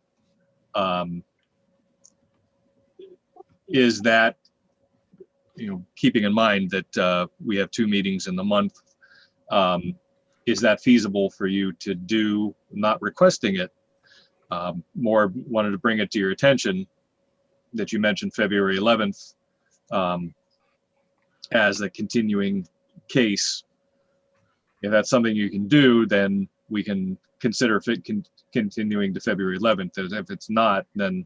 Is that, keeping in mind that we have two meetings in the month, is that feasible for you to do, not requesting it? More wanted to bring it to your attention that you mentioned February 11th as a continuing case. If that's something you can do, then we can consider if it can continuing to February 11th. If it's not, then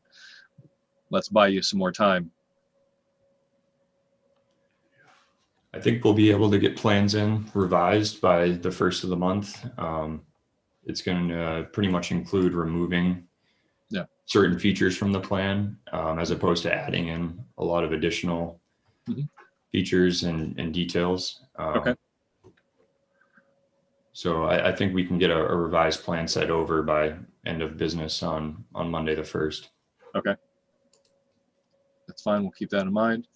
let's buy you some more time. I think we'll be able to get plans in revised by the 1st of the month. It's going to pretty much include removing certain features from the plan, as opposed to adding in a lot of additional features and details. Okay. So I think we can get a revised plan set over by end of business on Monday the 1st. Okay. That's fine. We'll keep that in mind.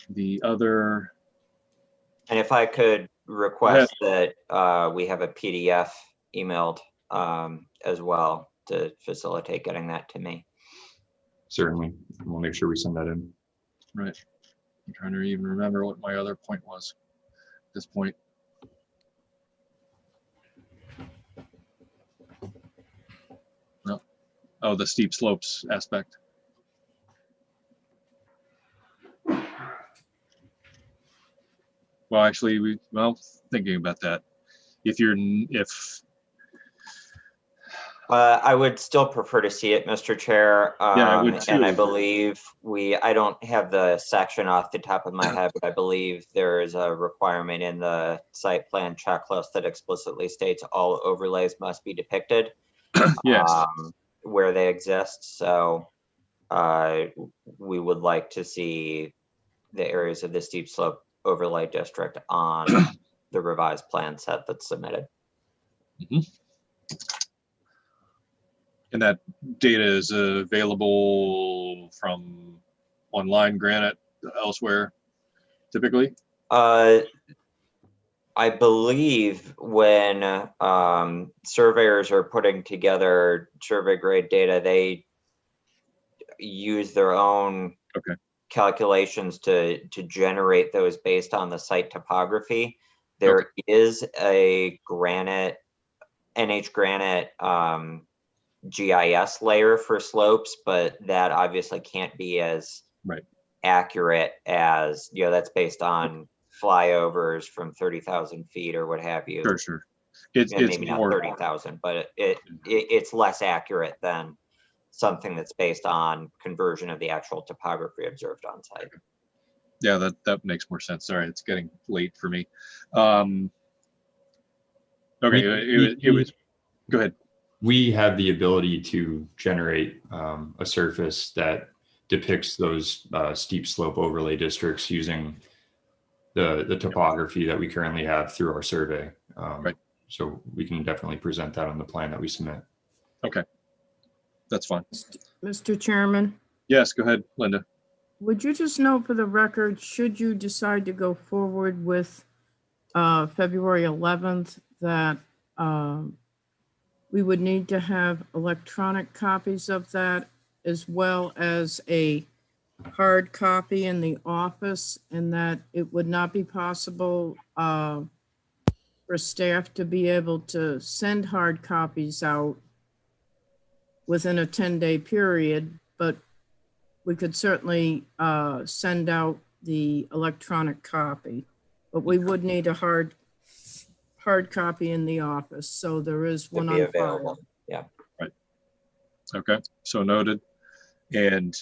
The other. And if I could request that we have a PDF emailed as well to facilitate getting that to me. Certainly. We'll make sure we send that in. Right. I'm trying to even remember what my other point was at this point. No. Oh, the steep slopes aspect. Well, actually, thinking about that, I would still prefer to see it, Mr. Chair. Yeah, I would too. And I believe I don't have the section off the top of my head, but I believe there is a requirement in the site plan checklist that explicitly states all overlays must be depicted. Yes. Where they exist. So we would like to see the areas of the steep slope overlay district on the revised plan set that's submitted. And that data is available from online Granite elsewhere, typically? I believe when surveyors are putting together survey grade data, they use their own calculations to generate those based on the site topography. There is a NH Granite GIS layer for slopes, but that obviously can't be as accurate as, that's based on flyovers from 30,000 feet or what have you. Sure. It's maybe not 30,000, but it's less accurate than something that's based on conversion of the actual topography observed on site. Yeah, that makes more sense. Sorry, it's getting late for me. Okay, it was, go ahead. We have the ability to generate a surface that depicts those steep slope overlay districts using the topography that we currently have through our survey. So we can definitely present that on the plan that we submit. Okay, that's fine. Mr. Chairman? Yes, go ahead, Linda. Would you just note for the record, should you decide to go forward with February 11th, that we would need to have electronic copies of that as well as a hard copy in the office, and that it would not be possible for staff to be able to send hard copies out within a 10-day period, but we could certainly send out the electronic copy, but we would need a hard copy in the office. So there is one on file. Yeah. Right. Okay. So noted. And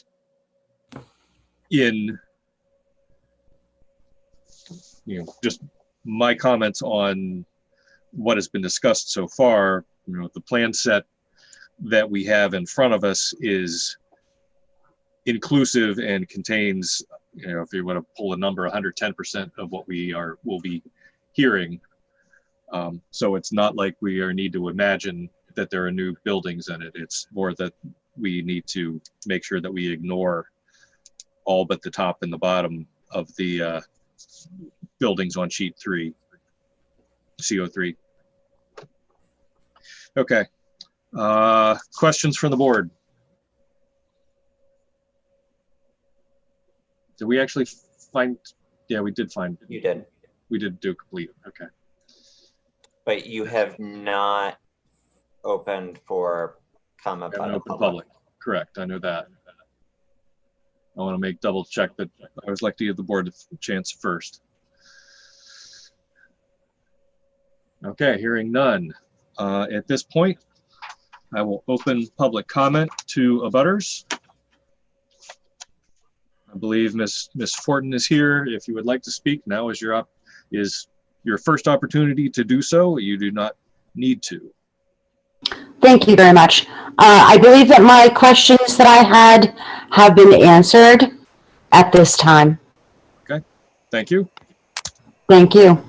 in, just my comments on what has been discussed so far, the plan set that we have in front of us is inclusive and contains, if you want to pull a number, 110% of what will be hearing. So it's not like we need to imagine that there are new buildings in it. It's more that we need to make sure that we ignore all but the top and the bottom of the buildings on sheet 3, CO3. Okay. Questions from the board? Did we actually find? Yeah, we did find. You did. We did do complete. Okay. But you have not opened for comment by the public. Correct. I know that. I want to double check that. I always like to give the board a chance first. Okay, hearing none. At this point, I will open public comment to abutters. I believe Miss Fortin is here. If you would like to speak, now is your first opportunity to do so. You do not need to. Thank you very much. I believe that my questions that I had have been answered at this time. Okay, thank you. Thank you.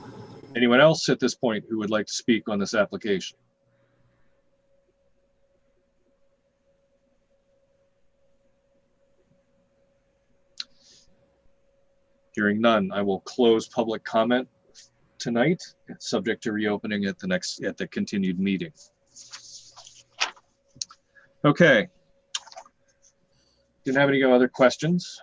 Anyone else at this point who would like to speak on this application? Hearing none, I will close public comment tonight, subject to reopening at the continued meeting. Okay. Didn't have any other questions?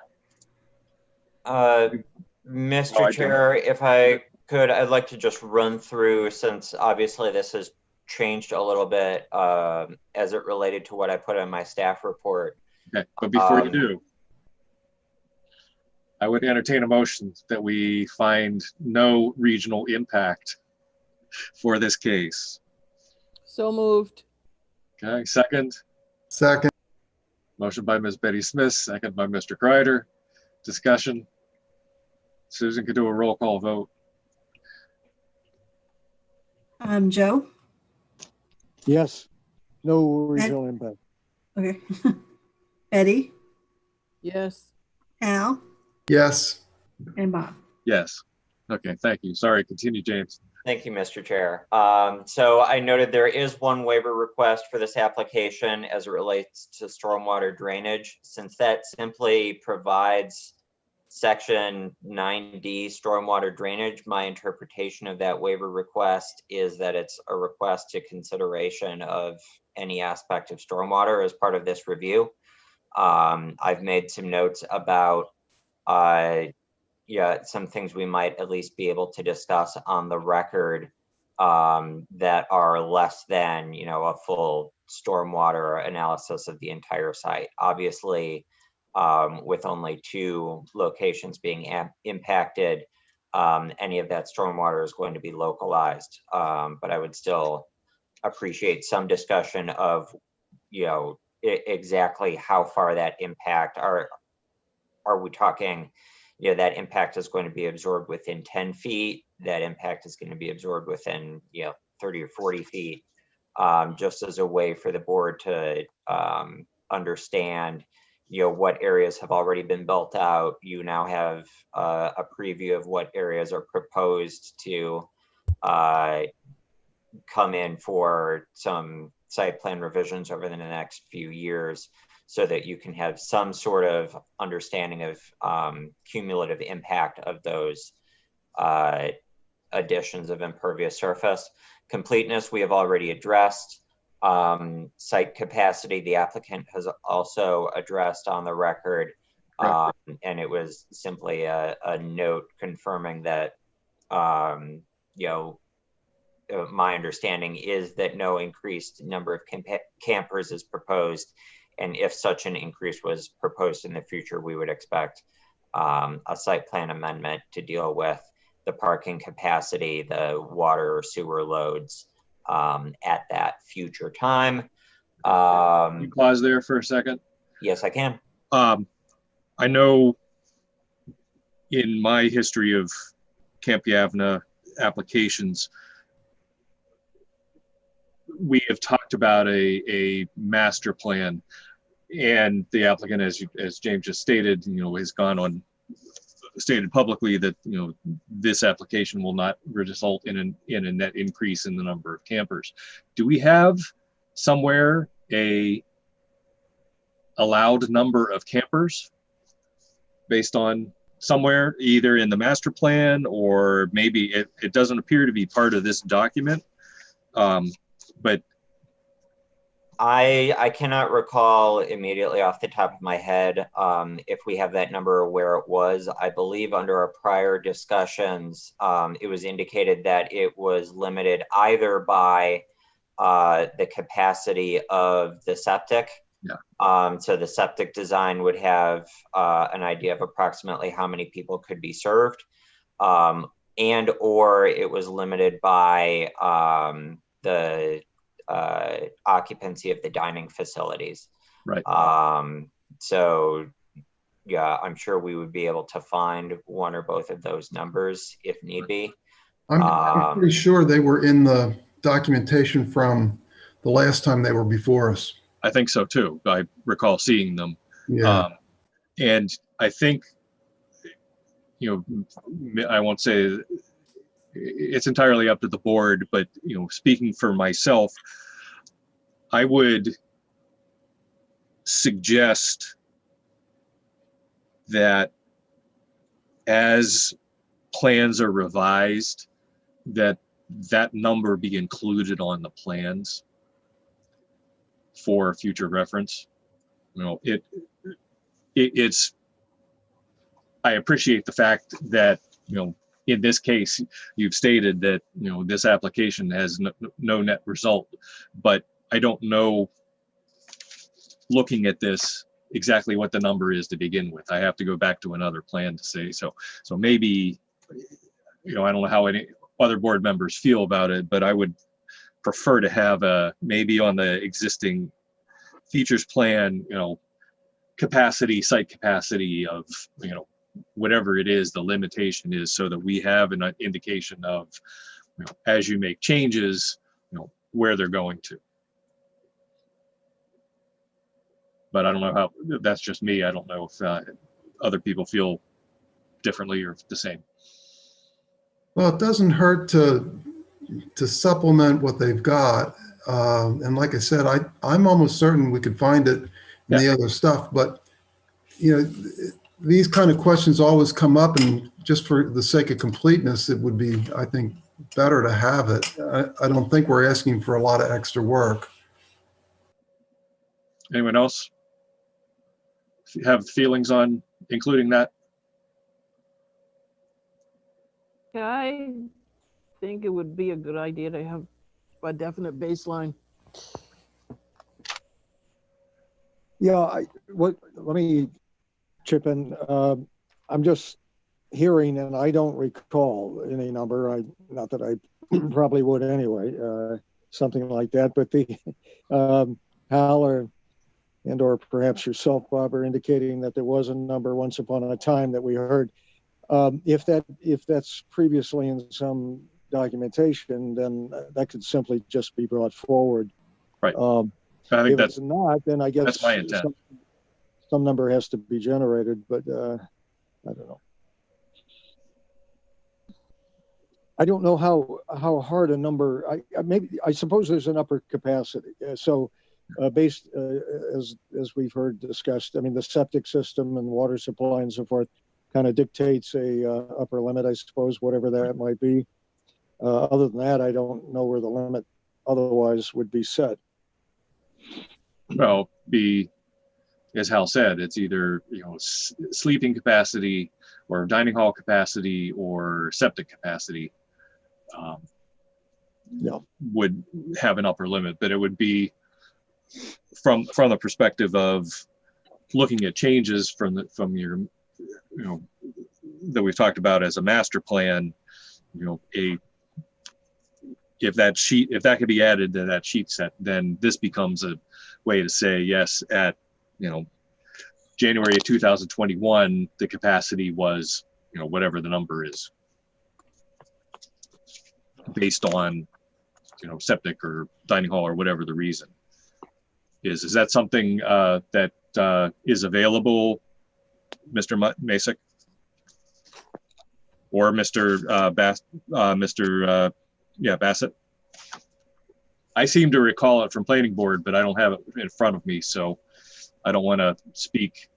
Mr. Chair, if I could, I'd like to just run through, since obviously this has changed a little bit as it related to what I put in my staff report. Okay, but before you do, I would entertain a motion that we find no regional impact for this case. So moved. Okay, second? Second. Motion by Ms. Betty Smith, second by Mr. Kreider. Discussion. Susan could do a roll call vote. Joe? Yes, no regional impact. Okay. Betty? Yes. Al? Yes. And Bob? Yes. Okay, thank you. Sorry, continue, James. Thank you, Mr. Chair. So I noted there is one waiver request for this application as it relates to stormwater drainage. Since that simply provides section 9D stormwater drainage, my interpretation of that waiver request is that it's a request to consideration of any aspect of stormwater as part of this review. I've made some notes about some things we might at least be able to discuss on the record that are less than, a full stormwater analysis of the entire site. Obviously, with only 2 locations being impacted, any of that stormwater is going to be localized. But I would still appreciate some discussion of, exactly how far that impact are we talking, that impact is going to be absorbed within 10 feet, that impact is going to be absorbed within, 30 or 40 feet, just as a way for the board to understand, what areas have already been built out. You now have a preview of what areas are proposed to come in for some site plan revisions over the next few years, so that you can have some sort of understanding of cumulative impact of those additions of impervious surface. Completeness, we have already addressed. Site capacity, the applicant has also addressed on the record. And it was simply a note confirming that, my understanding is that no increased number of campers is proposed. And if such an increase was proposed in the future, we would expect a site plan amendment to deal with the parking capacity, the water or sewer loads at that future time. Can you pause there for a second? Yes, I can. I know in my history of Camp Yavna applications, we have talked about a master plan, and the applicant, as James just stated, has stated publicly that this application will not result in a net increase in the number of campers. Do we have somewhere a allowed number of campers based on somewhere, either in the master plan, or maybe it doesn't appear to be part of this document, but I cannot recall immediately off the top of my head if we have that number or where it was. I believe under our prior discussions, it was indicated that it was limited either by the capacity of the septic. Yeah. So the septic design would have an idea of approximately how many people could be served, and or it was limited by the occupancy of the dining facilities. Right. So yeah, I'm sure we would be able to find one or both of those numbers if need be. I'm pretty sure they were in the documentation from the last time they were before us. I think so too. I recall seeing them. Yeah. And I think, I won't say it's entirely up to the board, but speaking for myself, I would suggest that as plans are revised, that number be included on the plans for future reference. It's I appreciate the fact that in this case you've stated that this application has no net result, but I don't know, looking at this, exactly what the number is to begin with. I have to go back to another plan to say so maybe I don't know how any other board members feel about it, but I would prefer to have maybe on the existing features plan, site capacity of, whatever it is, the limitation is, so that we have an indication of, as you make changes, where they're going to. But I don't know how, that's just me. I don't know if other people feel differently or the same. Well, it doesn't hurt to supplement what they've got. And like I said, I'm almost certain we could find it in the other stuff, but these kind of questions always come up, and just for the sake of completeness, it would be, I think, better to have it. I don't think we're asking for a lot of extra work. Anyone else have feelings on including that? I think it would be a good idea to have a definite baseline. Yeah, let me chip in. I'm just hearing, and I don't recall any number. Not that I probably would anyway, something like that. But the Hal or perhaps yourself, Bob, are indicating that there was a number once upon a time that we heard. If that's previously in some documentation, then that could simply just be brought forward. Right. I think if it's not, then I guess that's my intent. Some number has to be generated, but I don't know. I don't know how hard a number. I suppose there's an upper capacity. So based as we've heard discussed, I mean, the septic system and water supply and so forth kind of dictates a upper limit, I suppose, whatever that might be. Other than that, I don't know where the limit otherwise would be set. Well, as Hal said, it's either sleeping capacity or dining hall capacity or septic capacity. Would have an upper limit, but it would be from the perspective of looking at changes from your that we've talked about as a master plan. If that could be added to that sheet set, then this becomes a way to say, yes, at January of 2021, the capacity was whatever the number is, based on, septic or dining hall or whatever the reason is. Is that something that is available, Mr. Masick? Or Mr. Bassett? I seem to recall it from planning board, but I don't have it in front of me, so I don't want to speak.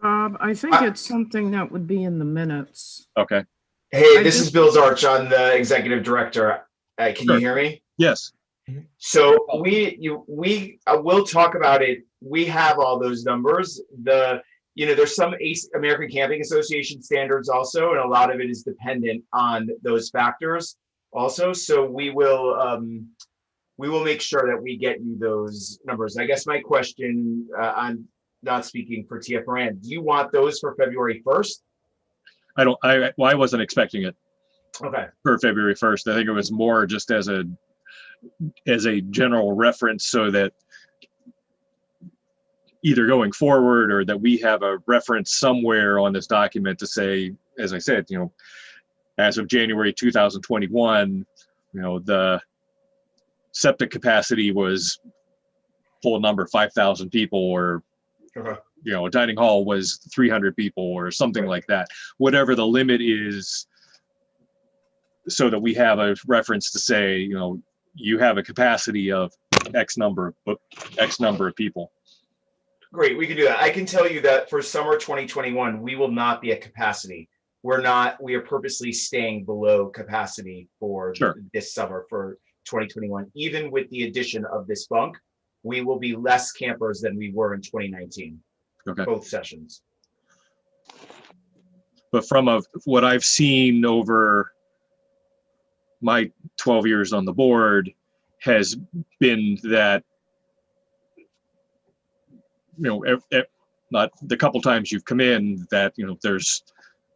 I think it's something that would be in the minutes. Okay. Hey, this is Bill Zarch. I'm the executive director. Can you hear me? Yes. So we will talk about it. We have all those numbers. There's some American Camping Association standards also, and a lot of it is dependent on those factors also. So we will make sure that we get you those numbers. I guess my question, I'm not speaking for TF Moran. Do you want those for February 1st? I wasn't expecting it. Okay. For February 1st. I think it was more just as a general reference, so that either going forward or that we have a reference somewhere on this document to say, as I said, as of January 2021, the septic capacity was full number 5,000 people, or a dining hall was 300 people or something like that, whatever the limit is, so that we have a reference to say, you have a capacity of X number of people. Great, we can do that. I can tell you that for summer 2021, we will not be at capacity. We are purposely staying below capacity for this summer for 2021. Even with the addition of this bunk, we will be less campers than we were in 2019. Okay. Both sessions. But from what I've seen over my 12 years on the board has been that, not the couple times you've come in that, there's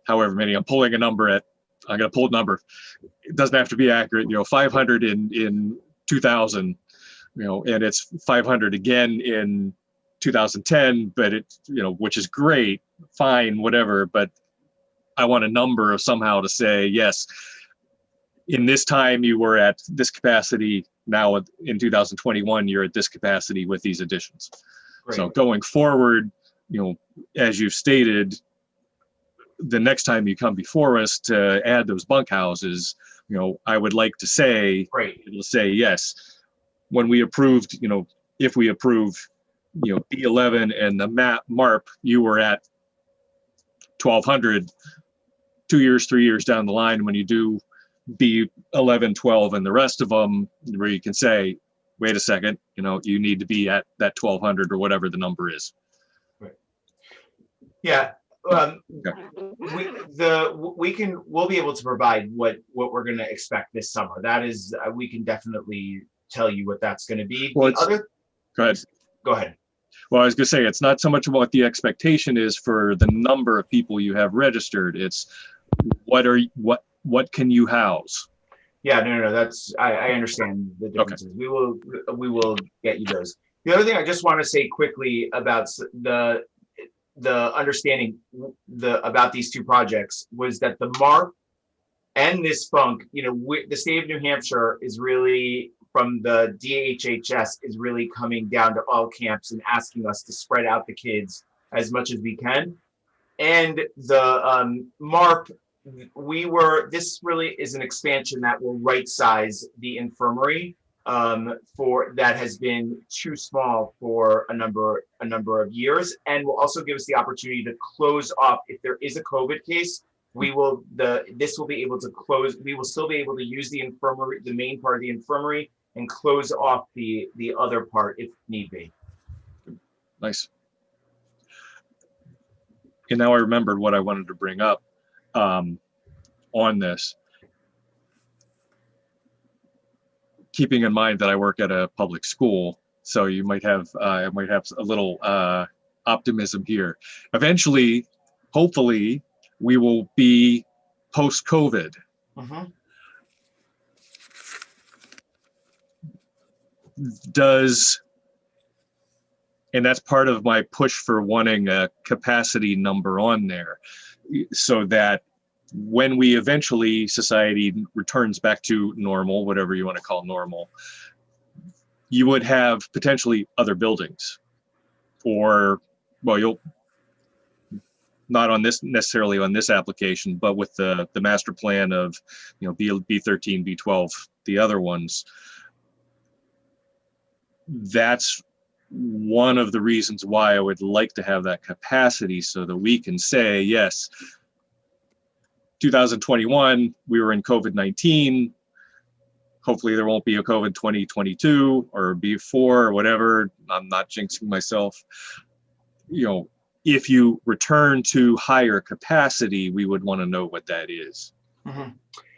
however many, I'm going to pull a number. It doesn't have to be accurate, 500 in 2000, and it's 500 again in 2010, but which is great, fine, whatever. But I want a number somehow to say, yes, in this time you were at this capacity. Now in 2021, you're at this capacity with these additions. Great. So going forward, as you've stated, the next time you come before us to add those bunkhouses, I would like to say, it'll say, yes, when we approved, if we approve, B11 and the MARP, you were at 1,200. 2 years, 3 years down the line, when you do B11, 12, and the rest of them, where you can say, wait a second, you need to be at that 1,200 or whatever the number is. Right. Yeah. We'll be able to provide what we're going to expect this summer. That is, we can definitely tell you what that's going to be. Well, go ahead. Well, I was going to say, it's not so much what the expectation is for the number of people you have registered. It's what can you house? Yeah, no, that's, I understand the differences. Okay. We will get you those. The other thing I just want to say quickly about the understanding about these two projects was that the MARP and this bunk, the state of New Hampshire is really, from the DHHS, is really coming down to all camps and asking us to spread out the kids as much as we can. And the MARP, this really is an expansion that will right size the infirmary that has been too small for a number of years, and will also give us the opportunity to close off if there is a COVID case. This will be able to close. We will still be able to use the infirmary, the main part of the infirmary, and close off the other part if need be. Nice. And now I remembered what I wanted to bring up on this. Keeping in mind that I work at a public school, so you might have I might have a little optimism here. Eventually, hopefully, we will be post-COVID. Mm-hmm. Does And that's part of my push for wanting a capacity number on there, so that when we eventually, society returns back to normal, whatever you want to call normal, you would have potentially other buildings, or, well, you'll not on this necessarily on this application, but with the master plan of, you know, B13, B12, the other ones. That's one of the reasons why I would like to have that capacity, so that we can say, yes, 2021, we were in COVID-19. Hopefully there won't be a COVID 2022 or before or whatever. I'm not jinxing myself. You know, if you return to higher capacity, we would want to know what that is.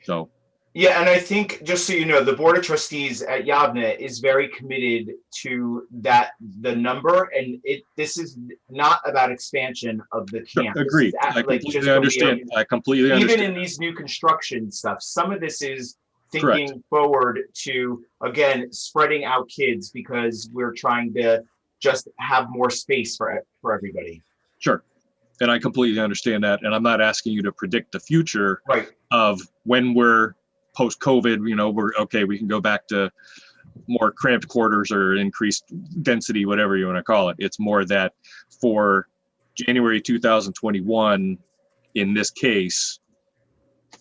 So. Yeah, and I think, just so you know, the Board of Trustees at Yavne is very committed to that, the number, and this is not about expansion of the camp. Agreed. I completely understand. I completely understand. Even in these new construction stuff, some of this is thinking forward to, again, spreading out kids, because we're trying to just have more space for everybody. Sure. And I completely understand that. And I'm not asking you to predict the future of when we're post-COVID, you know, we can go back to more cramped quarters or increased density, whatever you want to call it. It's more that for January 2021, in this case,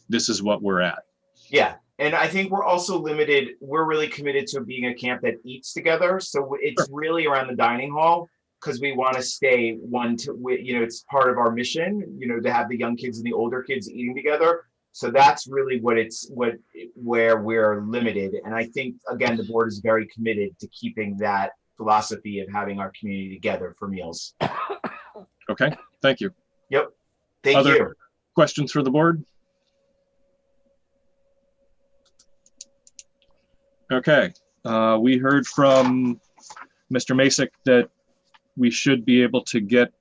this is what we're at. Yeah. And I think we're also limited. We're really committed to being a camp that eats together. So it's really around the dining hall, because we want to stay it's part of our mission, you know, to have the young kids and the older kids eating together. So that's really where we're limited. And I think, again, the board is very committed to keeping that philosophy of having our community together for meals. Okay, thank you. Yep, thank you. Questions for the board? Okay, we heard from Mr. Masick that we should be able to get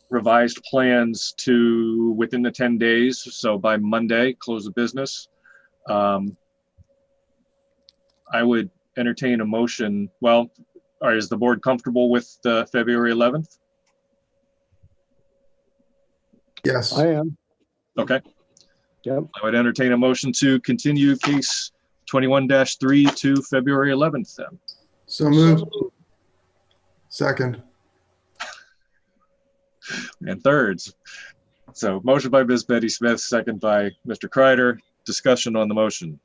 revised plans to within the 10 days. So by Monday, close of business. I would entertain a motion. Well, is the board comfortable with February 11th? Yes. I am. Okay. Yep. I would entertain a motion to continue case 21-3 to February 11th then. So moved. Second. And thirds. So motion by Ms. Betty Smith, second by Mr. Kreider. Discussion on the motion.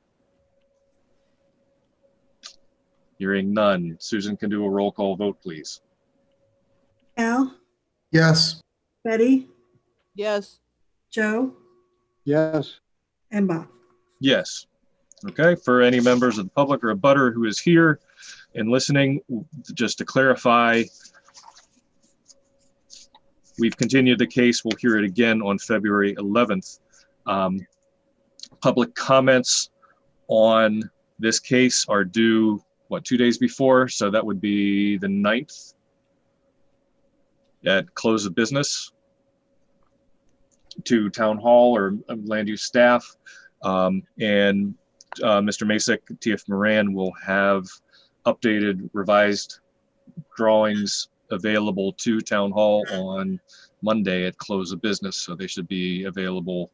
Hearing none. Susan can do a roll call vote, please. Al, Yes. Betty, Yes. Joe, Yes. and Bob. Yes. Okay, for any members of the public or a butter who is here and listening, just to clarify, we've continued the case. We'll hear it again on February 11th. Public comments on this case are due, 2 days before? So that would be the 9th at close of business to town hall or land use staff. And Mr. Masick, TF Moran will have updated revised drawings available to town hall on Monday at close of business. So they should be available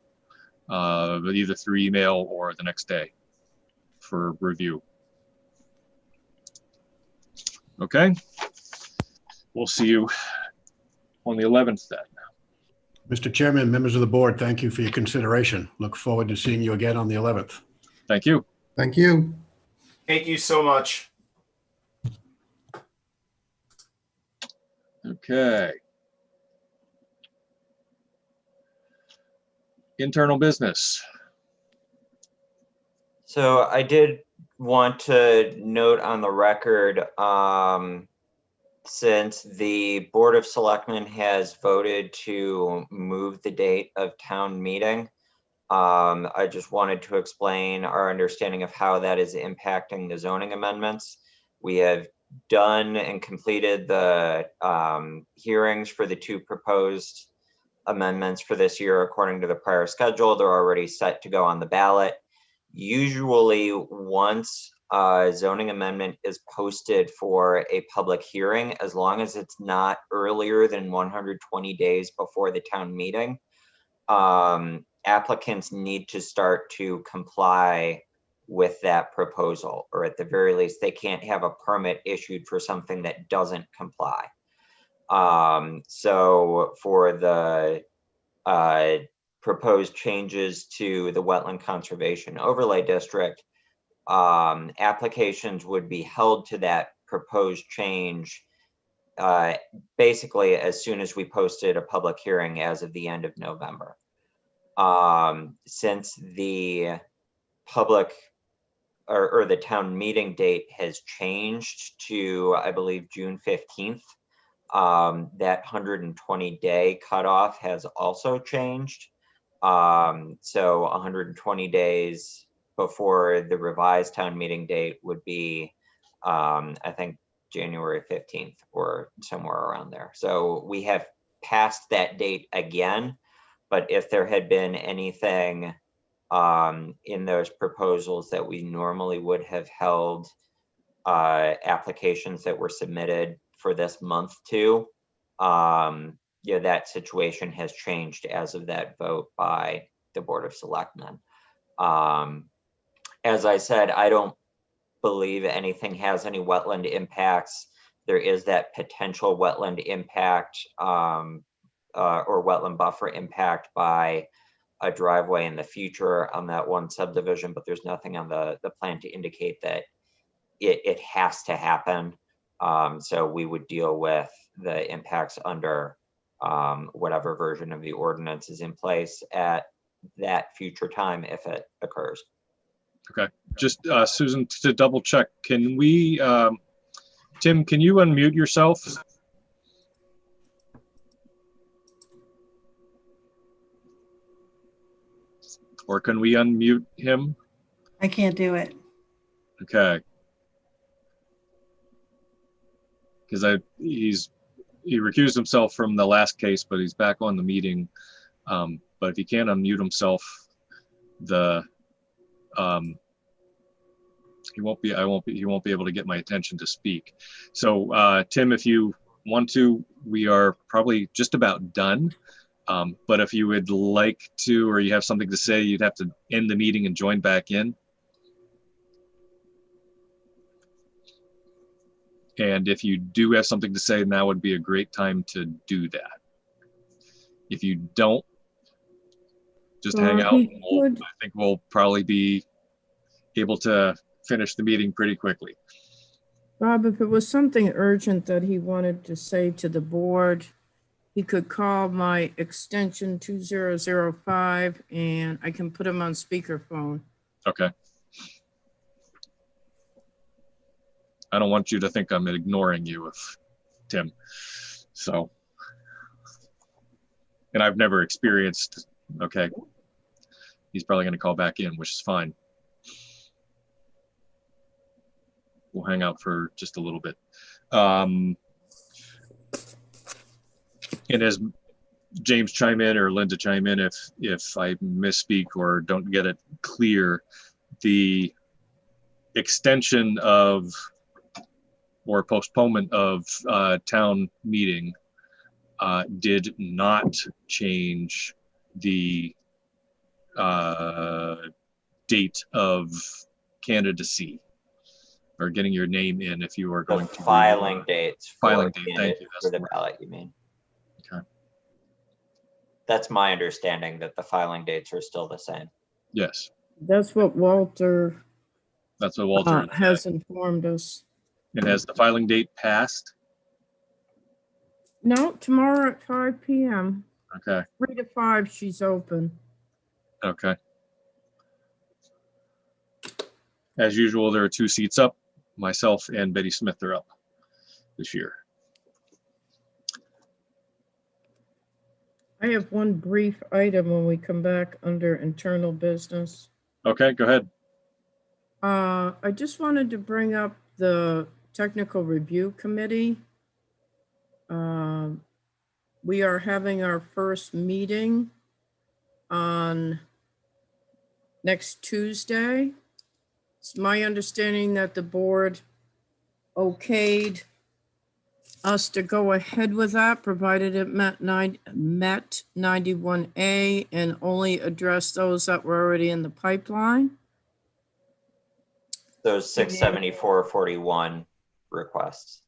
either through email or the next day for review. Okay. We'll see you on the 11th then. Mr. Chairman, members of the board, thank you for your consideration. Look forward to seeing you again on the 11th. Thank you. Thank you. Thank you so much. Okay. Internal business. So I did want to note on the record, since the Board of Selectmen has voted to move the date of town meeting, I just wanted to explain our understanding of how that is impacting the zoning amendments. We have done and completed the hearings for the 2 proposed amendments for this year according to the prior schedule. They're already set to go on the ballot. Usually once zoning amendment is posted for a public hearing, as long as it's not earlier than 120 days before the town meeting, applicants need to start to comply with that proposal, or at the very least, they can't have a permit issued for something that doesn't comply. So for the proposed changes to the Wetland Conservation Overlay District, applications would be held to that proposed change basically as soon as we posted a public hearing as of the end of November. Since the public or the town meeting date has changed to, I believe, June 15th, that 120-day cutoff has also changed. So 120 days before the revised town meeting date would be, I think, January 15th or somewhere around there. So we have passed that date again, but if there had been anything in those proposals that we normally would have held applications that were submitted for this month to, yeah, that situation has changed as of that vote by the Board of Selectmen. As I said, I don't believe anything has any wetland impacts. There is that potential wetland impact or wetland buffer impact by a driveway in the future on that one subdivision, but there's nothing on the plan to indicate that it has to happen. So we would deal with the impacts under whatever version of the ordinance is in place at that future time if it occurs. Okay, just Susan, to double check, can we, Tim, can you unmute yourself? Or can we unmute him? I can't do it. Okay. Because he recused himself from the last case, but he's back on the meeting. But if he can't unmute himself, he won't be able to get my attention to speak. So Tim, if you want to, we are probably just about done. But if you would like to, or you have something to say, you'd have to end the meeting and join back in. And if you do have something to say, now would be a great time to do that. If you don't, just hang out. I think we'll probably be able to finish the meeting pretty quickly. Bob, if it was something urgent that he wanted to say to the board, he could call my extension 2005 and I can put him on speakerphone. Okay. I don't want you to think I'm ignoring you, Tim. So, and I've never experienced, okay, he's probably going to call back in, which is fine. We'll hang out for just a little bit. And as James chime in or Linda chime in, if I misspeak or don't get it clear, the extension of or postponement of town meeting did not change the date of candidacy or getting your name in if you are going to filing dates. Filing date, thank you. For the ballot, you mean? Okay. That's my understanding, that the filing dates are still the same. Yes. That's what Walter. That's what Walter has informed us. And has the filing date passed? No, tomorrow at 5 p.m. Okay. 3 to 5, she's open. Okay. As usual, there are 2 seats up. Myself and Betty Smith are up this year. I have one brief item when we come back under internal business. Okay, go ahead. I just wanted to bring up the Technical Review Committee. We are having our first meeting on next Tuesday. It's my understanding that the board okayed us to go ahead with that, provided it met 91A and only addressed those that were already in the pipeline. Those 67441 requests.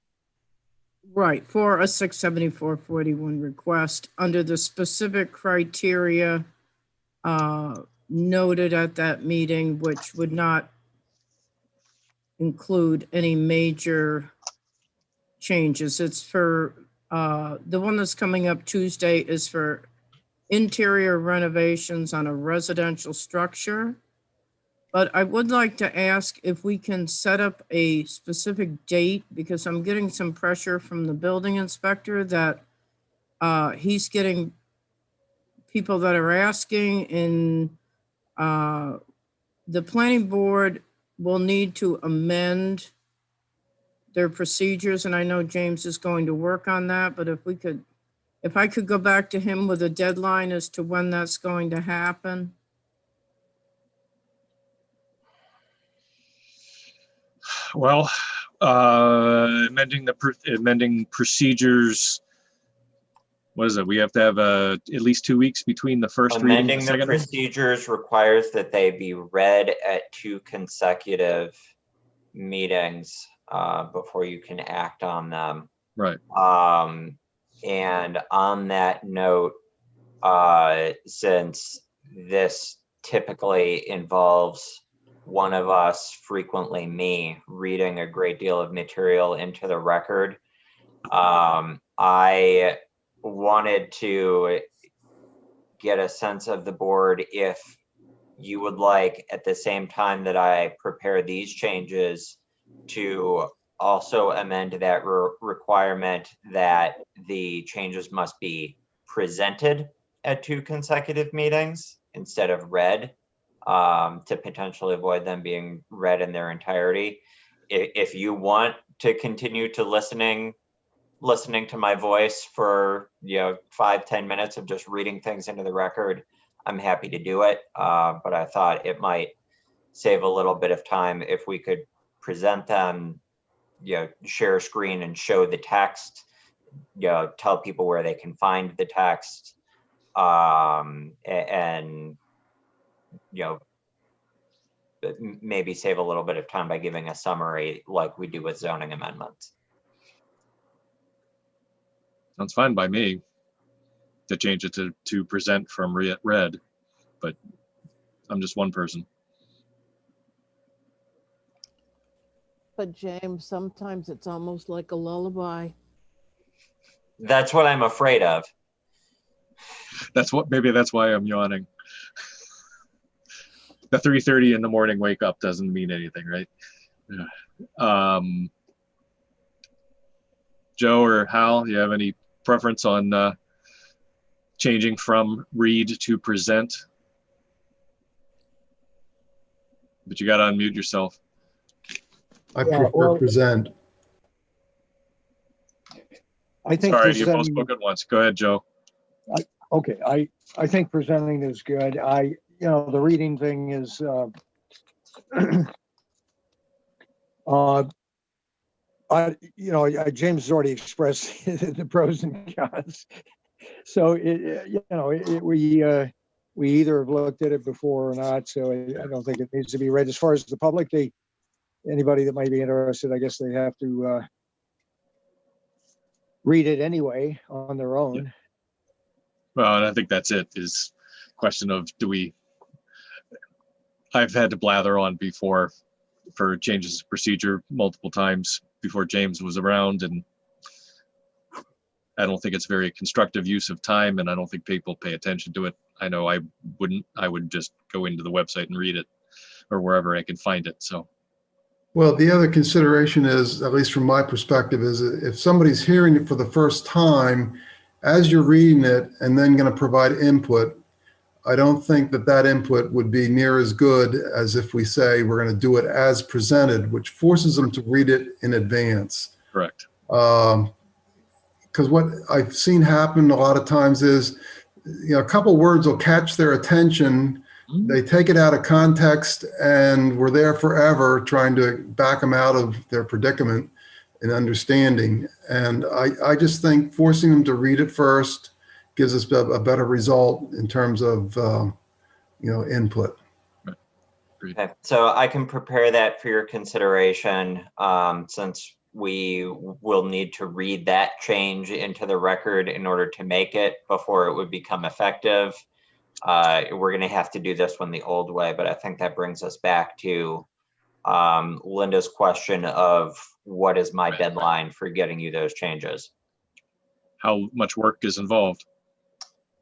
Right, for a 67441 request under the specific criteria noted at that meeting, which would not include any major changes. It's for, the one that's coming up Tuesday is for interior renovations on a residential structure. But I would like to ask if we can set up a specific date, because I'm getting some pressure from the building inspector that he's getting people that are asking, and the planning board will need to amend their procedures. And I know James is going to work on that, but if I could go back to him with a deadline as to when that's going to happen. Well, amending procedures. What is it? We have to have at least 2 weeks between the first reading and Amending the the second reading? procedures requires that they be read at 2 consecutive meetings before you can act on them. Right. And on that note, since this typically involves one of us, frequently me, reading a great deal of material into the record, I wanted to get a sense of the board if you would like, at the same time that I prepare these changes, to also amend that requirement that the changes must be presented at 2 consecutive meetings instead of read, to potentially avoid them being read in their entirety. If you want to continue to listening to my voice for 5-10 minutes of just reading things into the record, I'm happy to do it. But I thought it might save a little bit of time if we could present them, share a screen and show the text, tell people where they can find the text, and maybe save a little bit of time by giving a summary like we do with zoning amendments. Sounds fine by me to change it to present from read, but I'm just one person. But James, sometimes it's almost like a lullaby. That's what I'm afraid of. Maybe that's why I'm yawning. The 3:30 in the morning wake up doesn't mean anything, right? Yeah. Joe or Hal, you have any preference on changing from read to present? But you got to unmute yourself. I prefer present. I think Sorry, you've both spoken once. Go ahead, Joe. Okay, I think presenting is good. The reading thing is, James has already expressed the pros and cons. So we either have looked at it before or not. So I don't think it needs to be read. As far as the public, anybody that might be interested, I guess they have to read it anyway on their own. Yeah. Well, and I think that's it, is question of I've had to blather on before for changes of procedure multiple times before James was around, and I don't think it's very constructive use of time, and I don't think people pay attention to it. I know I wouldn't. I would just go into the website and read it, or wherever I can find it. So. Well, the other consideration is, at least from my perspective, is if somebody's hearing it for the first time, as you're reading it and then going to provide input, I don't think that input would be near as good as if we say we're going to do it as presented, which forces them to read it in advance. Correct. Because what I've seen happen a lot of times is, a couple words will catch their attention, they take it out of context and we're there forever trying to back them out of their predicament and understanding. And I just think forcing them to read it first gives us a better result in terms of, input. Okay, so I can prepare that for your consideration, since we will need to read that change into the record in order to make it before it would become effective. We're gonna have to do this one the old way, but I think that brings us back to Linda's question of what is my deadline for getting you those changes? How much work is involved?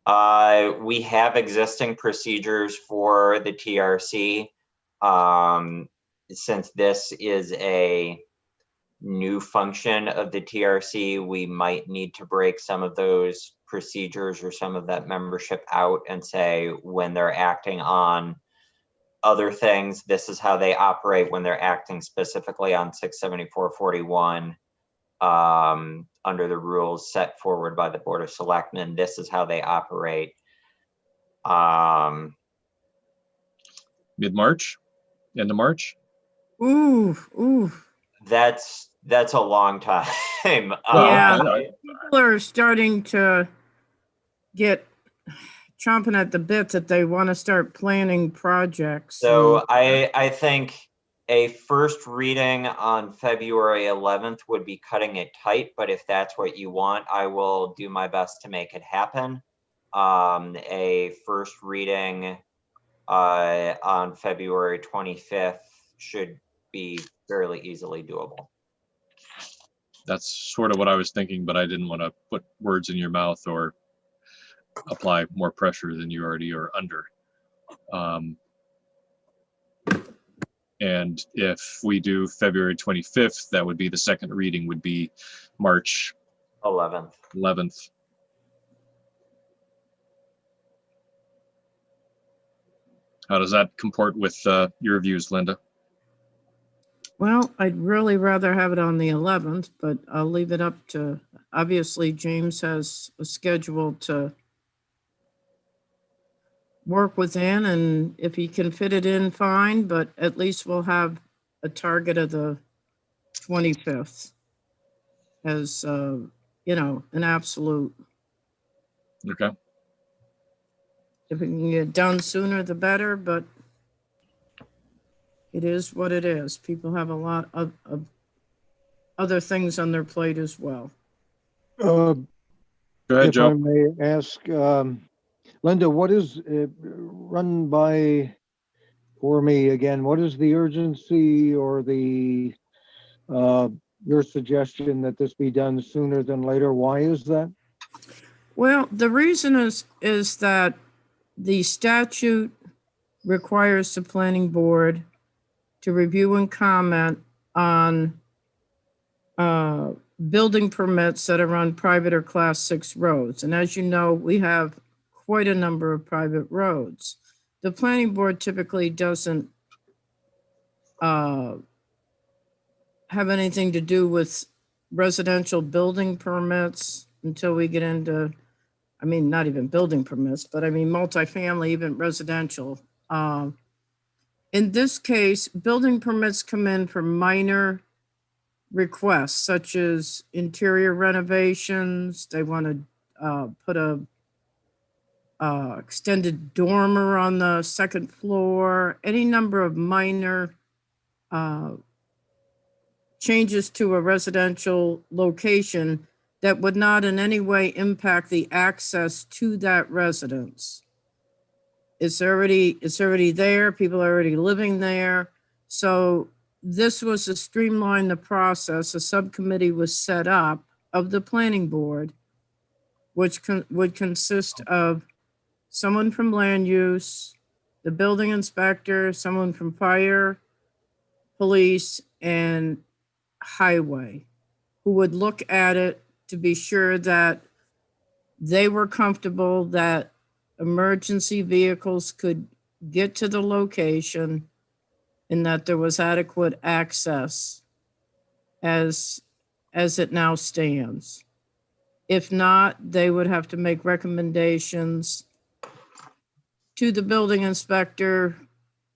We have existing procedures for the TRC. Since this is a new function of the TRC, we might need to break some of those procedures or some of that membership out and say when they're acting on other things, this is how they operate when they're acting specifically on 674-41 under the rules set forward by the Board of Selectmen. This is how they operate. Mid-March? End of March? Ooh. That's a long time. Yeah, people are starting to get chomping at the bit that they want to start planning projects. So I think a first reading on February 11th would be cutting it tight, but if that's what you want, I will do my best to make it happen. A first reading on February 25th should be fairly easily doable. That's sort of what I was thinking, but I didn't want to put words in your mouth or apply more pressure than you already are under. And if we do February 25th, that would be the second reading would be March 11th. How does that comport with your views, Linda? Well, I'd really rather have it on the 11th, but I'll leave it up to, obviously, James has a schedule to work within, and if he can fit it in, fine, but at least we'll have a target of the 25th as, an absolute. Okay. If we can get done sooner, the better, but it is what it is. People have a lot of other things on their plate as well. Go ahead, Joe. If I may ask, Linda, what is run by for me again? What is the urgency or the your suggestion that this be done sooner than later? Why is that? Well, the reason is that the statute requires the planning board to review and comment on building permits that are on private or class 6 roads. And as you know, we have quite a number of private roads. The planning board typically doesn't have anything to do with residential building permits until we get into, not even building permits, but multifamily, even residential. In this case, building permits come in for minor requests, such as interior renovations. They want to put a extended dormer on the second floor, any number of minor changes to a residential location that would not in any way impact the access to that residence. It's already there. People are already living there. So this was to streamline the process. A subcommittee was set up of the planning board, which would consist of someone from land use, the building inspector, someone from fire, police, and highway, who would look at it to be sure that they were comfortable that emergency vehicles could get to the location and that there was adequate access as it now stands. If not, they would have to make recommendations to the building inspector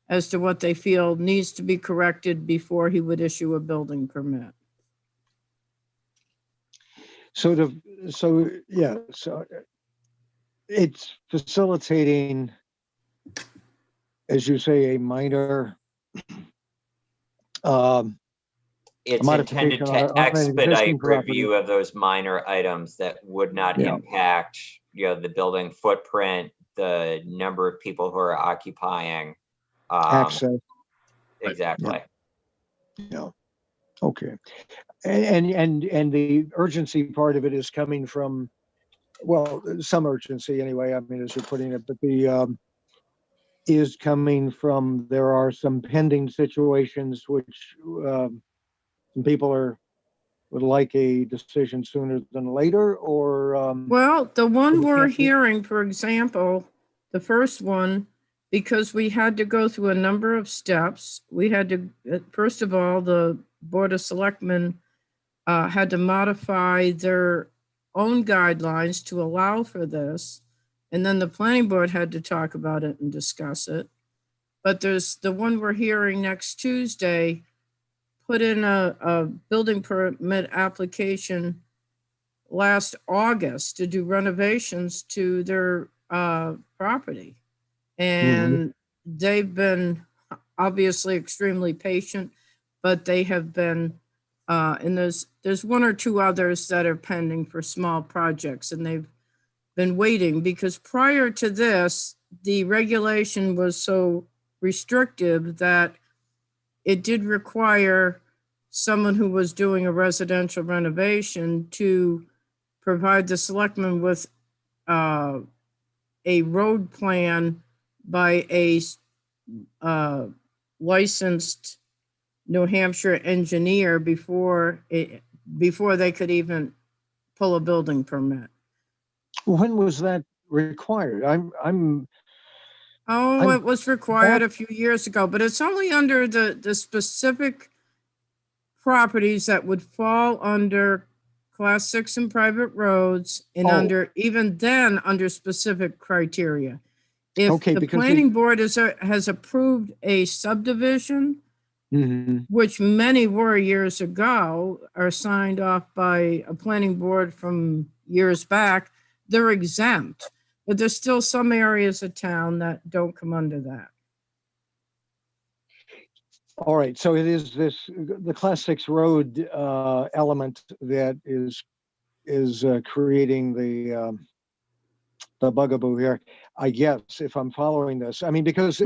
as to what they feel needs to be corrected before he would issue a building permit. So it's facilitating, as you say, a minor It's intended modification to on an expedite existing property. review of those minor items that would not Yeah. impact, the building footprint, the number of people who are occupying. Access. Exactly. Yeah. Okay. And the urgency part of it is coming from, well, some urgency anyway, I mean, as you're putting it, but is coming from, there are some pending situations which some people would like a decision sooner than later, or Well, the one we we're can't do- hearing, for example, the first one, because we had to go through a number of steps, we had to, first of all, the Board of Selectmen had to modify their own guidelines to allow for this. And then the planning board had to talk about it and discuss it. But there's the one we're hearing next Tuesday, put in a building permit application last August to do renovations to their property. And they've been obviously extremely patient, but they have been, and there's one or two others that are pending for small projects, and they've been waiting because prior to this, the regulation was so restrictive that it did require someone who was doing a residential renovation to provide the selectmen with a road plan by a licensed New Hampshire engineer before they could even pull a building permit. When was that required? It was required a few years ago, but it's only under the specific properties that would fall under Class 6 and private roads, and even then under specific criteria. If the planning board has approved a subdivision, which many were years ago, are signed off by a planning board from years back, they're exempt. But there's still some areas of town that don't come under that. All right, so it is the Class 6 road element that is creating the bugaboo here, I guess, if I'm following this. I mean, because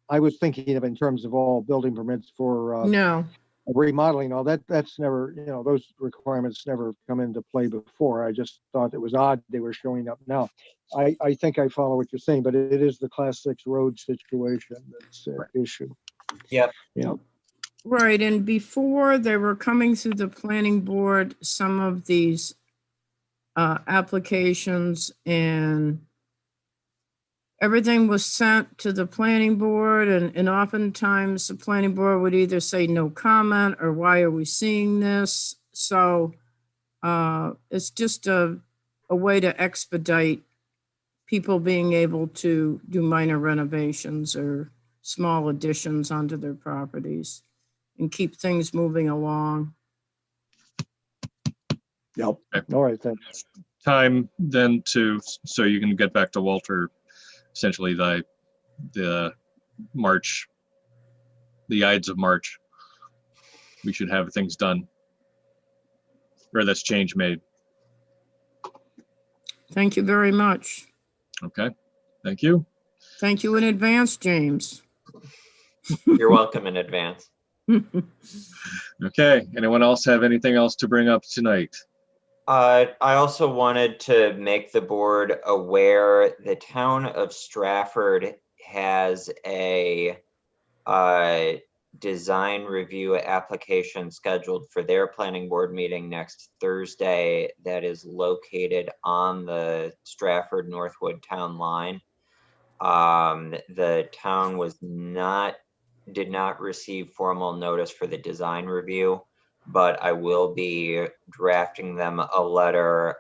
I was thinking of in terms of all building permits for no remodeling, all that's never, those requirements never come into play before. I just thought it was odd they were showing up now. I think I follow what you're saying, but it is the Class 6 road situation that's an issue. Yep. Yeah. Right, and before they were coming through the planning board, some of these applications, and everything was sent to the planning board, and oftentimes the planning board would either say no comment or why are we seeing this? So it's just a way to expedite people being able to do minor renovations or small additions onto their properties and keep things moving along. Yep. All right, thanks. Time then so you can get back to Walter, essentially the March, the Ides of March. We should have things done, or that's change made. Thank you very much. Okay, thank you. Thank you in advance, James. You're welcome in advance. Okay, anyone else have anything else to bring up tonight? I also wanted to make the board aware the town of Stratford has a design review application scheduled for their planning board meeting next Thursday that is located on the Stratford Northwood town line. The town did not receive formal notice for the design review, but I will be drafting them a letter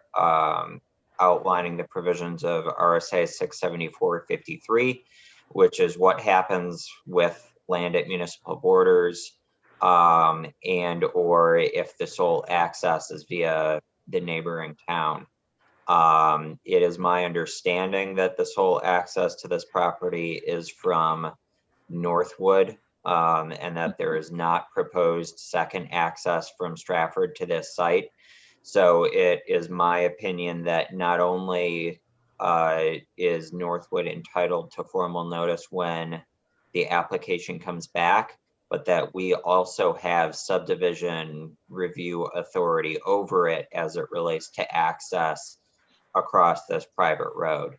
outlining the provisions of RSA 674-53, which is what happens with land at municipal borders, and or if the sole access is via the neighboring town. It is my understanding that the sole access to this property is from Northwood, and that there is not proposed second access from Stratford to this site. So it is my opinion that not only is Northwood entitled to formal notice when the application comes back, but that we also have subdivision review authority over it as it relates to access across this private road.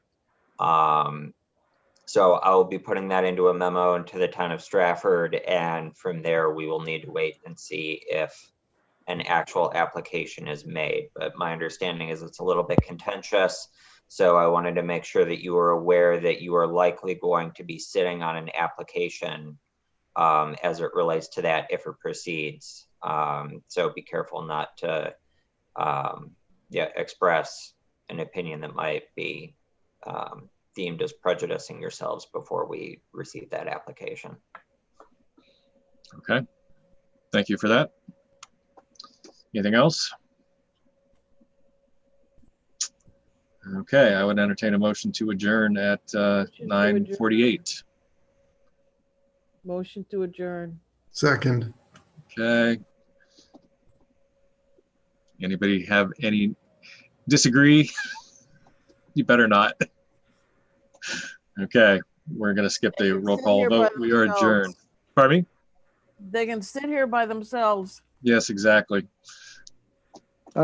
So I will be putting that into a memo into the town of Stratford, and from there we will need to wait and see if an actual application is made. But my understanding is it's a little bit contentious. So I wanted to make sure that you were aware that you are likely going to be sitting on an application as it relates to that if it proceeds. So be careful not to express an opinion that might be deemed as prejudicing yourselves before we receive that application. Okay, thank you for that. Anything else? Okay, I would entertain a motion to adjourn at 9:48. Motion to adjourn. Second. Okay. Anybody have any disagree? You better not. Okay, we're gonna skip the roll call vote. We are adjourned. Pardon me? They can sit here by themselves. Yes, exactly.